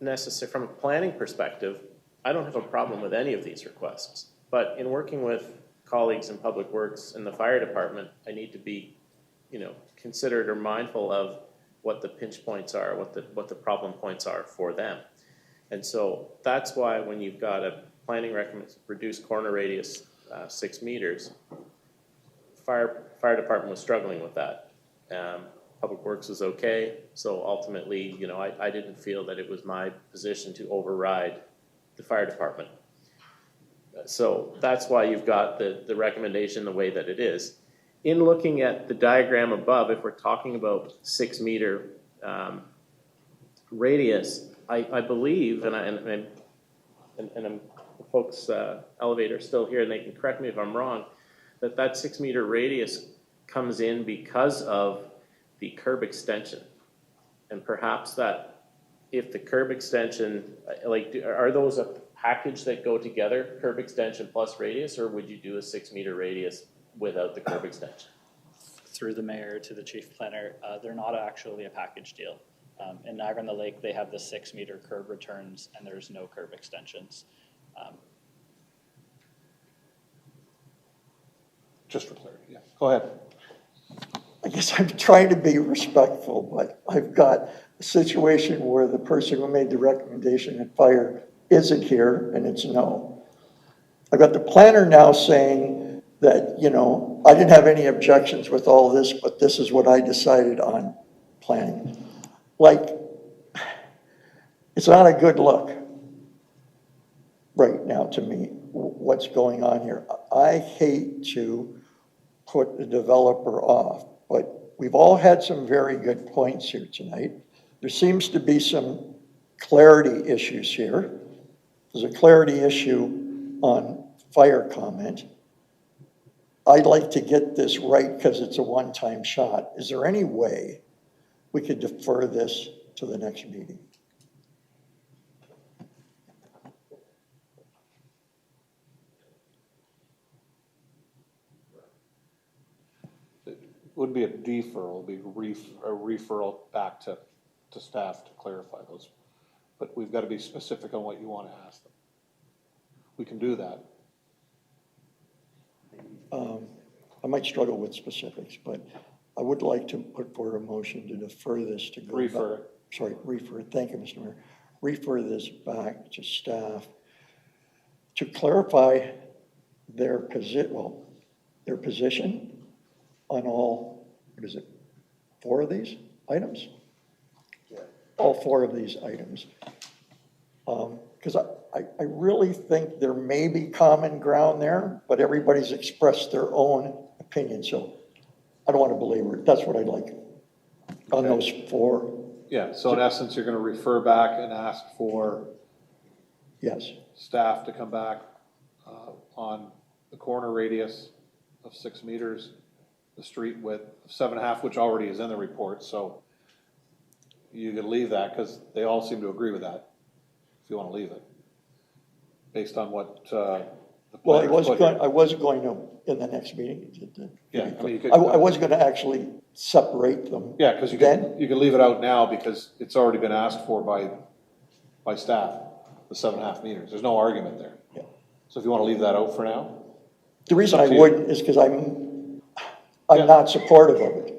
necessarily, from a planning perspective, I don't have a problem with any of these requests. But in working with colleagues in Public Works and the fire department, I need to be, considerate or mindful of what the pinch points are, what the problem points are for them. And so that's why when you've got a planning recommendation, reduced corner radius 6 meters, fire department was struggling with that. Public Works was okay. So ultimately, I didn't feel that it was my position to override the fire department. So that's why you've got the recommendation the way that it is. In looking at the diagram above, if we're talking about 6 meter radius, I believe, and folks, elevator still here, and they can correct me if I'm wrong, that 6 meter radius comes in because of the curb extension. And perhaps that if the curb extension, are those a package that go together, curb extension plus radius, or would you do a 6 meter radius without the curb extension? Through the mayor to the chief planner, they're not actually a package deal. In Niagara-on-the-Lake, they have the 6 meter curb returns and there's no curb extensions. Just for clarity, yeah. Go ahead. I guess I'm trying to be respectful, but I've got a situation where the person who made the recommendation at fire isn't here, and it's no. I've got the planner now saying that, I didn't have any objections with all this, but this is what I decided on planning. It's not a good look right now to me, what's going on here. I hate to put the developer off, but we've all had some very good points here tonight. There seems to be some clarity issues here. There's a clarity issue on fire comment. I'd like to get this right because it's a one-time shot. Is there any way we could defer this to the next meeting? Would be a deferral, be a referral back to staff to clarify those. But we've got to be specific on what you want to ask them. We can do that. I might struggle with specifics, but I would like to put forward a motion to defer this to go Refer back. Sorry, refer. Thank you, Mr. Mayor. Refer this back to staff to clarify their position on all, 4 of these items? Yeah. All 4 of these items. Because I really think there may be common ground there, but everybody's expressed their own opinion. So I don't want to belabor it. That's what I'd like on those 4. Yeah, so in essence, you're going to refer back and ask for staff to come back on the corner radius of 6 meters, the street width of 7.5, which already is in the report. So you can leave that because they all seem to agree with that. If you want to leave it, based on what the well, I was going to in the next meeting. Yeah, I mean, you could, I was going to actually separate them. Yeah, because you can leave it out now because it's already been asked for by staff. The 7.5 meters. There's no argument there. Yeah. So if you want to leave that out for now, the reason I wouldn't is because I'm not supportive of it.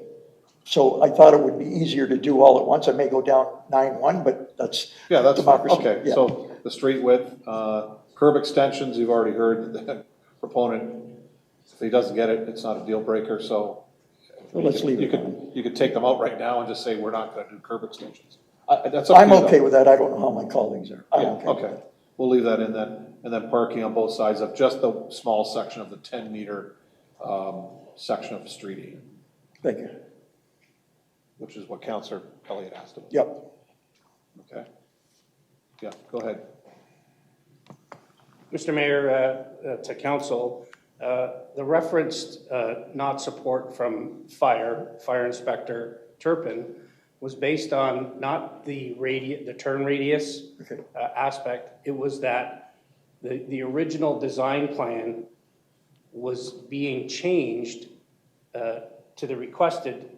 So I thought it would be easier to do all at once. I may go down 9-1, but that's democracy. Okay, yeah. So the street width, curb extensions, you've already heard the proponent If he doesn't get it, it's not a deal breaker, so. Well, let's leave it You could take them out right now and just say, we're not gonna do curb extensions. That's up to I'm you, okay though. with that. I don't know how my colleagues are. I'm Yeah, okay with okay. that. We'll leave that in then, and then parking on both sides of just the small section of the 10-meter section of Street E, Thank you. which is what Councillor Elliott asked about. Yep. Okay. Yeah, go ahead. Mr. Mayor, to council, the referenced not support from Fire Inspector Turpin was based on not the turn radius aspect. It was that the original design plan was being changed to the requested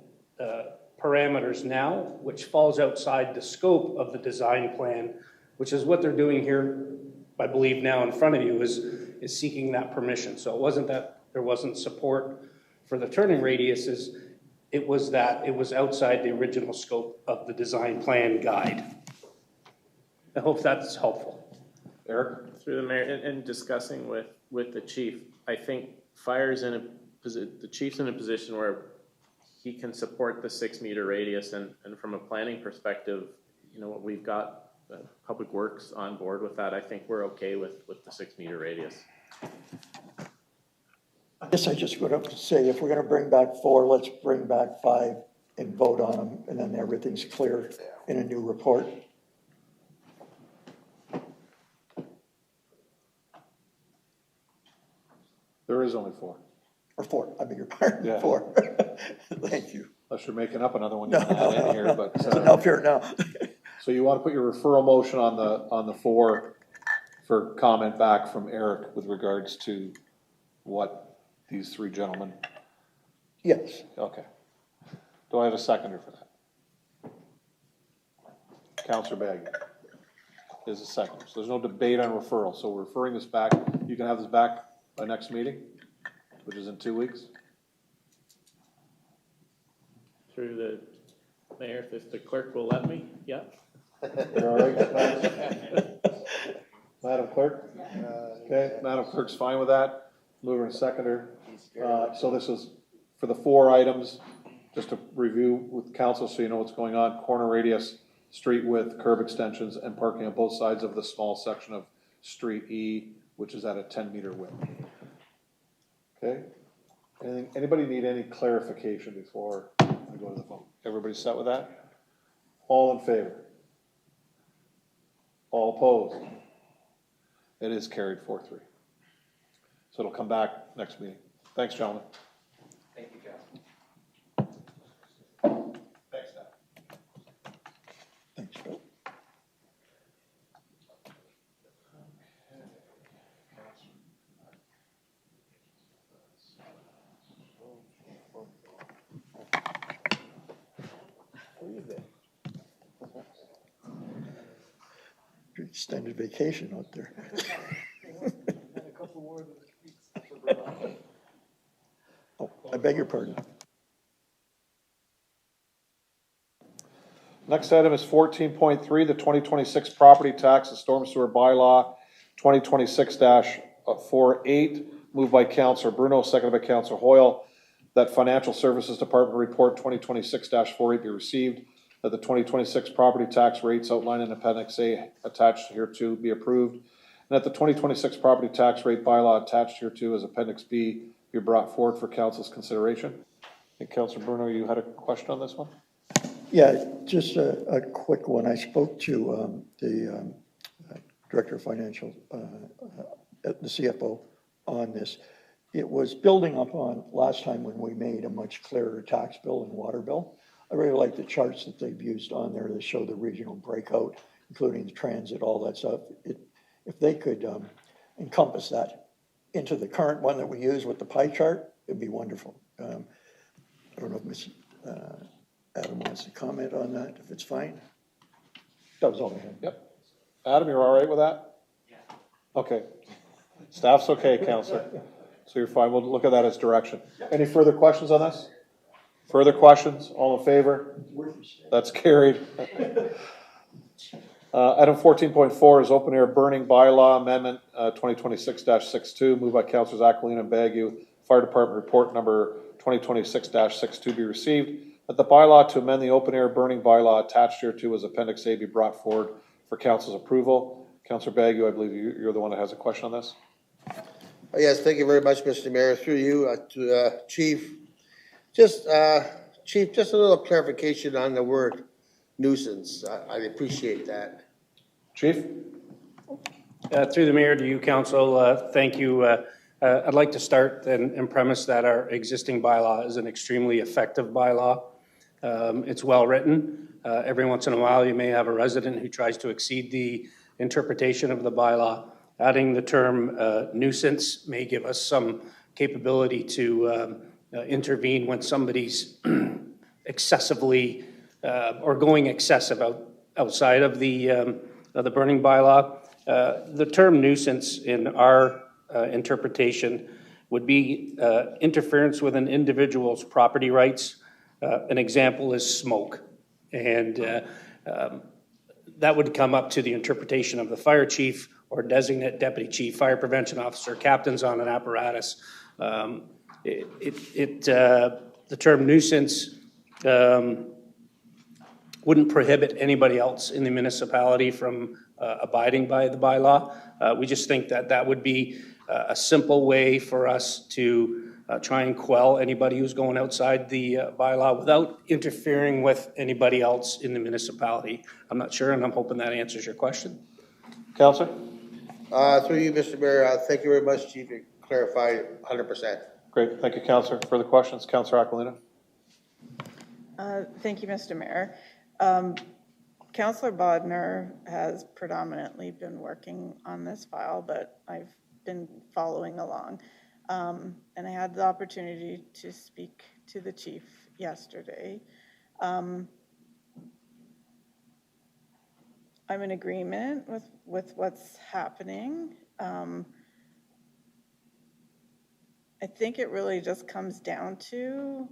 parameters now, which falls outside the scope of the design plan, which is what they're doing here, I believe now in front of you, is seeking that permission. So it wasn't that there wasn't support for the turning radiuses, it was that it was outside the original scope of the design plan guide. I hope that's helpful. Eric? Through the mayor, and discussing with the chief, I think the chief's in a position where he can support the 6-meter radius, and from a planning perspective, you know, we've got Public Works on board with that. I think we're okay with the 6-meter radius. I guess I just would have to say, if we're gonna bring back 4, let's bring back 5 and vote on them, and then everything's clear in a new report. There is only 4. Or 4, I beg your pardon, Yeah. 4. Thank you. Unless you're making up another one you can add in here, but. No, fair now. So you want to put your referral motion on the 4 for comment back from Eric with regards to what these 3 gentlemen? Yes. Okay. Do I have a seconder for that? Councillor Baggy is a seconder. So there's no debate on referral. So we're referring this back. You can have this back by next meeting, which is in 2 weeks. Through the mayor, if the clerk will let me, yeah. You're all right, Madam Clerk? Okay, Madam Clerk's fine with that. Mover and seconder. So this is for the 4 items, just to review with council so you know what's going on. Corner radius, street width, curb extensions, and parking on both sides of the small section of Street E, which is at a 10-meter width. Okay? Anybody need any clarification before I go to the vote? Everybody set with that? All in favor? All opposed? It is carried 4-3. So it'll come back next meeting. Thanks, gentlemen. Thank you, Jeff. Thanks, Dad. Thanks, Phil. Your extended vacation out there. Oh, I beg your pardon. Next item is 14.3, the 2026 property tax and storm sewer bylaw, 2026-48, moved by Councillor Bruno, seconded by Councillor Hoyle, that Financial Services Department Report 2026-48 be received, that the 2026 property tax rates outlined in Appendix A attached hereto be approved, and that the 2026 property tax rate bylaw attached hereto as Appendix B be brought forward for council's consideration. I think Councillor Bruno, you had a question on this one? Yeah, just a quick one. I spoke to the Director of Financial, the CFO on this. It was building up on last time when we made a much clearer tax bill and water bill. I really like the charts that they've used on there that show the regional breakout, including the transit, all that stuff. If they could encompass that into the current one that we use with the pie chart, it'd be wonderful. I don't know if Ms. Adam wants to comment on that, if it's fine. That was all I had. Yep. Adam, you're all right with that? Yeah. Okay. Staff's okay, Councillor. So you're fine. We'll look at that as direction. Any further questions on this? Further questions? All in favor? That's carried. Item 14.4 is open air burning bylaw amendment 2026-62, moved by Councillors Aquilina and Bagu, Fire Department Report number 2026-62 be received, that the bylaw to amend the open air burning bylaw attached hereto as Appendix A be brought forward for council's approval. Councillor Bagu, I believe you're the one that has a question on this. Yes, thank you very much, Mr. Mayor. Through you to Chief. Chief, just a little clarification on the word nuisance. I appreciate that. Chief? Through the mayor to you, council, thank you. I'd like to start and premise that our existing bylaw is an extremely effective bylaw. It's well written. Every once in a while, you may have a resident who tries to exceed the interpretation of the bylaw. Adding the term nuisance may give us some capability to intervene when somebody's excessively or going excessive outside of the burning bylaw. The term nuisance in our interpretation would be interference with an individual's property rights. An example is smoke. And that would come up to the interpretation of the fire chief or designate deputy chief, fire prevention officer, captains on an apparatus. The term nuisance wouldn't prohibit anybody else in the municipality from abiding by the bylaw. We just think that that would be a simple way for us to try and quell anybody who's going outside the bylaw without interfering with anybody else in the municipality. I'm not sure, and I'm hoping that answers your question. Councillor? Through you, Mr. Mayor, thank you very much, Chief. You clarified 100%. Great, thank you, Councillor. Further questions? Councillor Aquilina? Thank you, Mr. Mayor. Councillor Bodnar has predominantly been working on this file, but I've been following along. And I had the opportunity to speak to the chief yesterday. I'm in agreement with what's happening. I think it really just comes down to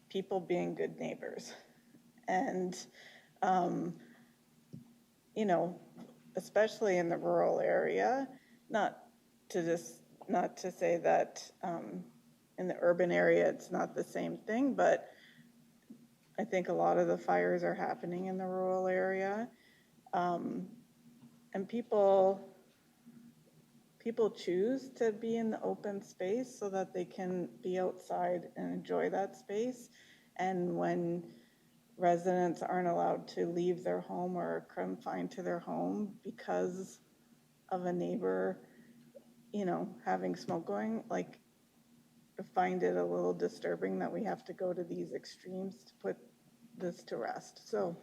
people being good neighbors. And, you know, especially in the rural area, not to say that in the urban area it's not the same thing, but I think a lot of the fires are happening in the rural area. And people choose to be in the open space so that they can be outside and enjoy that space. And when residents aren't allowed to leave their home or confine to their home because of a neighbor, you know, having smoke going, like, I find it a little disturbing that we have to go to these extremes to put this to rest. So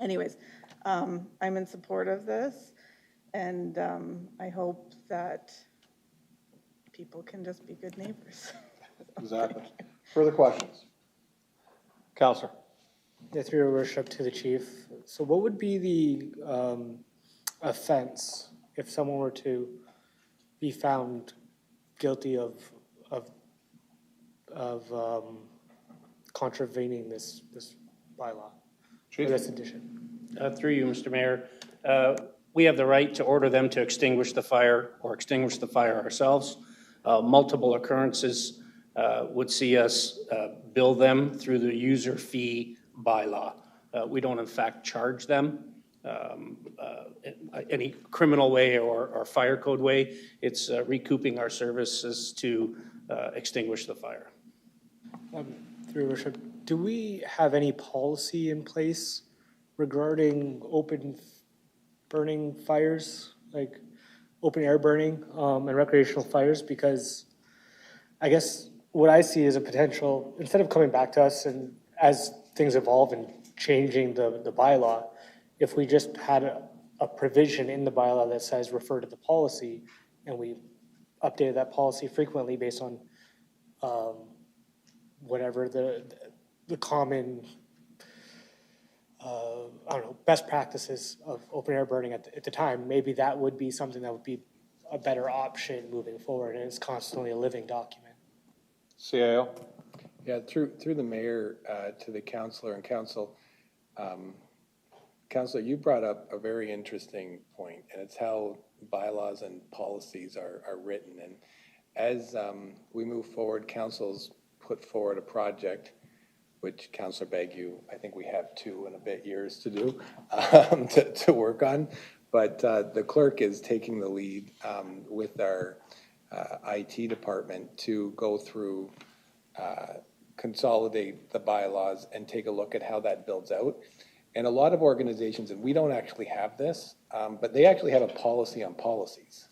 anyways, I'm in support of this, and I hope that people can just be good neighbors. Exactly. Further questions? Councillor? Yeah, through your worship to the chief. So what would be the offense if someone were to be found guilty of contravening this bylaw or this edition? Through you, Mr. Mayor, we have the right to order them to extinguish the fire or extinguish the fire ourselves. Multiple occurrences would see us bill them through the user fee bylaw. We don't in fact charge them any criminal way or fire code way. It's recouping our services to extinguish the fire. Through your worship, do we have any policy in place regarding open burning fires, like open air burning and recreational fires? Because I guess what I see is a potential, instead of coming back to us and as things evolve and changing the bylaw, if we just had a provision in the bylaw that says refer to the policy, and we updated that policy frequently based on whatever the common I don't know, best practices of open air burning at the time, maybe that would be something that would be a better option moving forward, and it's constantly a living document. CAO? Yeah, through the mayor to the councillor and council. Councillor, you brought up a very interesting point, and it's how bylaws and policies are written. as we move forward, council's put forward a project, which Councillor Bagu, I think we have 2 and a bit years to do, to work on. But the clerk is taking the lead with our IT department to go through, consolidate the bylaws and take a look at how that builds out. And a lot of organizations, and we don't actually have this, but they actually have a policy on policies,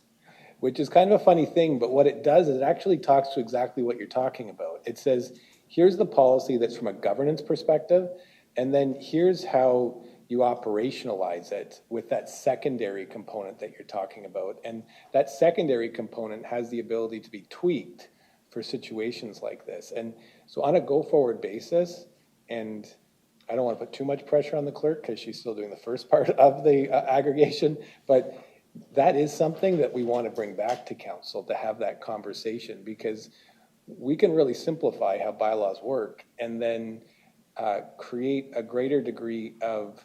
which is kind of a funny thing, but what it does is it actually talks to exactly what you're talking about. It says, here's the policy that's from a governance perspective, and then here's how you operationalize it with that secondary component that you're talking about. And that secondary component has the ability to be tweaked for situations like this. And so on a go-forward basis, and I don't want to put too much pressure on the clerk because she's still doing the first part of the aggregation, but that is something that we want to bring back to council to have that conversation, because we can really simplify how bylaws work and then create a greater degree of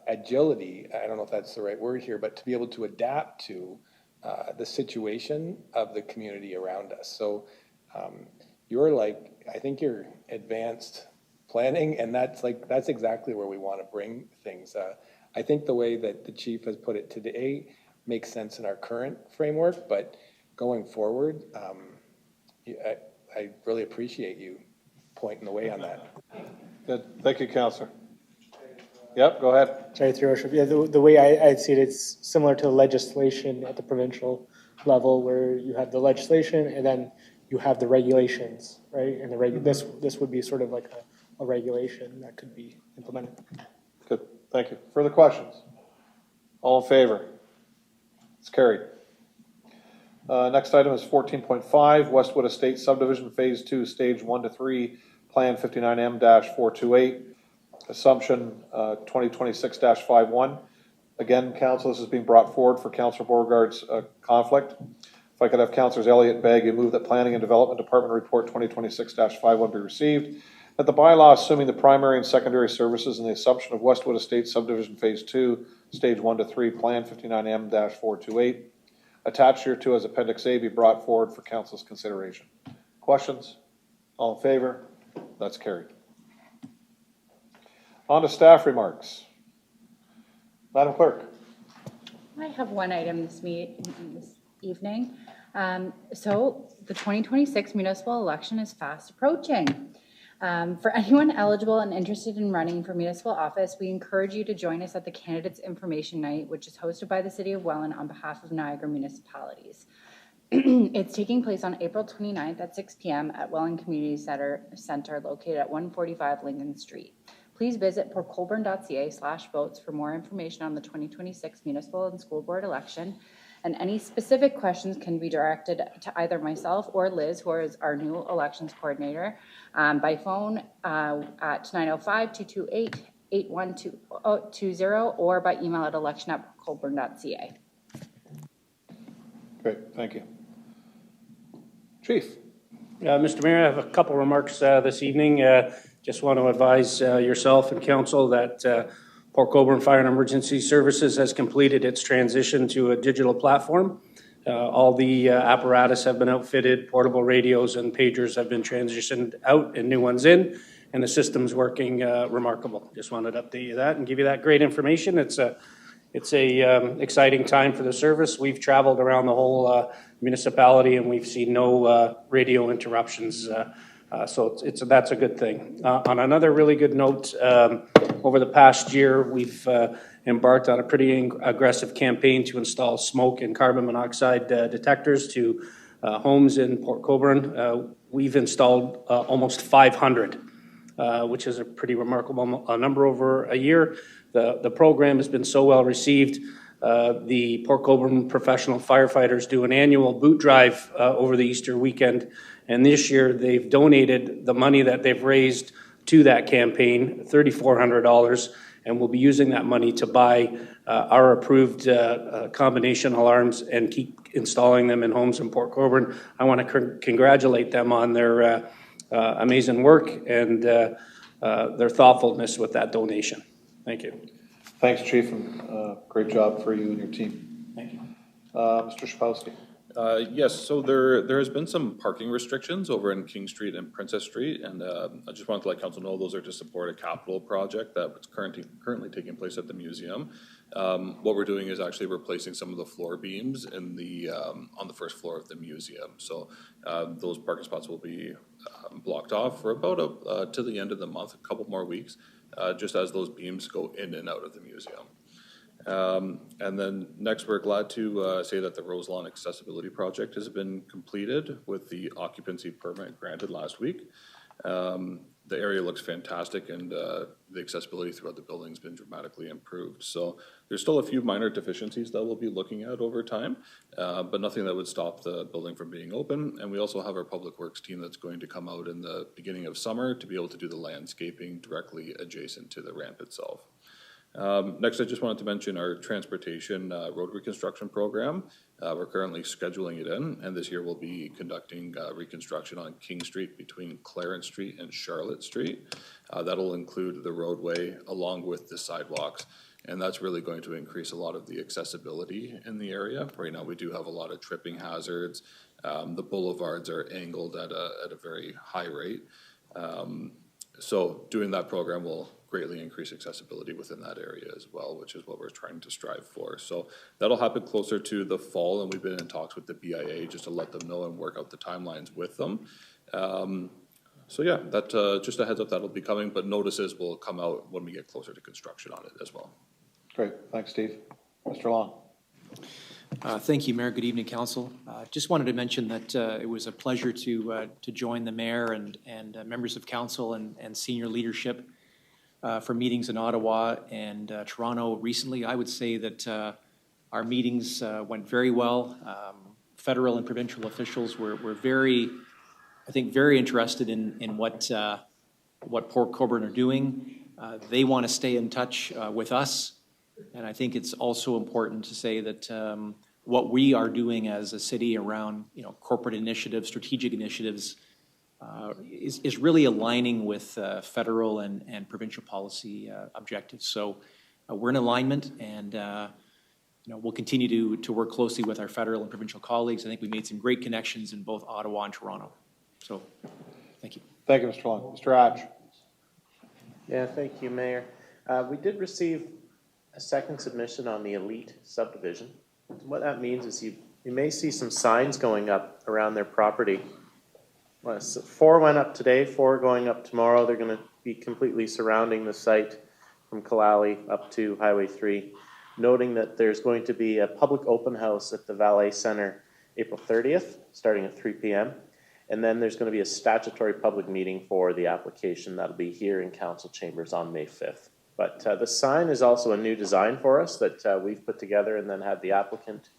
agility. I don't know if that's the right word here, but to be able to adapt to the situation of the community around us. So I think you're advanced planning, and that's exactly where we want to bring things. I think the way that the chief has put it today makes sense in our current framework, but going forward, I really appreciate you pointing the way on that. Good, thank you, Councillor. Yep, go ahead. Sorry, through worship. Yeah, the way I see it, it's similar to legislation at the provincial level, where you have the legislation and then you have the regulations, right? And this would be sort of like a regulation that could be implemented. Good, thank you. Further questions? All in favor? It's carried. Next item is 14.5, Westwood Estates Subdivision Phase 2, Stage 1 to 3, Plan 59M-428, Assumption 2026-51. Again, council, this is being brought forward for Councillor Beauregard's conflict. If I could have Councillors Elliott and Bagg move that Planning and Development Department Report 2026-51 be received, that the bylaw assuming the primary and secondary services and the assumption of Westwood Estates Subdivision Phase 2, Stage 1 to 3, Plan 59M-428, attached here to as Appendix A, be brought forward for council's consideration. Questions? All in favor? That's carried. On to staff remarks. Madam Clerk. I have one item this evening. So the 2026 municipal election is fast approaching. For anyone eligible and interested in running for municipal office, we encourage you to join us at the Candidates Information Night, which is hosted by the City of Welland on behalf of Niagara municipalities. It's taking place on April 29th at 6 p.m. at Welland Community Center located at 145 Lincoln Street. Please visit portcolborne.ca/votes for more information on the 2026 municipal and school board election. And any specific questions can be directed to either myself or Liz, who is our new elections coordinator, by phone at 905-228-8120 or by email at election@colborne.ca. Great, thank you. Chief. Mr. Mayor, I have a couple remarks this evening. Just want to advise yourself and council that Port Colborne Fire and Emergency Services has completed its transition to a digital platform. All the apparatus have been outfitted, portable radios and pagers have been transitioned out and new ones in, and the system's working remarkable. Just wanted to update you that and give you that great information. It's a exciting time for the service. We've traveled around the whole municipality and we've seen no radio interruptions. So that's a good thing. On another really good note, over the past year, we've embarked on a pretty aggressive campaign to install smoke and carbon monoxide detectors to homes in Port Colborne. We've installed almost 500, which is a pretty remarkable number over a year. The program has been so well received. The Port Colborne professional firefighters do an annual boot drive over the Easter weekend. And this year, they've donated the money that they've raised to that campaign, $3,400, and we'll be using that money to buy our approved combination alarms and keep installing them in homes in Port Colborne. I want to congratulate them on their amazing work and their thoughtfulness with that donation. Thank you. Thanks, Chief, and great job for you and your team. Thank you. Mr. Shapowski. Yes, so there has been some parking restrictions over in King Street and Princess Street, and I just wanted to let council know those are to support a capital project that's currently taking place at the museum. What we're doing is actually replacing some of the floor beams in the on the first floor of the museum. So those parking spots will be blocked off for about to the end of the month, a couple more weeks, just as those beams go in and out of the museum. And then next, we're glad to say that the Roselawn Accessibility Project has been completed with the occupancy permit granted last week. The area looks fantastic, and the accessibility throughout the building has been dramatically improved. So there's still a few minor deficiencies that we'll be looking at over time, but nothing that would stop the building from being open. And we also have our Public Works team that's going to come out in the beginning of summer to be able to do the landscaping directly adjacent to the ramp itself. Next, I just wanted to mention our transportation road reconstruction program. We're currently scheduling it in, and this year we'll be conducting reconstruction on King Street between Clarence Street and Charlotte Street. That'll include the roadway along with the sidewalks, and that's really going to increase a lot of the accessibility in the area. Right now, we do have a lot of tripping hazards. The boulevards are angled at a very high rate. So doing that program will greatly increase accessibility within that area as well, which is what we're trying to strive for. So that'll happen closer to the fall, and we've been in talks with the BIA just to let them know and work out the timelines with them. So yeah, that just a heads up, that'll be coming, but notices will come out when we get closer to construction on it as well. Great, thanks, Steve. Mr. Long. Thank you, Mayor. Good evening, Council. Just wanted to mention that it was a pleasure to join the Mayor and members of Council and senior leadership for meetings in Ottawa and Toronto recently. I would say that our meetings went very well. Federal and provincial officials were very, I think, very interested in what Port Colborne are doing. They want to stay in touch with us. And I think it's also important to say that what we are doing as a city around, corporate initiatives, strategic initiatives, is really aligning with federal and provincial policy objectives. So we're in alignment, and we'll continue to work closely with our federal and provincial colleagues. I think we made some great connections in both Ottawa and Toronto. So thank you. Thank you, Mr. Long. Mr. Hatch. Yeah, thank you, Mayor. We did receive a second submission on the Elite subdivision. What that means is you may see some signs going up around their property. Well, so 4 went up today, 4 going up tomorrow. They're going to be completely surrounding the site from Kalali up to Highway 3, noting that there's going to be a public open house at the Valet Center April 30th, starting at 3 p.m. And then there's going to be a statutory public meeting for the application that'll be here in Council Chambers on May 5th. But the sign is also a new design for us that we've put together and then had the applicant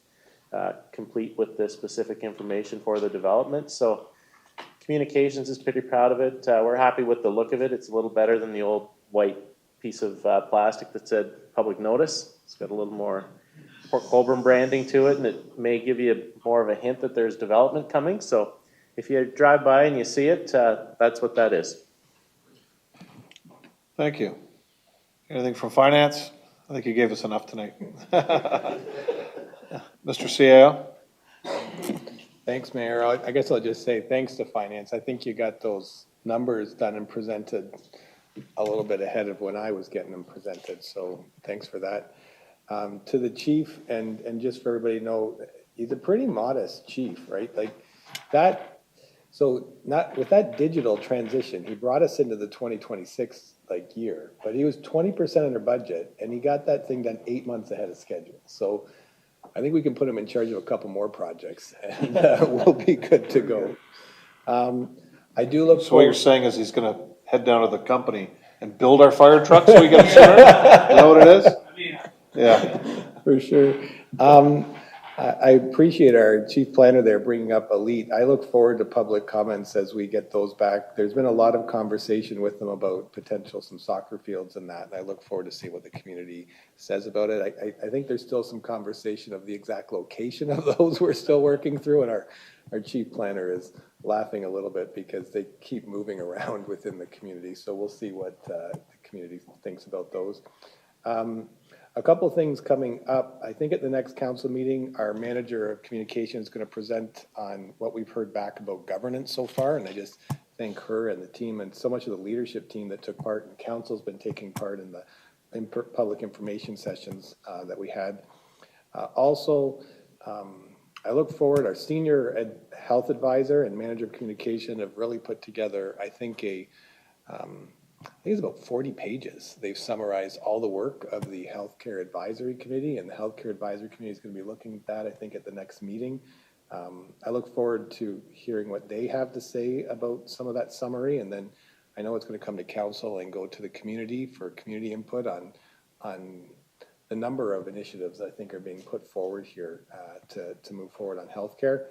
complete with the specific information for the development. So Communications is pretty proud of it. We're happy with the look of it. It's a little better than the old white piece of plastic that said public notice. It's got a little more Port Colborne branding to it, and it may give you more of a hint that there's development coming. So if you drive by and you see it, that's what that is. Thank you. Anything from finance? I think you gave us enough tonight. Mr. CAO? Thanks, Mayor. I guess I'll just say thanks to finance. I think you got those numbers done and presented a little bit ahead of when I was getting them presented. So thanks for that. To the chief, and just for everybody to know, he's a pretty modest chief, right? Like that. So not with that digital transition, he brought us into the 2026 year, but he was 20% under budget, and he got that thing done 8 months ahead of schedule. So I think we can put him in charge of a couple more projects, and we'll be good to go. I do look. So what you're saying is he's going to head down to the company and build our fire trucks so we get them sooner? Is that what it is? Yeah, for sure. I appreciate our chief planner there bringing up Elite. I look forward to public comments as we get those back. There's been a lot of conversation with them about potential some soccer fields and that, and I look forward to see what the community says about it. I think there's still some conversation of the exact location of those we're still working through, and our chief planner is laughing a little bit because they keep moving around within the community. So we'll see what the community thinks about those. A couple of things coming up. I think at the next council meeting, our manager of communication is going to present on what we've heard back about governance so far. And I just thank her and the team and so much of the leadership team that took part, and council's been taking part in the public information sessions that we had. Also, I look forward, our senior health advisor and manager of communication have really put together, I think, I think it's about 40 pages. They've summarized all the work of the Healthcare Advisory Committee, and the Healthcare Advisory Committee is going to be looking at that, I think, at the next meeting. I look forward to hearing what they have to say about some of that summary, and then I know it's going to come to council and go to the community for community input on the number of initiatives I think are being put forward here to move forward on healthcare.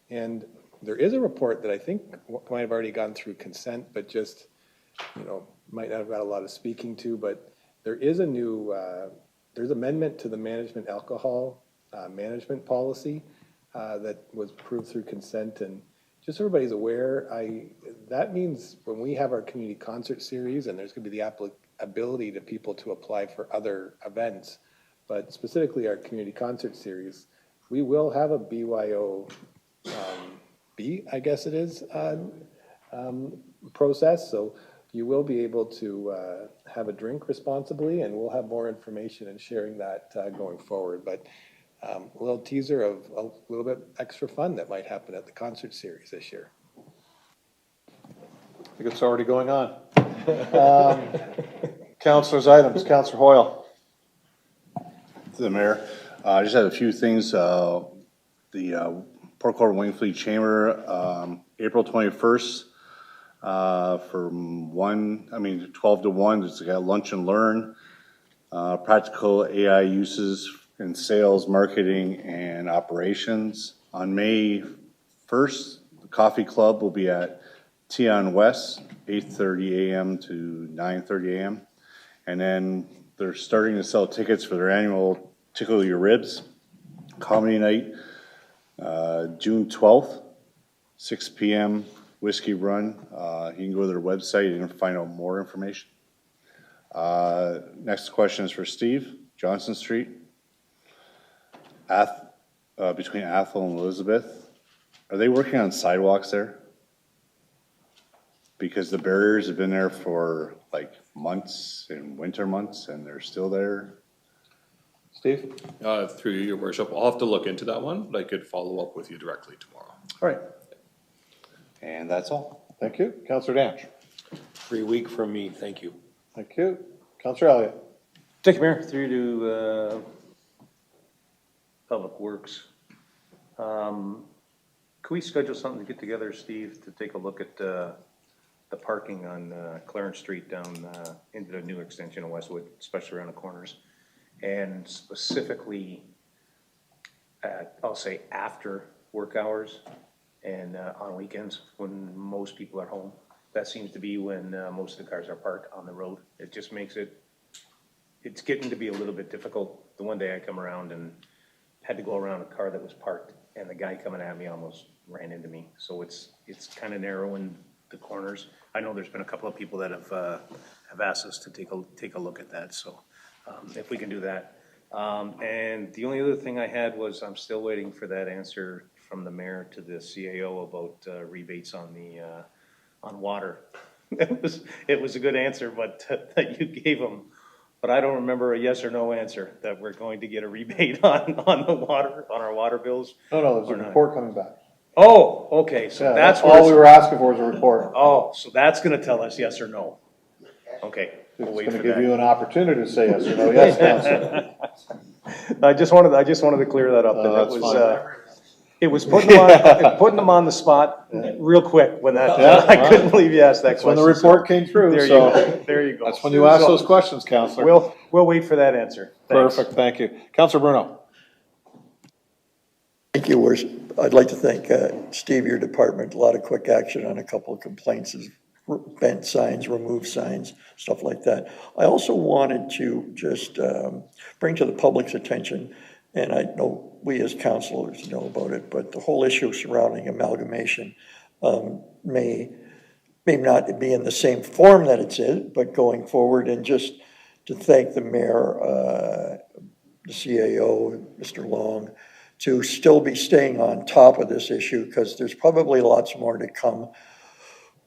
And there is a report that I think might have already gone through consent, but just, might not have got a lot of speaking to, but there is a new, there's amendment to the management alcohol management policy that was approved through consent. And just so everybody's aware, that means when we have our community concert series, and there's going to be the ability to people to apply for other events, but specifically our community concert series, we will have a BYO B, I guess it is, process. So you will be able to have a drink responsibly, and we'll have more information and sharing that going forward. But a little teaser of a little bit extra fun that might happen at the concert series this year. I think it's already going on. Councilors' items. Councilor Hoyle. To the mayor, I just have a few things. The Port Colborne Wing Fleet Chamber, April 21st, from 12 to 1, it's got lunch and learn, practical AI uses in sales, marketing, and operations. On May 1st, the coffee club will be at Tion West, 8:30 a.m. to 9:30 a.m. And then they're starting to sell tickets for their annual Tickle Your Ribs comedy night, June 12th, 6 p.m. Whiskey Run. You can go to their website and find out more information. Next question is for Steve. Johnson Street, between Athol and Elizabeth. Are they working on sidewalks there? Because the barriers have been there for like months, in winter months, and they're still there. Steve? Through your worship, I'll have to look into that one, but I could follow up with you directly tomorrow. All right. And that's all. Thank you. Councilor Danch. Free week from me, thank you. Thank you. Councilor Elliott. Thank you, Mayor. Through to Public Works. Can we schedule something to get together, Steve, to take a look at the parking on Clarence Street down into the new extension of Westwood, especially around the corners, and specifically at, I'll say, after work hours and on weekends when most people are home. That seems to be when most of the cars are parked on the road. It just makes it's getting to be a little bit difficult. The one day I come around and had to go around a car that was parked, and the guy coming at me almost ran into me. So it's kind of narrowing the corners. I know there's been a couple of people that have asked us to take a look at that. So if we can do that. And the only other thing I had was I'm still waiting for that answer from the mayor to the CAO about rebates on on water. It was a good answer, but that you gave them. But I don't remember a yes or no answer that we're going to get a rebate on the water, on our water bills. No, there's a report coming back. Oh, okay, so Yeah, that's all we were asking for is a report. Oh, so that's gonna tell us yes or no. Okay. We'll It's wait gonna for give that. you an opportunity to say yes or no. Yes, Councilor. I just wanted to clear that up. That's fine. It was putting them on the spot real quick when that, I couldn't believe you asked that That's question. when the report came through, There you go. That's when you ask those questions, Councilor. We'll wait for that answer. Thanks. Perfect, thank you. Councilor Bruno. Thank you, Worship. I'd like to thank Steve, your department, a lot of quick action on a couple of complaints, bent signs, removed signs, stuff like that. I also wanted to just bring to the public's attention, and I know we as councilors know about it, but the whole issue surrounding amalgamation may not be in the same form that it's in, but going forward and just to thank the mayor, the CAO, Mr. Long, to still be staying on top of this issue, because there's probably lots more to come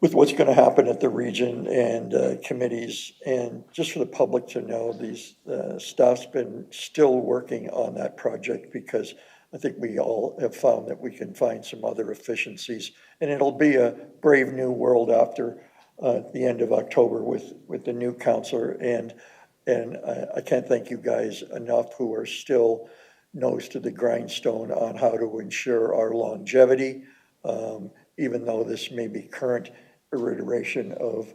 with what's going to happen at the region and committees. And just for the public to know, these staff's been still working on that project, because I think we all have found that we can find some other efficiencies. And it'll be a brave new world after the end of October with the new councillor. And I can't thank you guys enough who are still nose to the grindstone on how to ensure our longevity, even though this may be current iteration of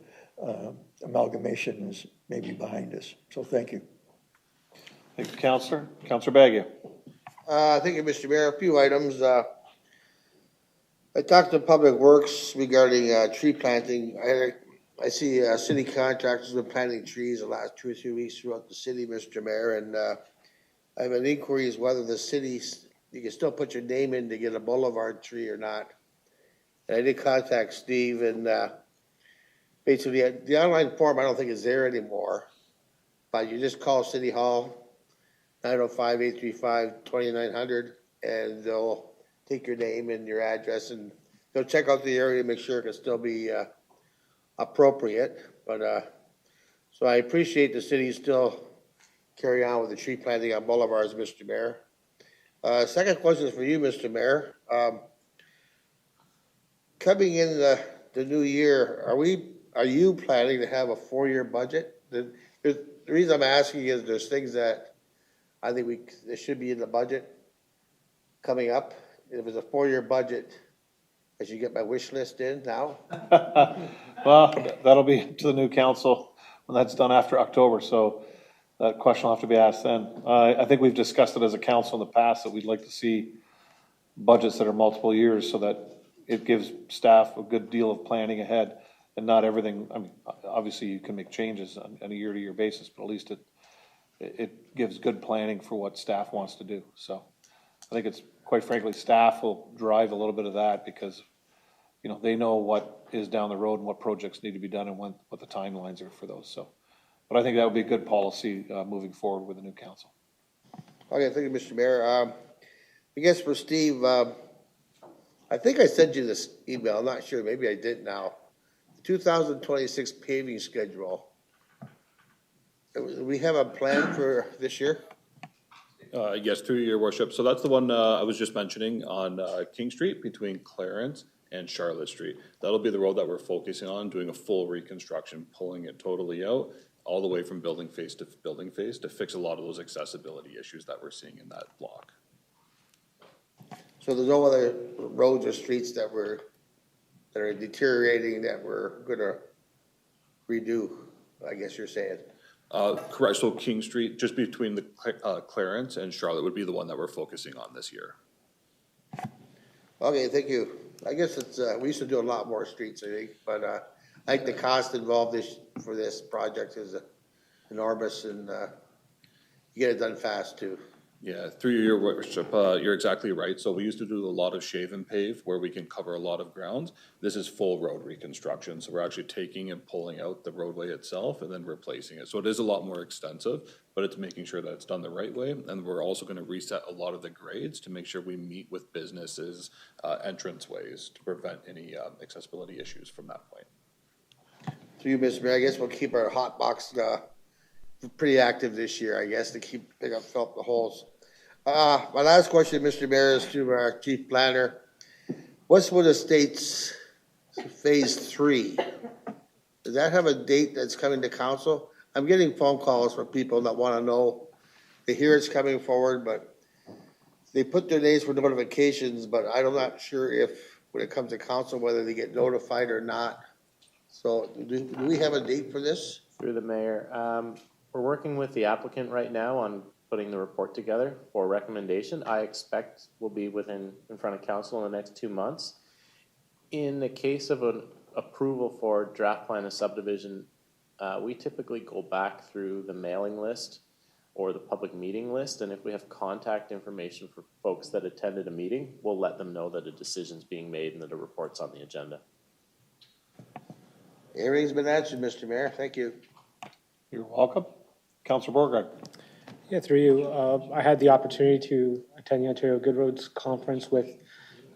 amalgamations may be behind us. So thank you. Thank you, Councillor. Councillor Baggio. Thank you, Mr. Mayor. A few items. I talked to Public Works regarding tree planting. I see city contractors have been planting trees the last 2 or 3 weeks throughout the city, Mr. Mayor, and I have an inquiry as whether the city, you can still put your name in to get a boulevard tree or not. And I did contact Steve, and basically the online form I don't think is there anymore, but you just call City Hall, 905-835-2900, and they'll take your name and your address, and they'll check out the area, make sure it can still be appropriate. But so I appreciate the city still carry on with the tree planting on boulevards, Mr. Mayor. Second question is for you, Mr. Mayor. Coming in the new year, are you planning to have a 4-year budget? The reason I'm asking is there's things that I think there should be in the budget coming up. If it's a 4-year budget, I should get my wish list in now. Well, that'll be to the new council when that's done after October, so that question will have to be asked then. I think we've discussed it as a council in the past that we'd like to see budgets that are multiple years so that it gives staff a good deal of planning ahead and not everything. I mean, obviously you can make changes on a year-to-year basis, but at least it gives good planning for what staff wants to do. So I think it's, quite frankly, staff will drive a little bit of that because, you know, they know what is down the road and what projects need to be done and what the timelines are for those. So, but I think that would be a good policy moving forward with the new council. Okay, thank you, Mr. Mayor. I guess for Steve, I think I sent you this email. I'm not sure. Maybe I did now. 2026 paving schedule. Do we have a plan for this year? Yes, through your worship. So that's the one I was just mentioning on King Street between Clarence and Charlotte Street. That'll be the road that we're focusing on, doing a full reconstruction, pulling it totally out, all the way from building face to fix a lot of those accessibility issues that we're seeing in that block. So there's no other roads or streets that are deteriorating that we're gonna redo, I guess you're saying? Correct. So King Street, just between the Clarence and Charlotte, would be the one that we're focusing on this year. Okay, thank you. I guess it's we used to do a lot more streets, I think, but I think the cost involved for this project is enormous, and you get it done fast too. Yeah, through your worship, you're exactly right. So we used to do a lot of shave and pave where we can cover a lot of ground. This is full road reconstruction. So we're actually taking and pulling out the roadway itself and then replacing it. So it is a lot more extensive, but it's making sure that it's done the right way. And we're also going to reset a lot of the grades to make sure we meet with businesses' entrance ways to prevent any accessibility issues from that point. Through you, Mr. Mayor, I guess we'll keep our hot box pretty active this year, I guess, to pick up fill up the holes. My last question, Mr. Mayor, is to our chief planner. Westwood Estates Phase 3, does that have a date that's coming to council? I'm getting phone calls from people that want to know. They hear it's coming forward, but they put their names for notifications, but I'm not sure if, when it comes to council, whether they get notified or not. So do we have a date for this? Through the mayor, we're working with the applicant right now on putting the report together for recommendation. I expect will be in front of council in the next 2 months. In the case of an approval for draft plan of subdivision, we typically go back through the mailing list or the public meeting list, and if we have contact information for folks that attended a meeting, we'll let them know that a decision's being made and that a report's on the agenda. Everything's been answered, Mr. Mayor. Thank you. You're welcome. Councillor Borgard. Yeah, through you. I had the opportunity to attend the Ontario Good Roads Conference with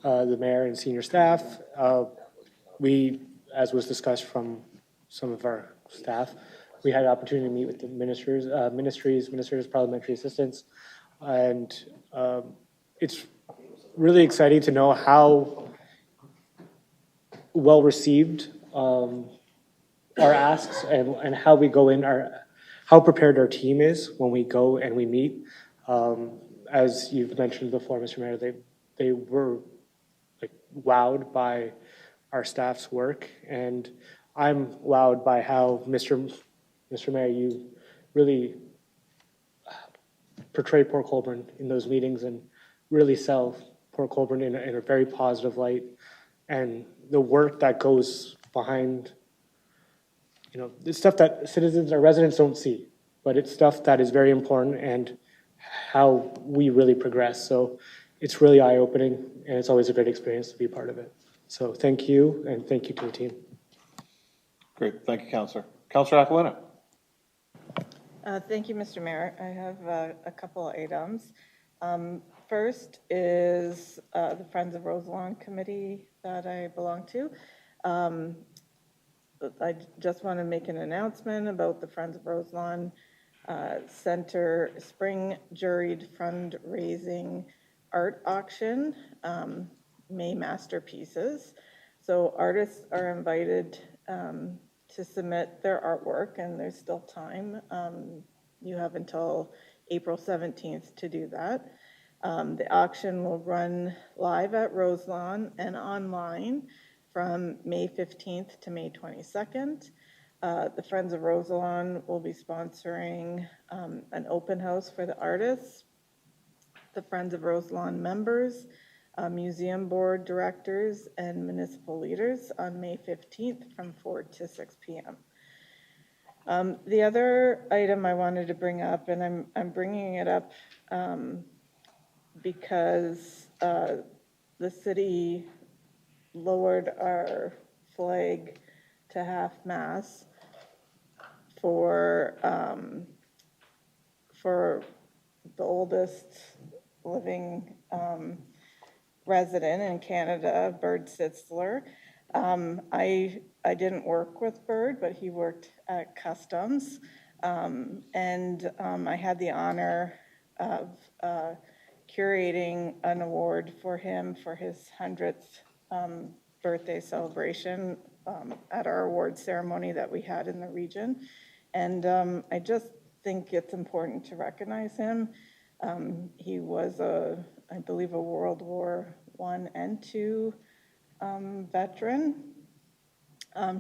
the mayor and senior staff. We, as was discussed from some of our staff, we had an opportunity to meet with the ministers, parliamentary assistants, and it's really exciting to know how well received our asks and how we go in, how prepared our team is when we go and we meet. As you've mentioned before, Mr. Mayor, they were like wowed by our staff's work, and I'm wowed by how Mr. Mayor, you really portray Port Colborne in those meetings and really sell Port Colborne in a very positive light, and the work that goes behind, you know, the stuff that citizens or residents don't see, but it's stuff that is very important and how we really progress. So it's really eye-opening, and it's always a great experience to be part of it. So thank you, and thank you to the team. Great, thank you, Councillor. Councillor Aquilina. Thank you, Mr. Mayor. I have a couple of items. First is the Friends of Roselawn Committee that I belong to. I just want to make an announcement about the Friends of Roselawn Center Spring Juried Fundraising Art Auction, May Masterpieces. So artists are invited to submit their artwork, and there's still time. You have until April 17th to do that. The auction will run live at Roselawn and online from May 15th to May 22nd. The Friends of Roselawn will be sponsoring an open house for the artists, the Friends of Roselawn members, museum board directors, and municipal leaders on May 15th from 4 to 6 p.m. The other item I wanted to bring up, and I'm bringing it up because the city lowered our flag to half-mast for the oldest living resident in Canada, Bird Sitzler. I didn't work with Bird, but he worked at Customs. And I had the honor of curating an award for him for his 100th birthday celebration at our award ceremony that we had in the region. And I just think it's important to recognize him. He was I believe a World War I and II veteran.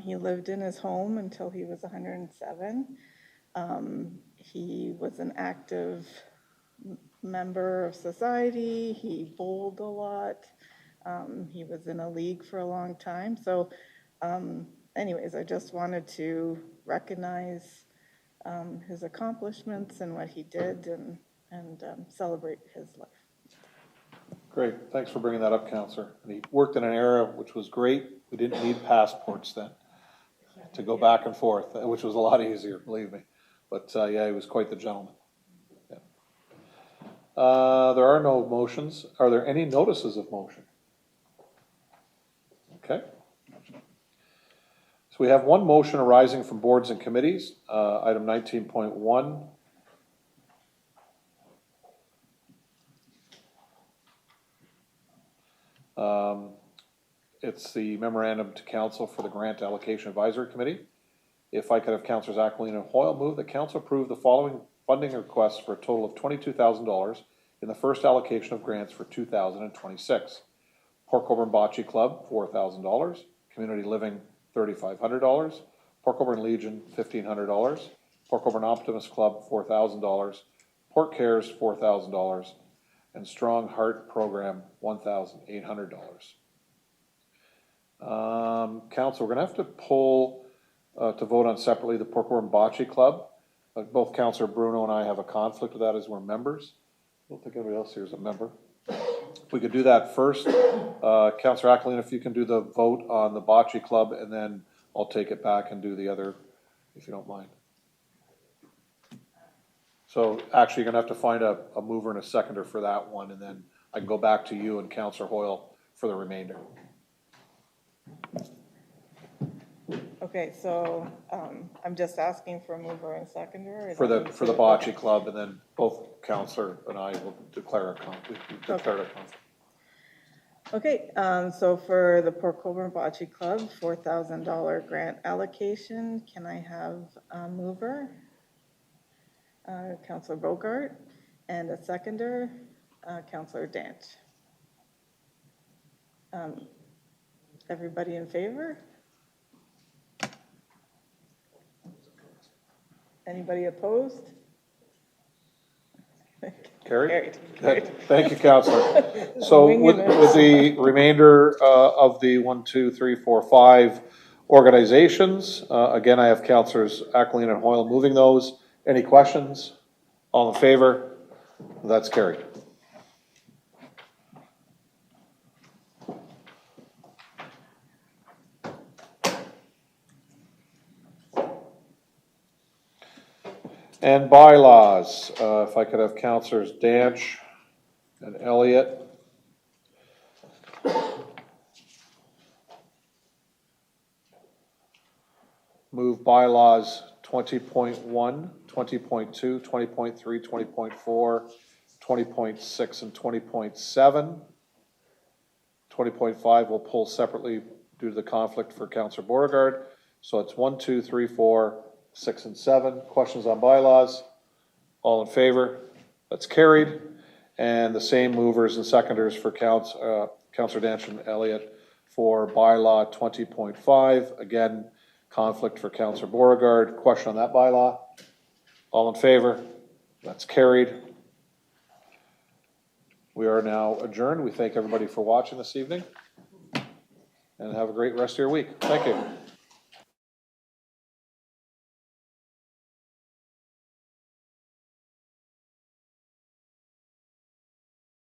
He lived in his home until he was 107. He was an active member of society. He bowled a lot. He was in a league for a long time. So anyways, I just wanted to recognize his accomplishments and what he did and celebrate his life. Great, thanks for bringing that up, Councillor. And he worked in an era which was great. We didn't need passports then to go back and forth, which was a lot easier, believe me. But yeah, he was quite the gentleman. Yeah. There are no motions. Are there any notices of motion? Okay. So we have one motion arising from boards and committees, item 19.1. It's the memorandum to council for the Grant Allocation Advisory Committee. If I could have Councillors Aquilina and Hoyle move that council approve the following funding requests for a total of $22,000 in the first allocation of grants for 2026. Port Colborne Bocce Club, $4,000. Community Living, $3,500. Port Colborne Legion, $1,500. Port Colborne Optimist Club, $4,000. Port Cares, $4,000. And Strong Heart Program, $1,800. Council, we're going to have to pull to vote on separately the Port Colborne Bocce Club. Both Councillor Bruno and I have a conflict with that as we're members. I don't think anybody else here is a member. If we could do that first. Councillor Aquilina, if you can do the vote on the Bocce Club, and then I'll take it back and do the other, if you don't mind. So actually, you're gonna have to find a mover and a seconder for that one, and then I can go back to you and Counselor Hoyle for the remainder. Okay, so, I'm just asking for a mover and seconder? For the bocce club, and then both Counselor and I will declare a conflict. Okay, so for the Port Colborne Bocce Club, $4,000 grant allocation, can I have a mover? Counselor Bogart, and a seconder, Counselor Dant. Everybody in favor? Anybody opposed? Carried? Carried. Thank you, Counselor. So with the remainder of the 1, 2, 3, 4, 5 organizations, again, I have Counselors Ackling and Hoyle moving those. Any questions? All in favor? That's carried. And bylaws, if I could have Counselors Danch and Elliott. Move bylaws 20.1, 20.2, 20.3, 20.4, 20.6, and 20.7. 20.5 we'll pull separately due to the conflict for Counselor Beauregard. So it's 1, 2, 3, 4, 6, and 7. Questions on bylaws? All in favor? That's carried. And the same movers and seconders for Counselor Danch and Elliott for bylaw 20.5. Again, conflict for Counselor Beauregard. Question on that bylaw? All in favor? That's carried. We are now adjourned. We thank everybody for watching this evening. And have a great rest of your week. Thank you.